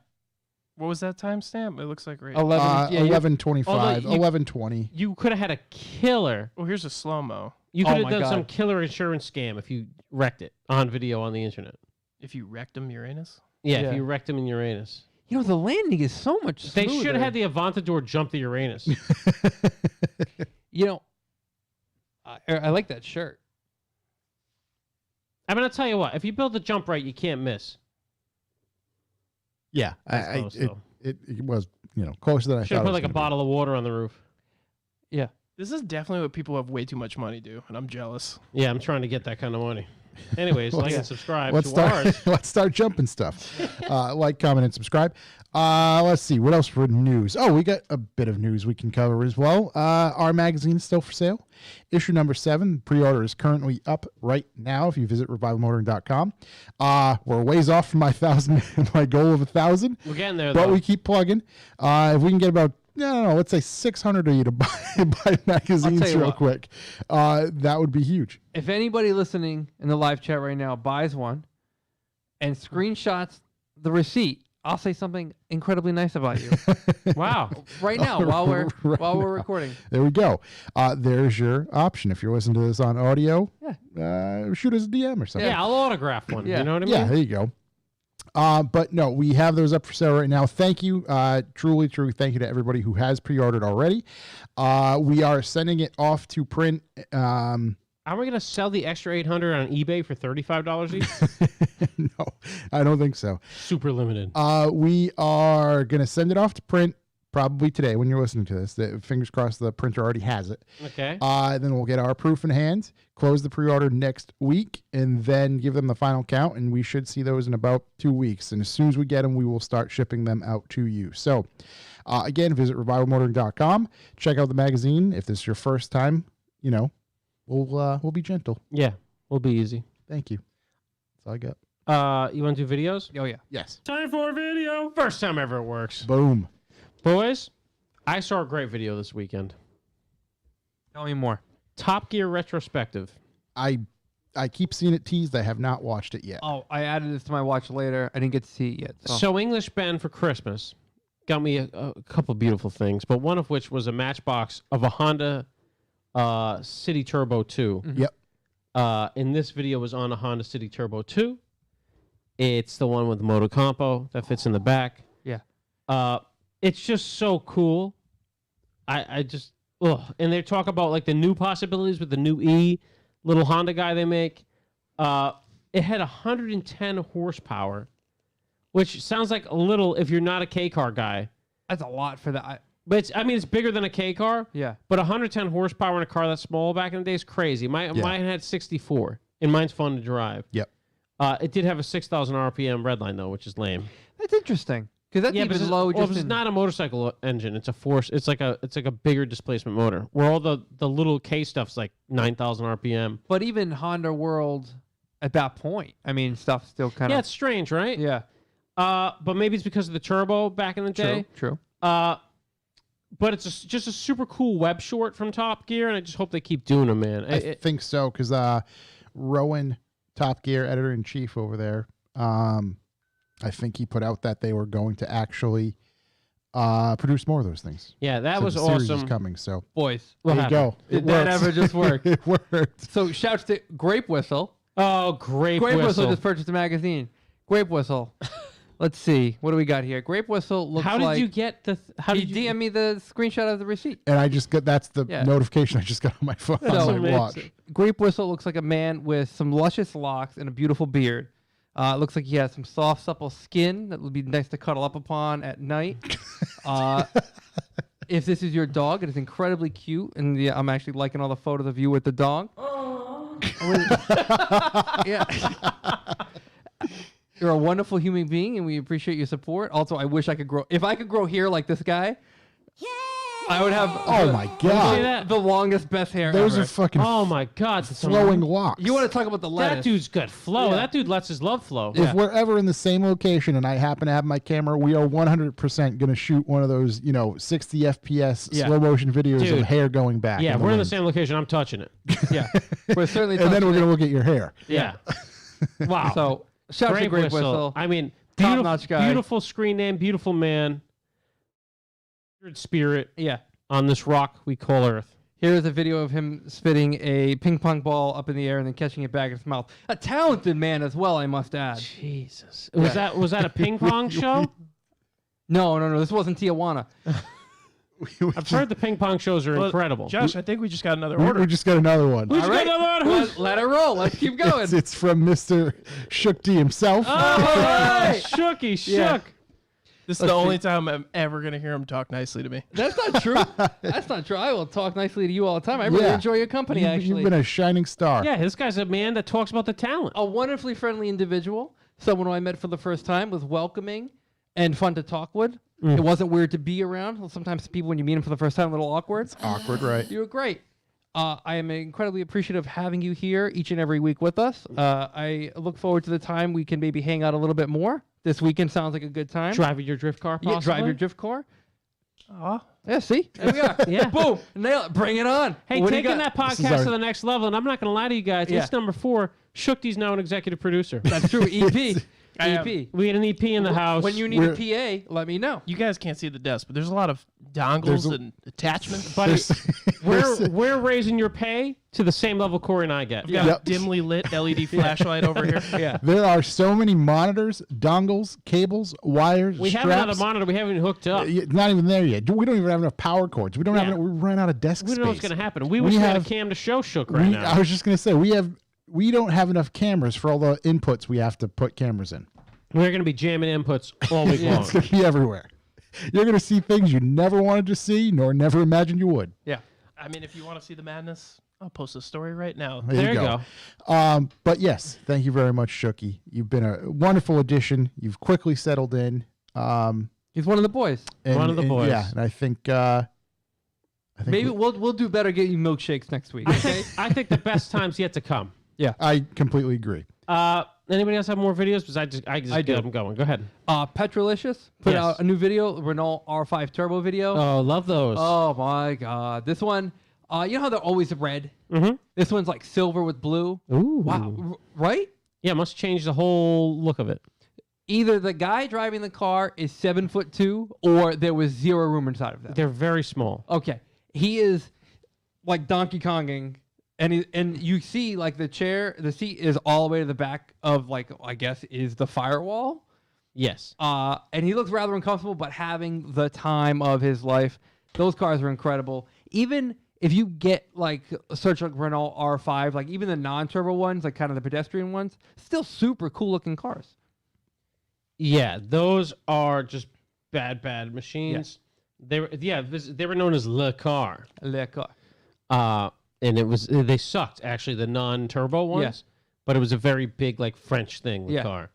What was that timestamp? It looks like right. 11. Yeah, 11:25, Although you- 11:20. You could have had a killer. Oh, here's a slow mo. You Oh could have my done some God. killer insurance scam if you wrecked it on video on the internet. If you wrecked him, Uranus. Yeah, Yeah. if you wrecked him in Uranus. You know, the landing is so much They smoother. should have had the Aventador jump the Uranus. You know, I like that shirt. I'm going to tell you what. If you build the jump right, you can't miss. Yeah, That's close, though. it was closer than I Should thought. have put it was like a gonna be. bottle of water on the roof. Yeah. This is definitely what people who have way too much money do, and I'm jealous. Yeah, I'm trying to get that kind of money. Anyways, like and subscribe Let's to start. ours. Let's start jumping stuff. Like, comment, and subscribe. Let's see what else for news. Oh, we got a bit of news we can cover as well. Our magazine is still for sale. Issue number 7. Pre-order is currently up right now. If you visit revivalmotoring.com, we're ways off from my goal of 1,000. We're getting there, But though. we keep plugging. If we can get about, I don't know, let's say 600 of you to buy magazines you real what. quick, that would be huge. If anybody listening in the live chat right now buys one and screenshots the receipt, I'll say something incredibly nice about you Wow. right now while we're recording. There we go. There's your option. If you're listening to this on audio, Yeah. shoot us a DM or something. Yeah, I'll autograph one. Yeah. You know what I mean? Yeah, there you go. But no, we have those up for sale right now. Thank you. Truly, thank you to everybody who has pre-ordered already. We are sending it off to print. Are we going to sell the extra 800 on eBay for $35 each? No, I don't think so. Super limited. We are going to send it off to print probably today when you're listening to this. Fingers crossed the printer already has it. Okay. Then we'll get our proof in hand, close the pre-order next week, and then give them the final count, and we should see those in about 2 weeks. And as soon as we get them, we will start shipping them out to you. So, again, visit revivalmotoring.com. Check out the magazine. If this is your first time, we'll be gentle. Yeah, we'll be easy. Thank you. That's all I got. You want to do videos? Oh yeah. Yes. Time for a video. First time ever it works. Boom. Boys, I saw a great video this weekend. Tell me more. Top Gear retrospective. I keep seeing it teased. I have not watched it yet. Oh, I added this to my watch later. I didn't get to see it yet. So English Ben for Christmas got me a couple beautiful things, but one of which was a matchbox of a Honda City Turbo 2. Yep. In this video was on a Honda City Turbo 2. It's the one with the motor compo that fits in the back. Yeah. It's just so cool. I just, and they talk about like the new possibilities with the new little Honda guy they make. It had 110 horsepower, which sounds like a little if you're not a K car guy. That's a lot for that. But it's bigger than a K car. Yeah. But 110 horsepower in a car that small back in the day is crazy. Mine had 64, and mine's fun to drive. Yep. It did have a 6,000 RPM redline though, which is lame. That's interesting because that's But even low. it's not a motorcycle engine. It's a force. It's like a bigger displacement motor. Where all the little K stuff's like 9,000 RPM. But even Honda World at that point, I mean, stuff still kind of. Yeah, it's strange, right? Yeah. But maybe it's because of the turbo back in the day. True. But it's just a super cool web short from Top Gear, and I just hope they keep doing them, man. I think so, because Rowan, Top Gear editor-in-chief over there, I think he put out that they were going to actually produce more of those things. Yeah, that So was the series awesome. is coming, so Boys. there you go. Did that ever just work? It worked. So shouts to Grape Whistle. Oh, Grape Whistle. Just purchased a magazine. Grape Whistle. Let's see. What do we got here? Grape Whistle looks like... How did you get the... How He did you... DM me the screenshot of the receipt. And I just got, that's the Yeah. notification I just got on my phone, on my watch. Grape Whistle looks like a man with some luscious locks and a beautiful beard. It looks like he has some soft, supple skin that would be nice to cuddle up upon at night. If this is your dog, it is incredibly cute. And I'm actually liking all the photos of you with the dog. Yeah. You're a wonderful human being, and we appreciate your support. Also, I wish I could grow... If I could grow hair like this guy, I would have... Oh, my God. that? The longest, best hair Those ever. are fucking Oh, my God. that's flowing locks. You want to talk about the lettuce? That dude's got flow. Yeah. That dude lets his love flow. If we're ever in the same location and I happen to have my camera, we are 100% going to shoot one of those, 60 FPS Yeah. slow motion videos Dude. of hair going back. Yeah, in if we're in the wind. same location, I'm touching it. Yeah. We're certainly And then touching we're going it. to look at your hair. Yeah. Wow. So, shout out to Grape Whistle. I mean, Top-notch guy. beautiful screen name, beautiful man. Spirit Yeah. on this rock we call Earth. Here's a video of him spitting a ping pong ball up in the air and then catching it back in his mouth. A talented man as well, I must add. Jesus. Was that a ping pong show? No. This wasn't Tijuana. I've heard the ping pong shows are incredible. Josh, I think we just got another We order. just got another one. We just got another one. Let it roll. Let's keep going. It's from Mr. Shook D himself. Oh, right. Shooky, Yeah. shook. This is the only time I'm ever going to hear him talk nicely to me. That's not true. That's not true. I will talk nicely to you all the time. I really Yeah. enjoy your company, You've actually. been a shining star. Yeah, this guy's a man that talks about the talent. A wonderfully friendly individual. Someone who I met for the first time, was welcoming and fun to talk with. It wasn't weird to be around. Sometimes people, when you meet them for the first time, a little awkward. Awkward, right? You were great. I am incredibly appreciative of having you here each and every week with us. I look forward to the time we can maybe hang out a little bit more. This weekend sounds like a good time. Driving your drift car, possibly? Yeah, drive your drift car. Aw. Yeah, see? There we are. Yeah. Boom. Nail it. Bring it on. Hey, What do you taking got? that This is podcast our- to the next level, and I'm not going to lie to you guys, Yeah. it's number 4. Shookty's now an executive producer. That's true. EP. I am. EP. We had an EP in the house. When you need a PA, let me know. You guys can't see the desk, but there's a lot of dongles and attachments. Buddy, There's- we're raising your pay to the same level Corey and I get. We've got Yep. a dimly lit LED flashlight over here. Yeah. There are so many monitors, dongles, cables, wires, We straps. haven't had a monitor. We haven't even hooked up. It's not even there yet. We don't even have enough power cords. We don't have. Yeah. We ran out of desk We space. don't know what's going to happen. We We wish we had a have- cam to show Shook right now. I was just going to say we don't have enough cameras for all the inputs we have to put cameras in. We're going to be jamming inputs all week long. It's going to be everywhere. You're going to see things you never wanted to see nor never imagined you would. Yeah. I mean, if you want to see the madness, I'll post a story right now. There you go. But yes, thank you very much, Shooky. You've been a wonderful addition. You've quickly settled in. He's one of the boys. One of the boys. Yeah, and I think Maybe we'll do better getting you milkshakes next week. Okay? I think the best time's yet to come. I completely agree. Anybody else have more videos? Because I just I get do. them going. Go ahead. Petrolicious put Yes. out a new video, Renault R5 Turbo video. Oh, love those. Oh my God. This one, you know how they're always red? Mm-hmm. This one's like silver with blue. Ooh. Wow. Right? Yeah, must change the whole look of it. Either the guy driving the car is 7'2", or there was zero room inside of them. They're very small. Okay. He is like Donkey Konging And you see like the seat is all the way to the back of like I guess is the firewall. Yes. And he looks rather uncomfortable, but having the time of his life. Those cars are incredible. Even if you get like search like Renault R5, like even the non-turbo ones, like kind of the pedestrian ones, still super cool looking cars. Yeah, those are just bad machines. They were known as Le Car. Le car. And they sucked actually, the non-turbo ones. But it was a very big like French thing, Le Car.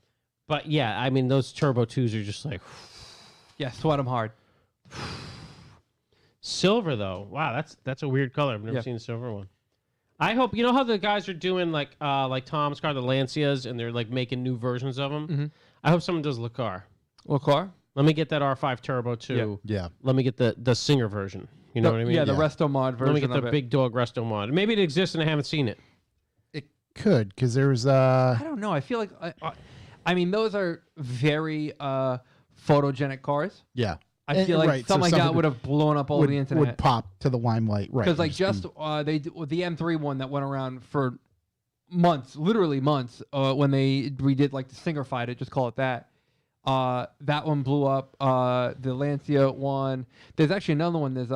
But yeah, I mean those turbo 2s are just like Yeah, sweat them hard. Silver though. Wow, that's a weird color. I've never seen a silver one. I hope, you know how the guys are doing like Tom's car, the Lancias, and they're like making new versions of them. Mm-hmm. I hope someone does Le Car. Le car? Let me get that R5 Turbo too. Yeah. Let me get the Singer version. You know what I mean? Yeah, the Resto Mod version. Let me get the of Big Dog Resto Mod. Maybe it exists and I haven't seen it. It could, because there was I don't know. I feel like I mean those are very photogenic cars. yeah. I feel like something like that would have blown up all over the internet. Would pop to the limelight, right? Because like the M3 one that went around for months, literally months, when we did like the Singer fight, just call it that. That one blew up. The Lancia one. There's actually another one. There's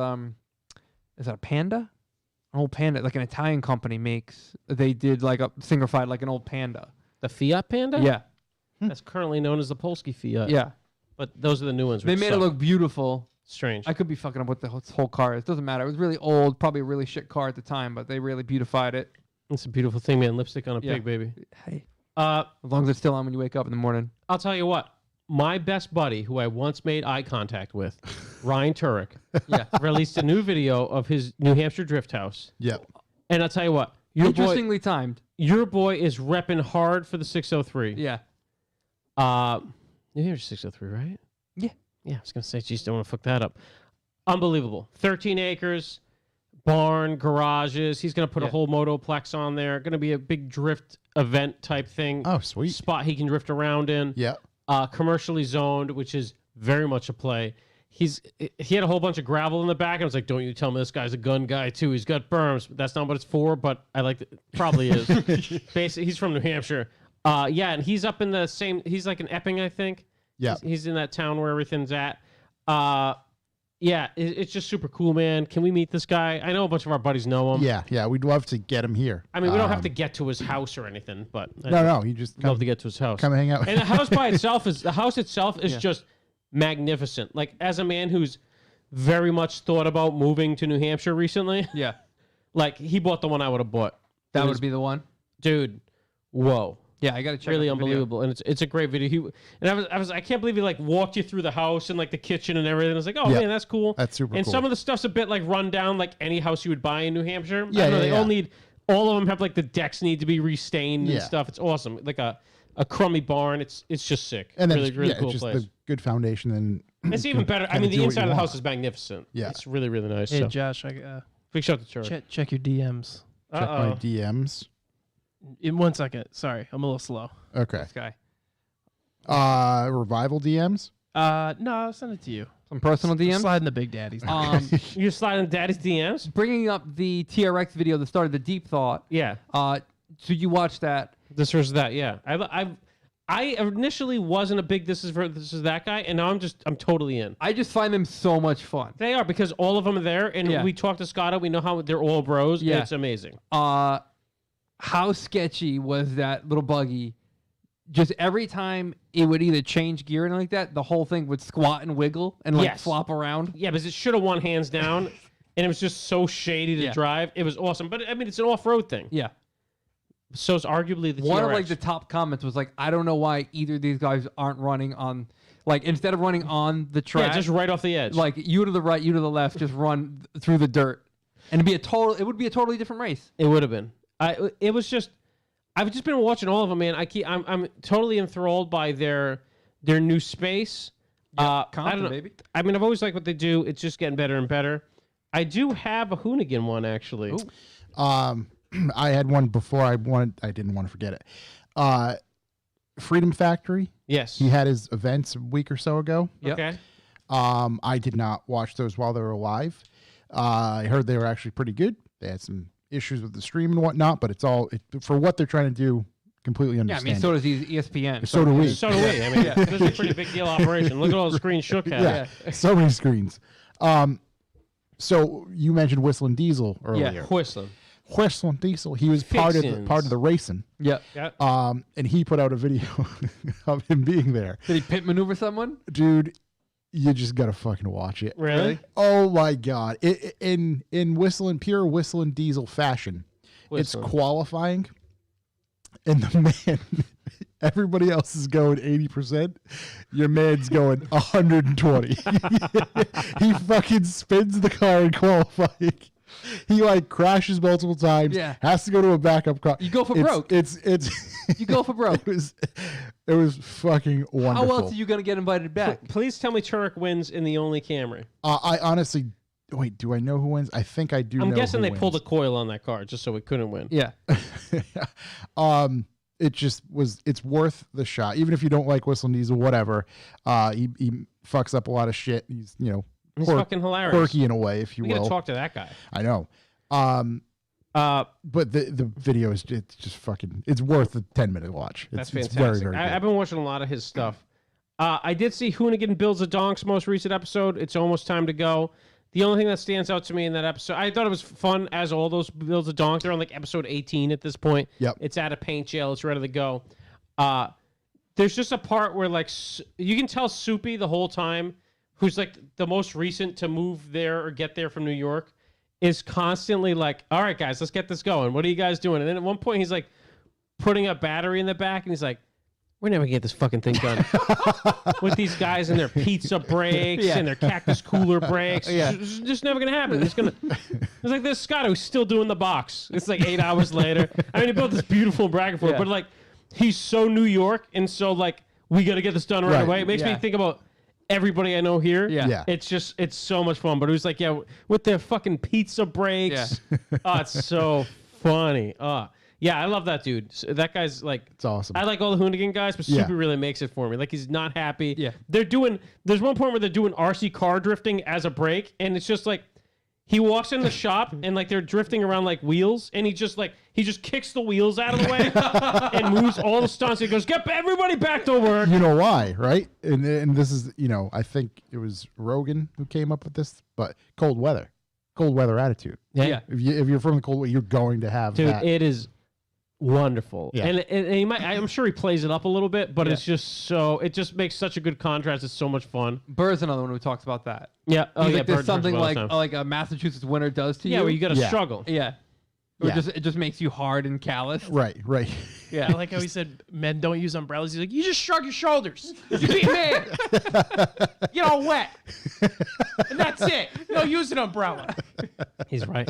is that a Panda? An old Panda, like an Italian company makes. They did like a Singer fight, like an old Panda. The Fiat Panda? Yeah, That's currently known as the Polski Fiat. yeah. But those are the new ones. They which made suck. it look beautiful. strange. I could be fucking up with the whole car. It doesn't matter. It was really old, probably a really shit car at the time, but they really beautified it. It's a beautiful thing, man. Lipstick on a Yeah. pig, baby. Hey, As long as it's still on when you wake up in the morning. I'll tell you what. My best buddy, who I once made eye contact with, Ryan Turek, released a new video of his New Hampshire drift house. Yep. And I'll tell you what. Interestingly timed. Your boy is repping hard for the 603. Yeah. New Hampshire 603, right? Yeah. Yeah, I was going to say, geez, don't want to fuck that up. Unbelievable. 13 acres, barn, garages. He's going to put a whole motoplex on there. Going to be a big drift event type thing. Oh, sweet. Spot he can drift around in. Yeah. Commercially zoned, which is very much a play. He had a whole bunch of gravel in the back, and I was like, don't you tell me this guy's a gun guy, too. He's got berms. That's not what it's for, but I like it. Probably is. Basically, he's from New Hampshire. Yeah, and he's up in the same... He's like in Epping, I think. Yeah. He's in that town where everything's at. Yeah, it's just super cool, man. Can we meet this guy? I know a bunch of our buddies know him. Yeah. We'd love to get him here. I mean, we don't have to get to his house or anything, but... No. You just love to get to his house. come hang out. And the house by itself is... The house itself is just magnificent. Like, as a man who's very much thought about moving to New Hampshire recently, Yeah. like, he bought the one I would have bought. That would be the one. Dude, whoa. Yeah, I got to check Really out the video. unbelievable, and it's a great video. I can't believe he like walked you through the house and like the kitchen and everything. I was like, oh man, that's cool. That's super And cool. some of the stuff's a bit like run down, like any house you would buy in New Hampshire. Yeah, I don't know, yeah, they yeah. all need. All of them have like the decks need to be restained and Yeah. stuff. It's awesome, like a crummy barn. It's just sick. And then really it's cool just place. the good foundation. And It's even better. I kinda mean, do the what inside you of the house want. is magnificent. Yeah. It's really nice. Hey, So. Josh, Big shout out to Church. check your DMs. check my DMs. In 1 second. Sorry, I'm a little slow. Okay. This guy. Revival DMs. No, I'll send it to you. Some personal DMs. Slide in the Big Daddy's. You're sliding Daddy's DMs. Bringing up the TRX video that started the Deep Thought. Yeah. So you watched that. This versus that, yeah. I initially wasn't a big this is that guy, and now I'm totally in. I just find them so much fun. They are, because all of them are there, and Yeah. we talked to Scotto. We know how they're all bros. Yeah. And it's amazing. How sketchy was that little buggy? Just every time it would either change gear and like that, the whole thing would squat and wiggle and like Yes. flop around. Yeah, because it should have won hands down, and it was just so shady to Yeah. drive. It was awesome, but I mean, it's an off-road thing. Yeah. So it's arguably the One TRX. of like the top comments was like, I don't know why either of these guys aren't running on, like instead of running on the track, yeah, just right off the edge. like you to the right, you to the left, just run through the dirt, and it would be a totally different race. It would have been. I've just been watching all of them, man. I'm totally enthralled by their new space. I Compton, don't know. baby. I mean, I've always liked what they do. It's just getting better and better. I do have a Hoonigan one actually. Ooh. I had one before. I didn't want to forget it. Freedom Factory. Yes. He had his events a week or so ago. Yep. Okay. I did not watch those while they were live. I heard they were actually pretty good. They had some issues with the stream and whatnot, but it's all for what they're trying to do. Completely Yeah, I understand. mean, so does ESPN. So do we. So do we. I mean, this is a pretty big deal operation. Look at all the screens Shook has. Yeah, so many screens. So you mentioned Whistling Diesel earlier. Whistling. Whistling Diesel. He was part of the racing. Yeah. And he put out a video of him being there. Did he pit maneuver someone? Dude, you just gotta fucking watch it. Really? Oh my god! In pure Whistling Diesel fashion, it's qualifying, and the man, everybody else is going 80%. Your man's going 120. He fucking spins the car in qualifying. He like crashes multiple times. Yeah. Has to go to a backup car. You go for broke. It's You go for broke. It was fucking wonderful. How else are you going to get invited back? Please tell me Turek wins in the only Camry. I honestly wait. Do I know who wins? I think I do. I'm know guessing who they pulled a wins. coil on that car just so we couldn't win. Yeah. It just was. It's worth the shot, even if you don't like Whistling Diesel. Whatever. He fucks up a lot of shit. He's He's fucking hilarious. quirky in a way, if you We will. gotta talk to that guy. I know. But the video is it's just fucking. It's worth a 10-minute watch. That's It's fantastic. very, very good. I've been watching a lot of his stuff. I did see Hoonigan Builds a Donk's most recent episode. It's almost time to go. The only thing that stands out to me in that episode, I thought it was fun as all those Builds a Donk. They're on like episode 18 at this point. Yep. It's at a paint jail. It's ready to go. There's just a part where like you can tell Soupy the whole time, who's like the most recent to move there or get there from New York, is constantly like, all right, guys, let's get this going. What are you guys doing? And then at one point he's like putting a battery in the back and he's like, we're never going to get this fucking thing done. With these guys and their pizza brakes and their cactus cooler brakes. It's just never going to happen. It's like this Scott who's still doing the box. It's like 8 hours later. I mean, he built this beautiful bracket for it, but like he's so New York and so like we got to get this done right away. It makes me think about everybody I know here. Yeah. It's so much fun. But it was like, with their fucking pizza brakes. Oh, it's so funny. Yeah, I love that dude. That guy's like, It's awesome. I like all the Hoonigan guys, but Soupy really makes it for me. Like he's not happy. Yeah. There's one point where they're doing RC car drifting as a break, and it's just like he walks in the shop and like they're drifting around like wheels, and he just kicks the wheels out of the way and moves all the stunts. He goes, get everybody back to work. You know why, right? And this is, I think it was Rogan who came up with this, but cold weather attitude. Yeah. If you're from the cold weather, you're going to have Dude, that. it is wonderful. Yeah. And he might, I'm sure he plays it up a little bit, but it's just it just makes such a good contrast. It's so much fun. Burr's another one who talks about that. Yeah. He's like, there's Bird something talks about it all the like time. a Massachusetts winter does to you. Yeah, where you got to struggle. Yeah. Or Yeah. it just makes you hard and callous. Right. Yeah. I like how he said men don't use umbrellas. He's like, you just shrug your shoulders. You be a man. Get all wet. And that's it. No, use an umbrella. He's right.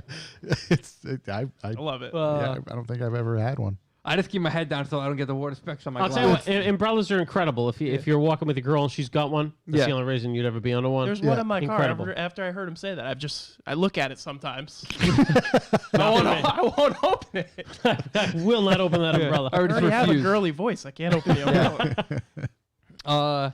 I love it. I don't think I've ever had one. I just keep my head down so I don't get the water specks on my I'll glass. tell you what, umbrellas are incredible. If you're walking with your girl and she's got one, that's the only reason you'd ever be under one. There's one in my car. Incredible. After I heard him say that, I look at it sometimes. I won't open it. I will not open that umbrella. I I would just already have a refuse. girly voice. I can't open the umbrella.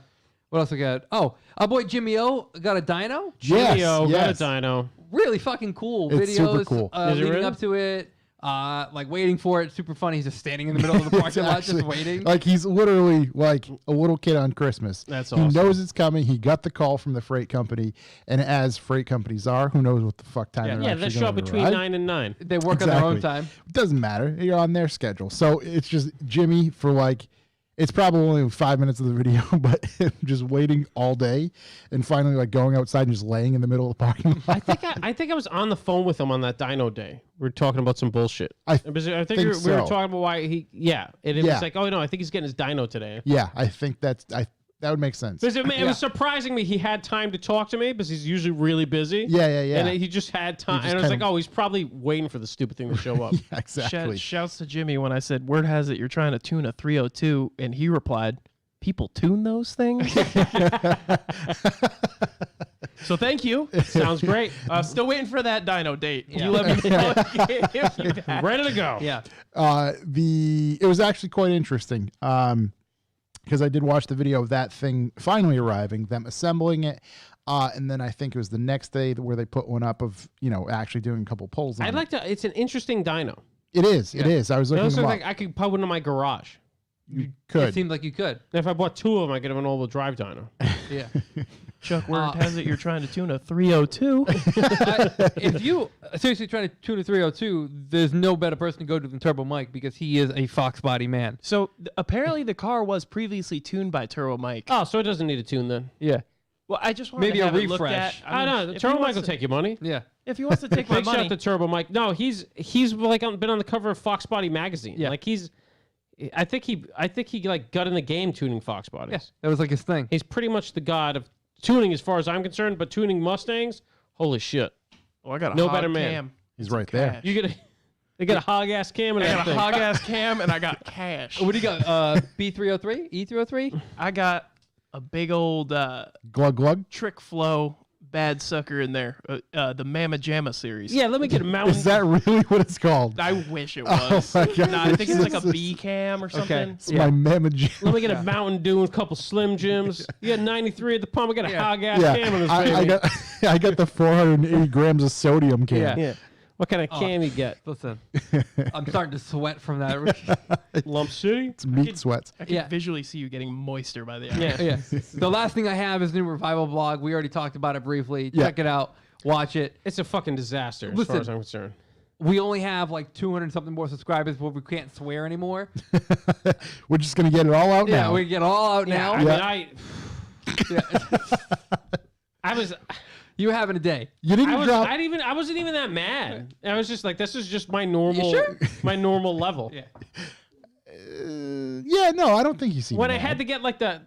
What else we got? Oh, our boy Jimmy O got a dyno. Yes, Got a yes. dyno. Really fucking cool It's videos. super cool. Is it Leading really? up to it. Like waiting for it. Super funny. He's just standing in the middle of the parking lot, just waiting. Like he's literally like a little kid on Christmas. That's He awesome. knows it's coming. He got the call from the freight company, and as freight companies are, who knows what the fuck time they're Yeah, actually they show up gonna between arrive. 9 and 9. They work on their own Exactly. time. It doesn't matter. You're on their schedule. So it's just Jimmy for like, it's probably only 5 minutes of the video, but him just waiting all day and finally like going outside and just laying in the middle of the parking lot. I think I was on the phone with him on that dyno day. We were talking about some bullshit. I think think we were so. talking about why he. Yeah, and it Yeah. was like, oh no, I think he's getting his dyno today. Yeah, I think that would make sense. Because it was surprising me he had time to talk to me because he's usually really busy. Yeah. And he just had time. just And I was like, kinda- oh, he's probably waiting for the stupid thing to show up. Yeah, exactly. Shouts to Jimmy when I said, word has it you're trying to tune a 302. And he replied, people tune those things? So thank you. Sounds great. Still waiting for that dyno date. You let me know if you have. Ready to go. Yeah. It was actually quite interesting because I did watch the video of that thing finally arriving, them assembling it. And then I think it was the next day where they put one up of, actually doing a couple polls. I'd like to. It's an interesting dyno. It is. It is. I was I looking also them think up. I could put one in my garage. You It could. seemed like you could. If I bought 2 of them, I could have an all-wheel drive dyno. Yeah. Chuck, word has it you're trying to tune a 302. If you seriously trying to tune a 302, there's no better person to go to than Turbo Mike because he is a Fox body man. So apparently the car was previously tuned by Turbo Mike. Oh, so it doesn't need a tune then. Yeah. Well, I just wanted Maybe to a have it looked refresh. at. I know. if The he Turbo wants Mike will to- take your money. Yeah. If he wants to take my Big shout money, to Turbo Mike. No, he's like been on the cover of Fox Body magazine. Yeah. Like I think he like got in the game tuning Fox bodies. Yeah. That was like his thing. He's pretty much the god of tuning as far as I'm concerned, but tuning Mustangs, holy shit. oh, I got a No hog better man. cam. He's right there. Cash. They got a hog ass cam and I got a everything. hog ass cam and I got cash. What do you got? B303? E303? I got a big old Glug glug. trick flow bad sucker in there. The Mama Jamma series. Yeah, let me get a mountain. Is that really what it's called? I wish it Oh was. my God. Nah, I think it's like a Jesus. B cam or something. It's my mammoth. Let me get a Mountain Dew and a couple Slim Jims. You got 93 at the pump. I got a hog ass Yeah, cam on his I baby. got I got the 480 grams of sodium can. Yeah. Yeah. What kind of cam you get? Listen, I'm starting to sweat from that. Lump City? It's meat sweats. I can Yeah. visually see you getting moister by the end. Yeah. Yeah. The last thing I have is a new revival blog. We already talked about it briefly. Yeah. Check it out. Watch it. It's a fucking disaster as Listen. far as I'm concerned. We only have like 200 something more subscribers, but we can't swear anymore. We're just gonna get it all out Yeah, now. we get all out now. I Yeah. I was You having a day? You didn't drop. I wasn't even that mad. I was just like, this is just my normal sure? my normal level. Yeah. Yeah, no, I don't think you see. When I had to get like the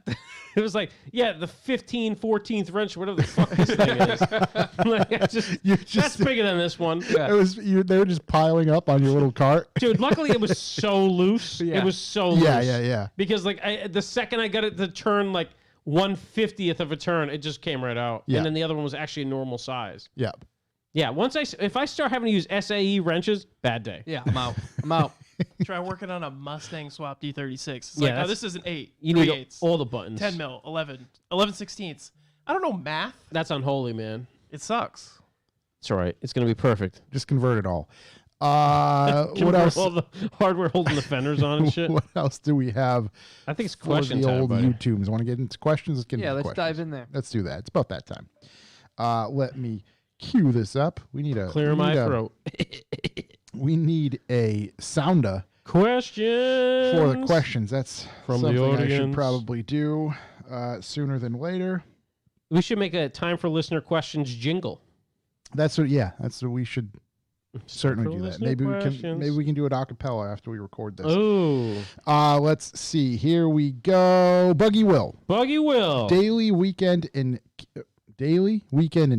it was like, yeah, the 14th wrench, whatever the fuck this thing is. Like, that's bigger than this one. It was they were just piling up on your little cart. Dude, luckily it was so loose. Yeah. It was so loose. Yeah. Because like the second I got it to turn like 1/50th of a turn, it just came right out. Yeah. And then the other one was actually a normal size. Yep. Yeah, if I start having to use SAE wrenches, bad day. Yeah, I'm out. I'm out. Try working on a Mustang swap D36. It's Yeah, like, oh, that's- this is an 8. You 3 need eighths, all the buttons. 10 mil, 11 16ths. I don't know math. That's unholy, man. It sucks. It's all right. It's going to be perfect. Just convert it all. What else? All the hardware holding the fenders on and shit. What else do we have? I think it's For question the time, old buddy. YouTubes. Want to get into questions? Let's get Yeah, into let's questions. dive in there. Let's do that. It's about that time. Let me cue this up. We need a Clear we my need a- throat. We need a sounder Questions for the questions. That's From the something I should audience. probably do sooner than later. We should make a time for listener questions jingle. That's what. Yeah, that's what we should certainly for do. That listener maybe questions. we can do it a cappella after we record this. Oh, Let's see. Here we go. Buggy Will. Buggy Will. Daily weekend and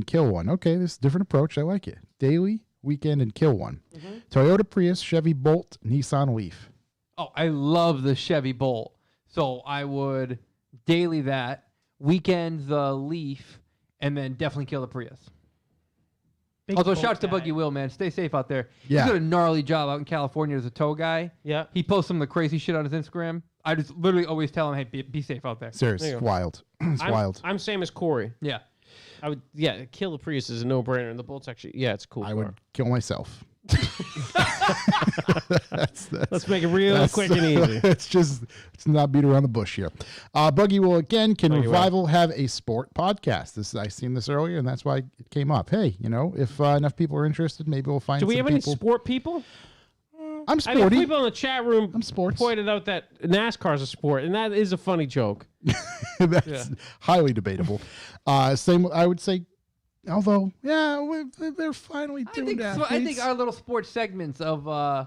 kill one. Okay, this is a different approach. I like it. Daily weekend and kill one. Toyota Prius, Chevy Bolt, Nissan Leaf. Oh, I love the Chevy Bolt. So I would daily that, weekend the Leaf, and then definitely kill the Prius. Big Also, Bolt shout out to guy. Buggy Will, man. Stay safe out there. Yeah. He's got a gnarly job out in California as a tow guy. Yeah. He posts some of the crazy shit on his Instagram. I just literally always tell him, hey, be safe out there. Serious. There you It's go. wild. It's wild. I'm same as Corey. Yeah. I would, yeah, kill the Prius is a no-brainer, and the Bolt's actually, yeah, it's a cool. I car. would kill myself. that's, Let's make it real quick and easy. Let's not beat around the bush here. Buggy Will again. Can Buggy Will. Revival have a sport podcast? I seen this earlier, and that's why it came up. Hey, if enough people are interested, maybe we'll find. Do we some have any people. sport people? I'm I sporty. mean, people in the chat room I'm sports. pointed out that NASCAR's a sport, and that is a funny joke. That's highly debatable. Same, I would say. Although, yeah, they're finally doing that. I think our little sports segments of, my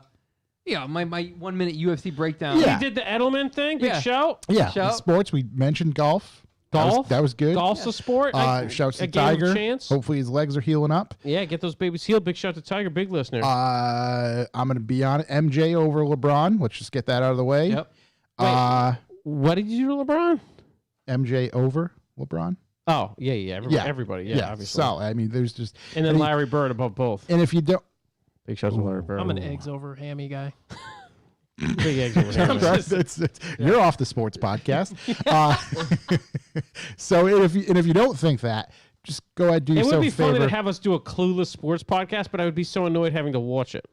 1 minute UFC breakdown. Yeah. We did the Edelman thing. Big Yeah. shout. Yeah, Shout. sports. We mentioned golf. Golf. That was good. Golf's a sport. Shouts to I gave him a Tiger. chance. Hopefully his legs are healing up. Yeah, get those babies healed. Big shout to Tiger, big listener. I'm going to be on MJ over LeBron. Let's just get that out of the way. Yep. What did you do to LeBron? MJ over LeBron. Oh, yeah. Everybody. Yeah, obviously. solid. I mean, there's just And then Larry Bird above both. and if you don't, Big shout to Larry Bird. I'm an eggs over hammy guy. Big eggs over here. you're off the sports podcast. So if you don't think that, just go ahead, do It yourself would be a favor. funny to have us do a clueless sports podcast, but I would be so annoyed having to watch it.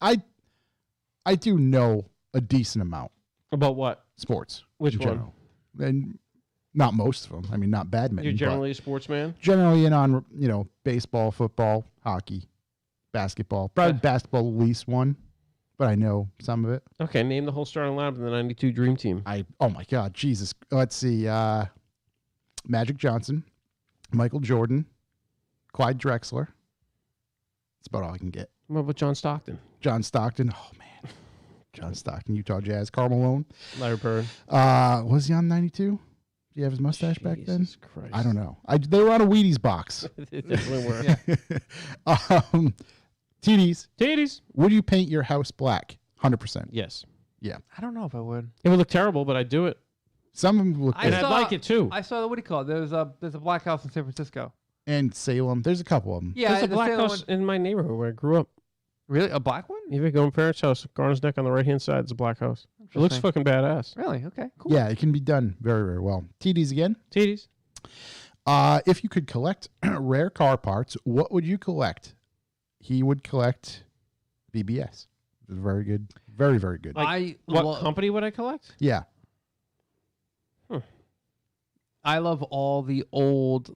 I do know a decent amount About what? sports. Which in one? general. And not most of them. I mean, not badminton. You're but generally a sportsman? generally in on, baseball, football, hockey, basketball. Probably basketball the least one, but I know some of it. Okay, name the whole starting lineup of the 92 Dream Team. Oh my God, Jesus. Let's see. Magic Johnson, Michael Jordan, Clyde Drexler. That's about all I can get. What about John Stockton? John Stockton. Oh, man. John Stockton, Utah Jazz. Karl Malone. Larry Bird. Was he on 92? Did he have his mustache back then? Jesus Christ. I don't know. They were on a Wheaties box. They definitely were. TDs. Titties. Would you paint your house black? 100%. Yes. Yeah. I don't know if I would. It would look terrible, but I'd do it. Some of them look And good. I'd like it too. I saw what do you call it? There's a black house in San Francisco. And Salem. There's a couple of them. Yeah, There's a the black Salem house one- in my neighborhood where I grew up. Really, a black one? If you go to my parents' house, Garner's Neck on the right-hand side is a black house. It looks Interesting. fucking badass. Really? Okay, cool. Yeah, it can be done very, very well. TDs again. Titties. If you could collect rare car parts, what would you collect? He would collect BBS. Very good. Very, very good. What company would I collect? Yeah. I love all the old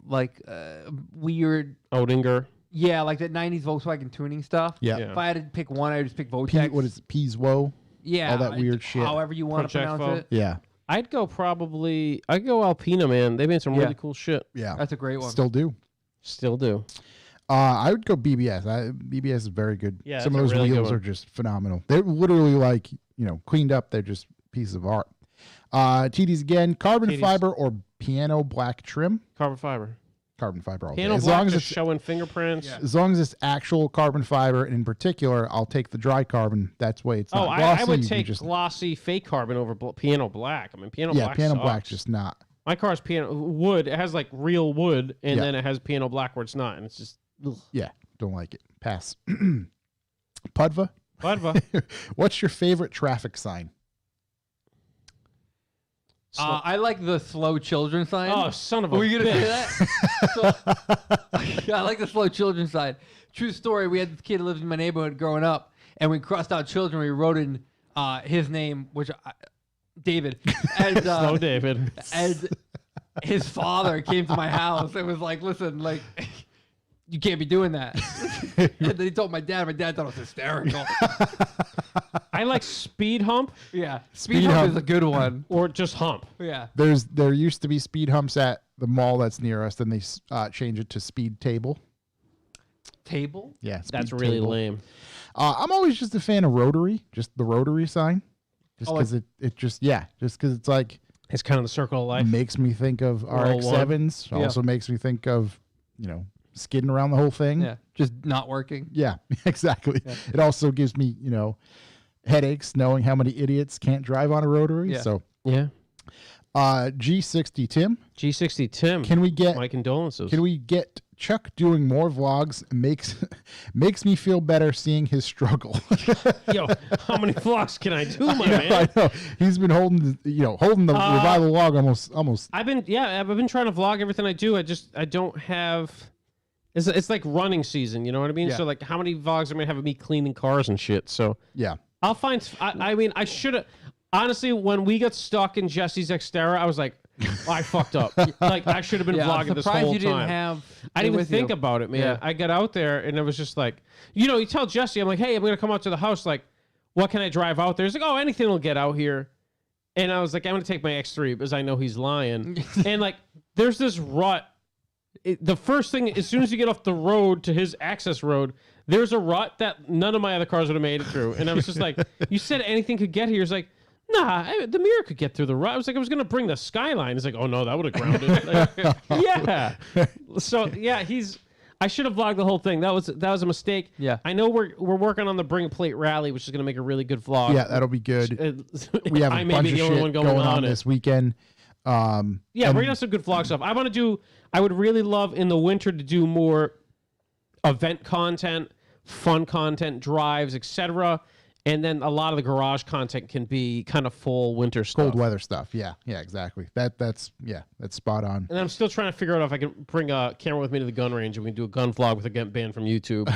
weird. Odinger. Yeah, like that '90s Volkswagen tuning stuff. Yeah. Yeah. If I had to pick one, I would just pick Votex. What is it? Peaswo? Yeah, all that weird shit. However you want to Project pronounce Vo. it. Yeah. I'd go Alpina, man. They made some really cool shit. Yeah. That's a great one. Still do. Still do. I would go BBS. BBS is very good. Yeah, Some of that's those a really good wheels one. are just phenomenal. They're literally like, cleaned up. They're just pieces of art. TDs again, carbon TDs. fiber or piano black trim. Carbon fiber. Carbon fiber all Piano day. As black long as just it's showing fingerprints. as long as it's actual carbon fiber, and in particular, I'll take the dry carbon. That's way it's Oh, not I glossy. would You can take just, glossy fake carbon over piano black. I mean, piano black piano sucks. black just not. My car's piano wood. It has like real wood, and Yeah. then it has piano black where it's not, and it's just. Ugh. Yeah, don't like it. Pass. Pudva. Budva. What's your favorite traffic sign? I like the slow children sign. Oh, son of a Were you gonna say bitch. that? I like the slow children sign. True story. We had this kid who lives in my neighborhood growing up, and we crossed out children. We wrote in his name, David, and Slow David. and his father came to my house and was like, "Listen, like, you can't be doing that." And then he told my dad. My dad thought it was hysterical. I like speed hump Yeah, Speed speed hump hump. is a good one. or just hump. Yeah, There used to be speed humps at the mall that's near us. Then they changed it to speed table. table. Yeah, speed That's really table. lame. I'm always just a fan of rotary, just the rotary sign, just Oh, because just because it's like It's kind of the circle of life. makes me think of Roll RX-7s. Yeah. Also makes me think of skidding around the whole thing. Yeah, just not working. Yeah, exactly. It also gives me headaches knowing how many idiots can't drive on a rotary. Yeah. So Yeah. G60 Tim, G60 Tim. can we get My condolences. Chuck doing more vlogs? Makes me feel better seeing his struggle. Yo, how many vlogs can I do, my I man? know. He's been holding the revival log almost. I've been trying to vlog everything I do. I don't have. It's like running season, you know what I mean? Yeah. So like, how many vlogs am I gonna have of me cleaning cars and shit? So Yeah. I'll find. I mean, I should have. Honestly, when we got stuck in Jesse's Xterra, I was like, I fucked up. Like I should have been Yeah, I'm vlogging this surprised whole you didn't time. have. I it didn't even with think you. about it, man. Yeah. I got out there and it was just like, you tell Jesse, I'm like, hey, I'm gonna come out to the house. Like, what can I drive out there? He's like, oh, anything will get out here. And I was like, I'm gonna take my X3 because I know he's lying. And like, there's this rut. The first thing, as soon as you get off the road to his access road, there's a rut that none of my other cars would have made it through. And I was just like, you said anything could get here. He's like, nah, the mirror could get through the rut. I was like, I was going to bring the Skyline. He's like, oh no, that would have grounded. Like, yeah. So yeah, I should have vlogged the whole thing. That was a mistake. Yeah. I know we're working on the Bring a Plate rally, which is going to make a really good vlog. Yeah, that'll be good. We have I a may bunch be of the only one shit going on it. this weekend. Yeah, and- we're gonna have some good vlog stuff. I would really love in the winter to do more event content, fun content, drives, etc. And then a lot of the garage content can be kind of fall winter stuff. Cold weather stuff. Yeah, exactly. That's spot on. And I'm still trying to figure out if I can bring a camera with me to the gun range and we can do a gun vlog with a gun banned from YouTube.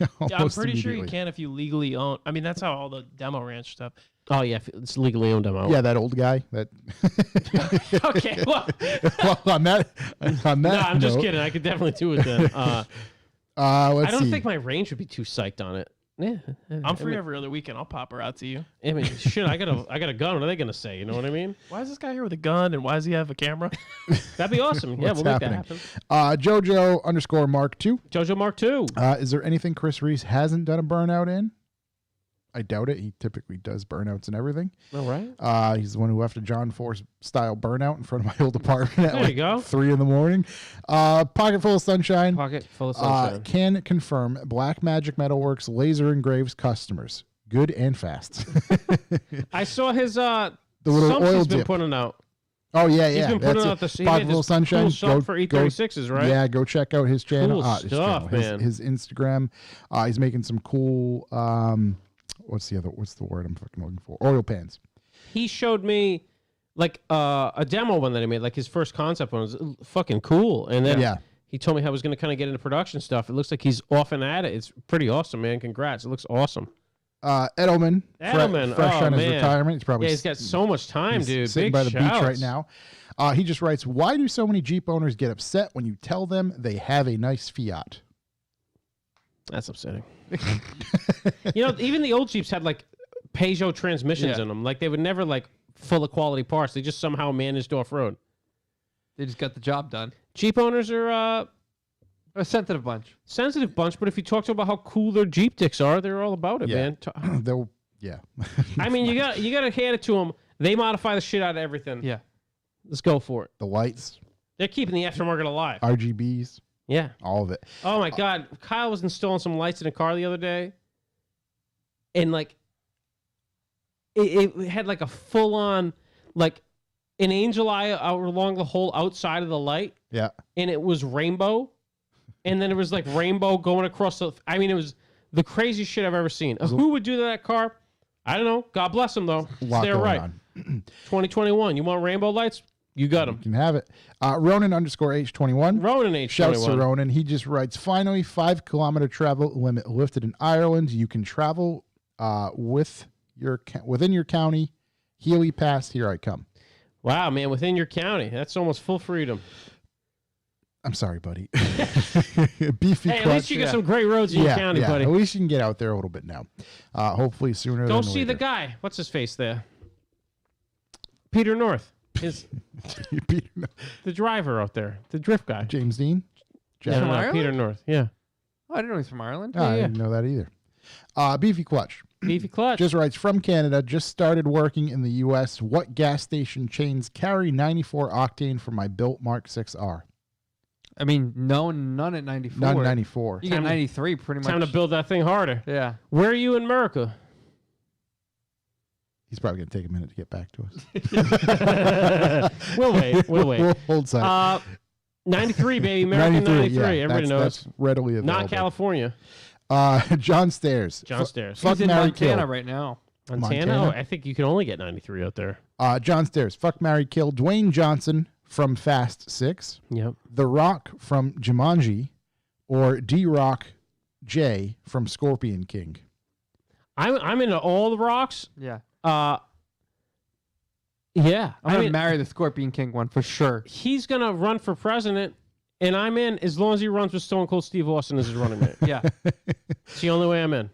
I'm Almost pretty sure you immediately. can if you legally own. I mean, that's how all the demo ranch stuff. Oh yeah, it's legally owned demo. Yeah, that old guy. That. Okay. Well, Well, on that no, I'm just note, kidding. I could definitely do it then. Let's I don't see. think my range would be too psyched on it. Yeah, I'm free every other weekend. I'll pop her out to you. I mean, shit. I got a gun. What are they gonna say? You know what I mean? Why is this guy here with a gun and why does he have a camera? That'd be awesome. Yeah, What's we'll happening? make that happen. Jojo_Mark2. Jojo Mark II. Is there anything Chris Reese hasn't done a burnout in? I doubt it. He typically does burnouts and everything. All right. He's the one who left a John Force style burnout in front of my old apartment at There you go. 3 a.m. Pocket full of sunshine. Pocket full of sunshine. Can confirm Black Magic Metalworks laser engraves customers. Good and fast. I saw his little sumps oil he's been dip. putting out. Oh yeah, He's yeah. been putting That's out it. the Pocket full of sunshine. Cool sump for E36s, right? Yeah, go check out his channel. Cool His stuff, channel, man. His Instagram. He's making some cool. What's the word I'm fucking looking for? Oil pans. He showed me like a demo one that he made, like his first concept one was fucking cool. And then Yeah. he told me how he was going to kind of get into production stuff. It looks like he's off and at it. It's pretty awesome, man. Congrats. It looks awesome. Edelman. Edelman, fresh oh, on his man. retirement. He's probably Yeah, he's got so much time, he's dude. sitting Big by the beach right shouts. now. He just writes, "Why do so many Jeep owners get upset when you tell them they have a nice Fiat?" That's upsetting. You know, even the old Jeeps had like Peugeot transmissions Yeah. in them. Like they would never like full of quality parts. They just somehow managed off road. They just got the job done. Jeep owners are A sensitive bunch. sensitive bunch, but if you talk to them about how cool their Jeep dicks are, they're all about it, Yeah. man. They'll, yeah. I mean, you got to hand it to them. They modify the shit out of everything. Yeah. Let's go for it. The lights, They're keeping the aftermarket alive. RGBs, Yeah. all of it. Oh my God, Kyle was installing some lights in a car the other day, and like it had like a full on like an angel eye out along the whole outside of the light, Yeah. and it was rainbow, and then it was like rainbow going across the. I mean, it was the craziest shit I've ever seen. Who would do that car? I don't know. God bless them though. A lot They're going right. on. 2021. You want rainbow lights? You got them. You can have it. Ronan_H21. Ronan H21. Shouts to Ronan. He just writes, finally, 5 kilometer travel limit lifted in Ireland. You can travel within your county. Healy Pass, here I come. Wow, man, within your county. That's almost full freedom. I'm sorry, buddy. Beefy Hey, at clutch. least you got some great roads in your county, buddy. At least you can get out there a little bit now. Hopefully sooner Go than see later. the guy. What's his face there? Peter North. The driver out there. The drift guy. James Dean? No, no, Ireland? Peter North. Yeah. Oh, I didn't know he's from Ireland. Oh, I didn't know that either. Beefy Clutch. Beefy clutch. Just writes, from Canada, just started working in the U.S. What gas station chains carry 94 octane for my built Mark 6R? I mean, none at 94. None 94. You get 93 pretty much. Time to build that thing harder. Yeah. Where are you in America? He's probably going to take a minute to get back to us. We'll wait. We'll wait. We'll hold tight. 93, baby. American 93. yeah, Everybody knows. that's readily available. Not California. John Stairs. John Stairs. Fuck, He's in marry, Montana kill. right now. Montana? Montana? Oh, I think you can only get 93 out there. John Stairs. Fuck, marry, kill. Dwayne Johnson from Fast 6. Yep. The Rock from Jumanji. Or D-Rock J from Scorpion King. I'm into all the rocks. Yeah. Yeah. I'm going to marry the Scorpion King one for sure. He's going to run for president, and I'm in as long as he runs with Stone Cold Steve Austin as his running mate. Yeah. It's the only way I'm in.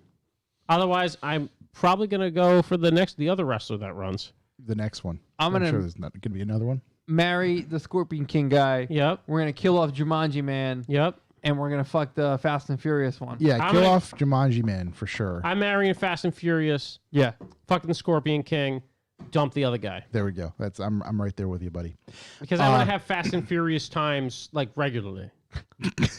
Otherwise, I'm probably going to go for the other wrestler that runs. The next one. I'm gonna- sure there's not going to be another one. Marry the Scorpion King guy. Yep. We're going to kill off Jumanji Man. Yep. And we're going to fuck the Fast and Furious one. Yeah, I'm kill gonna- off Jumanji Man for sure. I'm marrying Fast and Furious, Yeah. fucking the Scorpion King, dump the other guy. There we go. I'm right there with you, buddy. Because I want to have Fast and Furious times like regularly.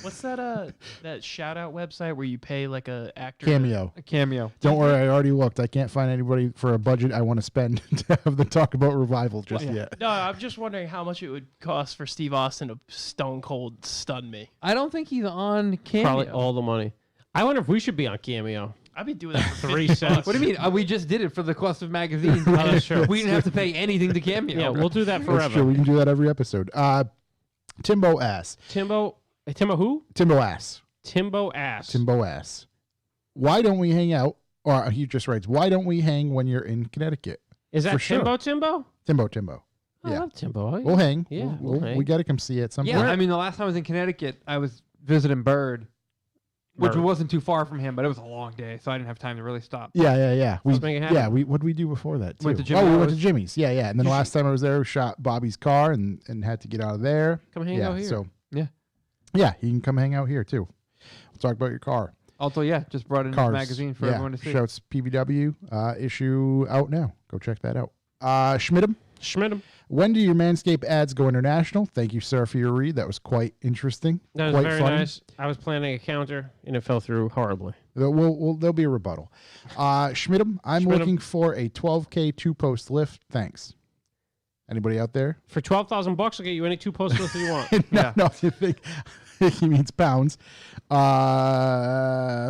What's that that shout out website where you pay like a actor? Cameo. A cameo. Don't worry, I already looked. I can't find anybody for a budget I want to spend to have them talk about Revival just yet. No, I'm just wondering how much it would cost for Steve Austin to stone cold stun me. I don't think he's on cameo. Probably all the money. I wonder if we should be on Cameo. I'd be doing that for 3 $50. cents. What do you mean? We just did it for the Quest of magazines. Oh, that's true. We didn't have to pay anything to Cameo. Yeah, we'll do that That's true. forever. We can do that every episode. Timbo ass. Timbo who? Timbo ass. Timbo ass. Timbo ass. Why don't we hang out? Or he just writes, why don't we hang when you're in Connecticut? Is that For sure. Timbo? Timbo. I Yeah. love Timbo. We'll hang. Yeah, We'll hang. we got to come see you at some Yeah, point. I mean, the last time I was in Connecticut, I was visiting Bird, which Bird. wasn't too far from him, but it was a long day, so I didn't have time to really stop. Yeah. Let's make it happen. Yeah, what did we do before that? Too? Went to Jimmy we went to O's. Jimmy's. Yeah. And then the last time I was there, we shot Bobby's car and had to get out of there. Come hang out here. So Yeah. yeah, you can come hang out here too. We'll talk about your car. Also, yeah, just brought in Cars. a magazine for everyone to see. Shouts PVW issue out now. Go check that out. Schmidtum. Schmidt. When do your Manscaped ads go international? Thank you, sir, for your read. That was quite interesting. That was quite very funny. nice. I was planning a counter, and it fell through horribly. There'll be a rebuttal. Schmidtum, I'm Schmidtum. looking for a 12K 2-post lift. Thanks. Anybody out there? For $12,000, I'll get you any 2 post lifts you want. No, you think he means pounds.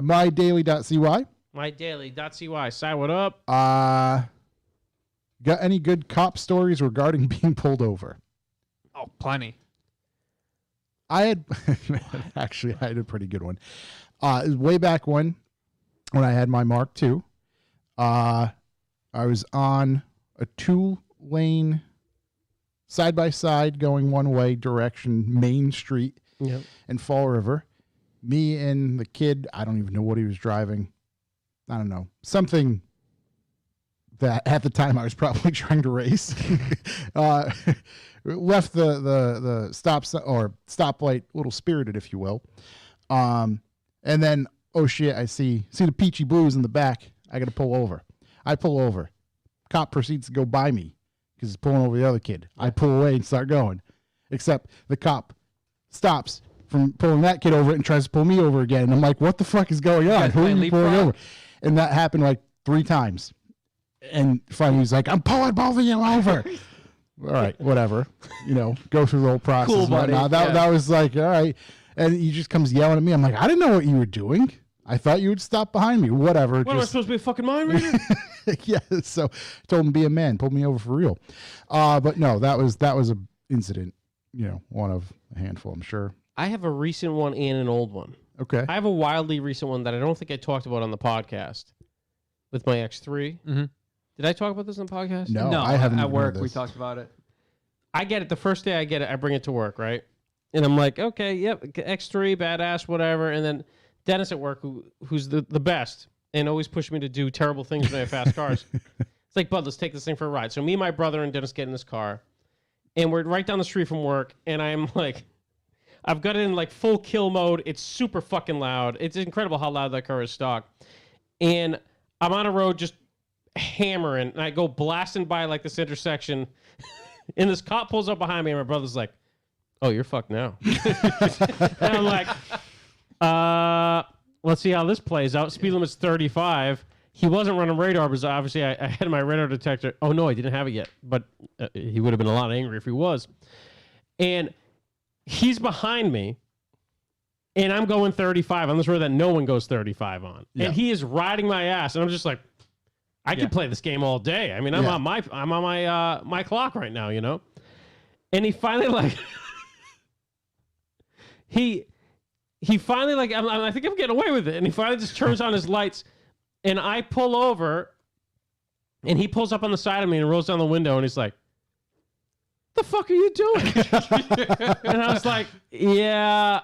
MyDaily.cy. MyDaily.cy. Say what up? Got any good cop stories regarding being pulled over? Oh, plenty. I had actually I had a pretty good one. It was way back when I had my Mark II. I was on a 2-lane side by side going one way direction, Main Street Yep. in Fall River. Me and the kid, I don't even know what he was driving. I don't know. Something that at the time I was probably trying to race. Left the stoplight a little spirited, if you will. And then, oh shit, I see the peachy blues in the back. I got to pull over. I pull over. Cop proceeds to go by me because he's pulling over the other kid. I pull away and start going. Except the cop stops from pulling that kid over and tries to pull me over again. And I'm like, what the fuck is going on? guys Who are playing you pulling leapfrog? over? And that happened like 3 times. And finally he's like, I'm pulling both of you over. All right, whatever. Go through the whole process. Cool, and whatnot. buddy. That was like, all right. And he just comes yelling at me. I'm like, I didn't know what you were doing. I thut you would stop behind me. Whatever. What, am I supposed to be a fucking mind reader? Yeah. So told him be a man. Pulled me over for real. But no, that was a incident. One of a handful, I'm sure. I have a recent one and an old one. Okay. I have a wildly recent one that I don't think I talked about on the podcast with my X3. Mhm. Did I talk about this on the podcast? No, No, I haven't at even work heard we this. talked about it. I get it. The first day I get it, I bring it to work, right? And I'm like, okay, yep, X3, badass, whatever. And then Dennis at work, who's the best and always pushed me to do terrible things when I have fast cars. It's like, bud, let's take this thing for a ride. So me, my brother, and Dennis get in this car. And we're right down the street from work. And I'm like, I've got it in like full kill mode. It's super fucking loud. It's incredible how loud that car is stock. And I'm on a road just hammering. And I go blasting by like this intersection. And this cop pulls up behind me. And my brother's like, oh, you're fucked now. And I'm like, let's see how this plays out. Speed limit's 35. He wasn't running radar, because obviously I had my radar detector. Oh, no, I didn't have it yet. But he would have been a lot angry if he was. And he's behind me, and I'm going 35 on this road that no one goes 35 on. Yeah. And he is riding my ass, and I'm just like, I could play this game all day. I mean, I'm on my clock right now, And he finally like he finally like I think I'm getting away with it, and he finally just turns on his lights, and I pull over, and he pulls up on the side of me and rolls down the window, and he's like, "The fuck are you doing?" And I was like, "Yeah,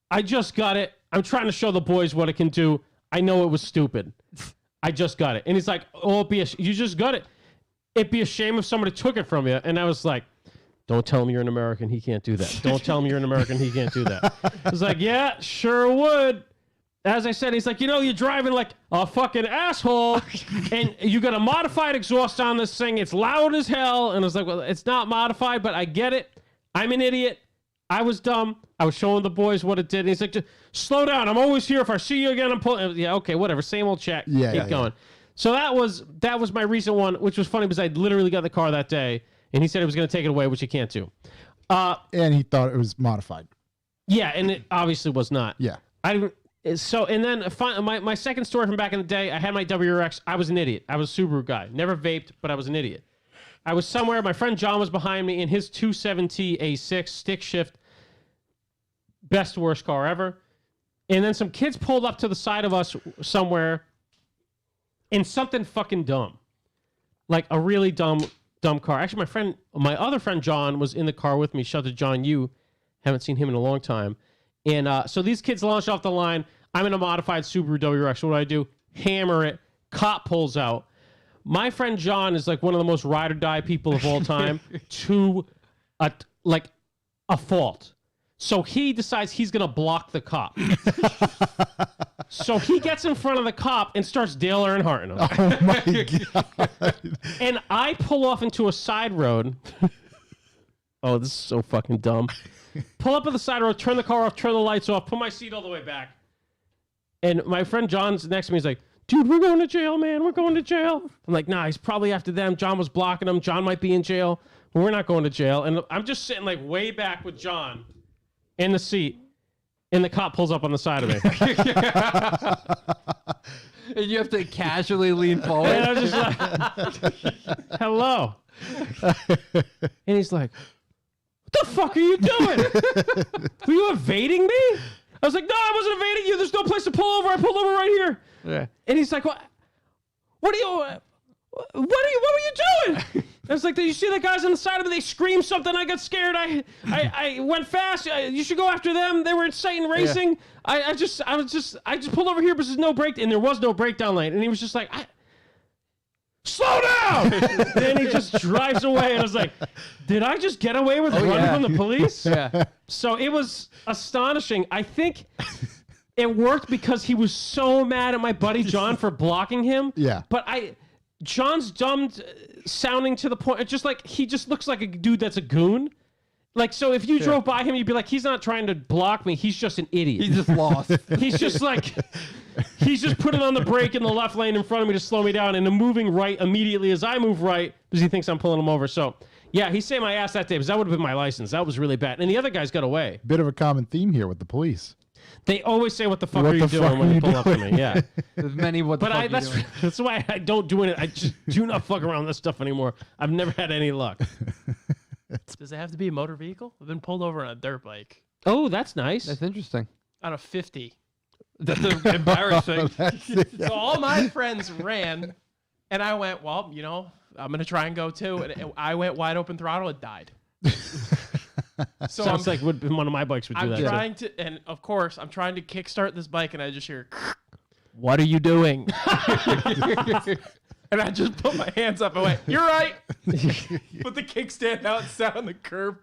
I just got it. I'm trying to show the boys what it can do. I know it was stupid. I just got it." And he's like, "Oh, you just got it. It'd be a shame if somebody took it from you." And I was like, "Don't tell him you're an American. He can't do that. Don't tell him you're an American. He can't do that." I was like, "Yeah, sure would." As I said, he's like, "You're driving like a fucking asshole, and you got a modified exhaust on this thing. It's loud as hell." And I was like, "Well, it's not modified, but I get it. I'm an idiot. I was dumb. I was showing the boys what it did." And he's like, "Just slow down. I'm always here. If I see you again, I'm pulling." Yeah, okay, whatever. Same old check. Yeah, Keep going. So that was my recent one, which was funny because I literally got the car that day, and he said he was going to take it away, which he can't do. And he thought it was modified. Yeah, and it obviously was not. Yeah. So, and then my second story from back in the day, I had my WRX. I was an idiot. I was a Subaru guy. Never vaped, but I was an idiot. I was somewhere. My friend John was behind me in his 270 A6 stick shift. Best, worst car ever. And then some kids pulled up to the side of us somewhere in something fucking dumb. Like a really dumb car. Actually, my other friend John was in the car with me. Shout out to John Yu. Haven't seen him in a long time. And so these kids launch off the line. I'm in a modified Subaru WRX. What do? Hammer it. Cop pulls out. My friend John is like one of the most ride or die people of all time to a fault. So he decides he's going to block the cop. So he gets in front of the cop and starts Dale Earnhardt him. Oh my God. And I pull off into a side road. Oh, this is so fucking dumb. Pull up on the side road, turn the car off, turn the lights off, put my seat all the way back. And my friend John's next to me. He's like, dude, we're going to jail, man. We're going to jail. I'm like, nah, he's probably after them. John was blocking him. John might be in jail. But we're not going to jail. And I'm just sitting like way back with John in the seat. And the cop pulls up on the side of me. And you have to casually lean forward. And I'm just like, hello. And he's like, what the fuck are you doing? Were you evading me? I was like, no, I wasn't evading you. There's no place to pull over. I pulled over right here. Yeah. And he's like, what were you doing? I was like, did you see the guys on the side of me? They screamed something. I got scared. I went fast. You should go after them. They were inciting racing. Yeah. I just pulled over here because there's no break, and there was no breakdown lane. And he was just like, slow down. Then he just drives away, and I was like, did I just get away with running from the police? Yeah. So it was astonishing. I think it worked because he was so mad at my buddy John for blocking him. Yeah. But John's dumb sounding to the point. It's just like he just looks like a dude that's a goon. Like, so if you drove by him, you'd be like, he's not trying to block me. He's just an idiot. He's just lost. He's just like, he's just putting on the brake in the left lane in front of me to slow me down and moving right immediately as I move right because he thinks I'm pulling him over. So, yeah, he saved my ass that day because that would have been my license. That was really bad. And the other guys got away. Bit of a common theme here with the police. They always say, what the fuck are you doing when you pull up to me? Yeah. There's many what the But fuck you doing. that's why I don't do it. I just do not fuck around with this stuff anymore. I've never had any luck. Does it have to be a motor vehicle? I've been pulled over on a dirt bike Oh, that's nice. That's interesting. on a 50. That's embarrassing. So all my friends ran, and I went, well, you know, I'm going to try and go too. And I went wide open throttle and died. So Sounds like one of my bikes would do I'm that. trying to, and of course, I'm trying to kickstart this bike, and I just hear, what are you doing? And I just put my hands up and went, you're right. Put the kickstand out and sat on the curb.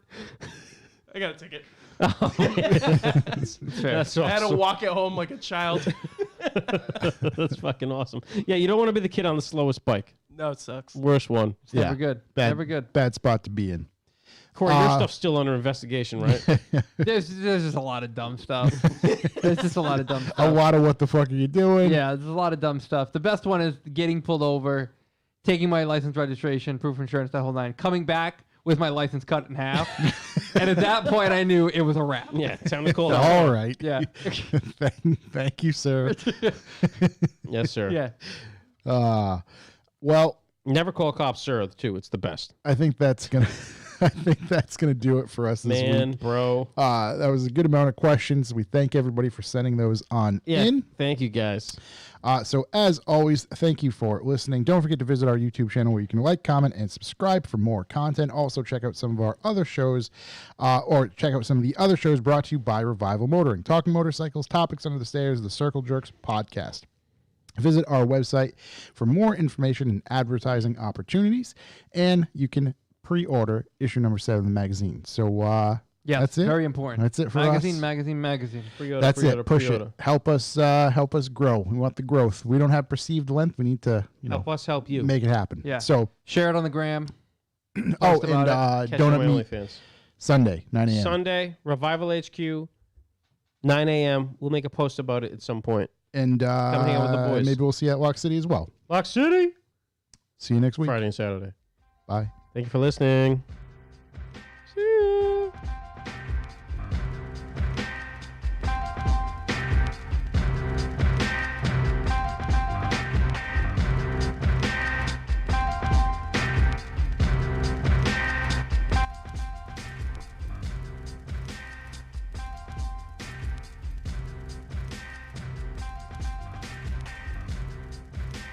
I got a ticket. That's I had to awesome. walk it home like a child. That's fucking awesome. Yeah, you don't want to be the kid on the slowest bike. No, it sucks. Worst one. It's never good. Bad, Never good. Bad spot to be in. Corey, your stuff's still under investigation, right? There's just a lot of dumb stuff. There's just a lot of dumb stuff. A lot of what the fuck are you doing? Yeah, there's a lot of dumb stuff. The best one is getting pulled over, taking my license, registration, proof of insurance, that whole nine, coming back with my license cut in half. And at that point, I knew it was a wrap. Yeah, time to call it. All right. Yeah. Thank you, sir. Yes, sir. Yeah. Well, Never call cops sir, too. It's the best. I think that's gonna do it for us this Man, week. bro. That was a good amount of questions. We thank everybody for sending those on in. Thank you, guys. So as always, thank you for listening. Don't forget to visit our YouTube channel where you can like, comment, and subscribe for more content. Also, check out some of our other shows, or check out some of the other shows brought to you by Revival Motoring, Talking Motorcycles, Topics Under the Stairs, the Circle Jerks podcast. Visit our website for more information and advertising opportunities, and you can pre-order issue number 7 of the magazine. So Yeah, that's it. Very important. That's it for magazine, us. Magazine. That's it. Push it. Help us grow. We want the growth. We don't have perceived length. We need to Help us help you. make it happen. Yeah. So Share it on the gram. oh, Post and about Catch don't my meet OnlyFans. Sunday 9 a.m. Sunday, Revival HQ, 9 a.m. We'll make a post about it at some point. And Come hang out with the boys. maybe we'll see you at Lock City as well. Lock City? See you next week. Friday and Saturday. Bye. Thank you for listening.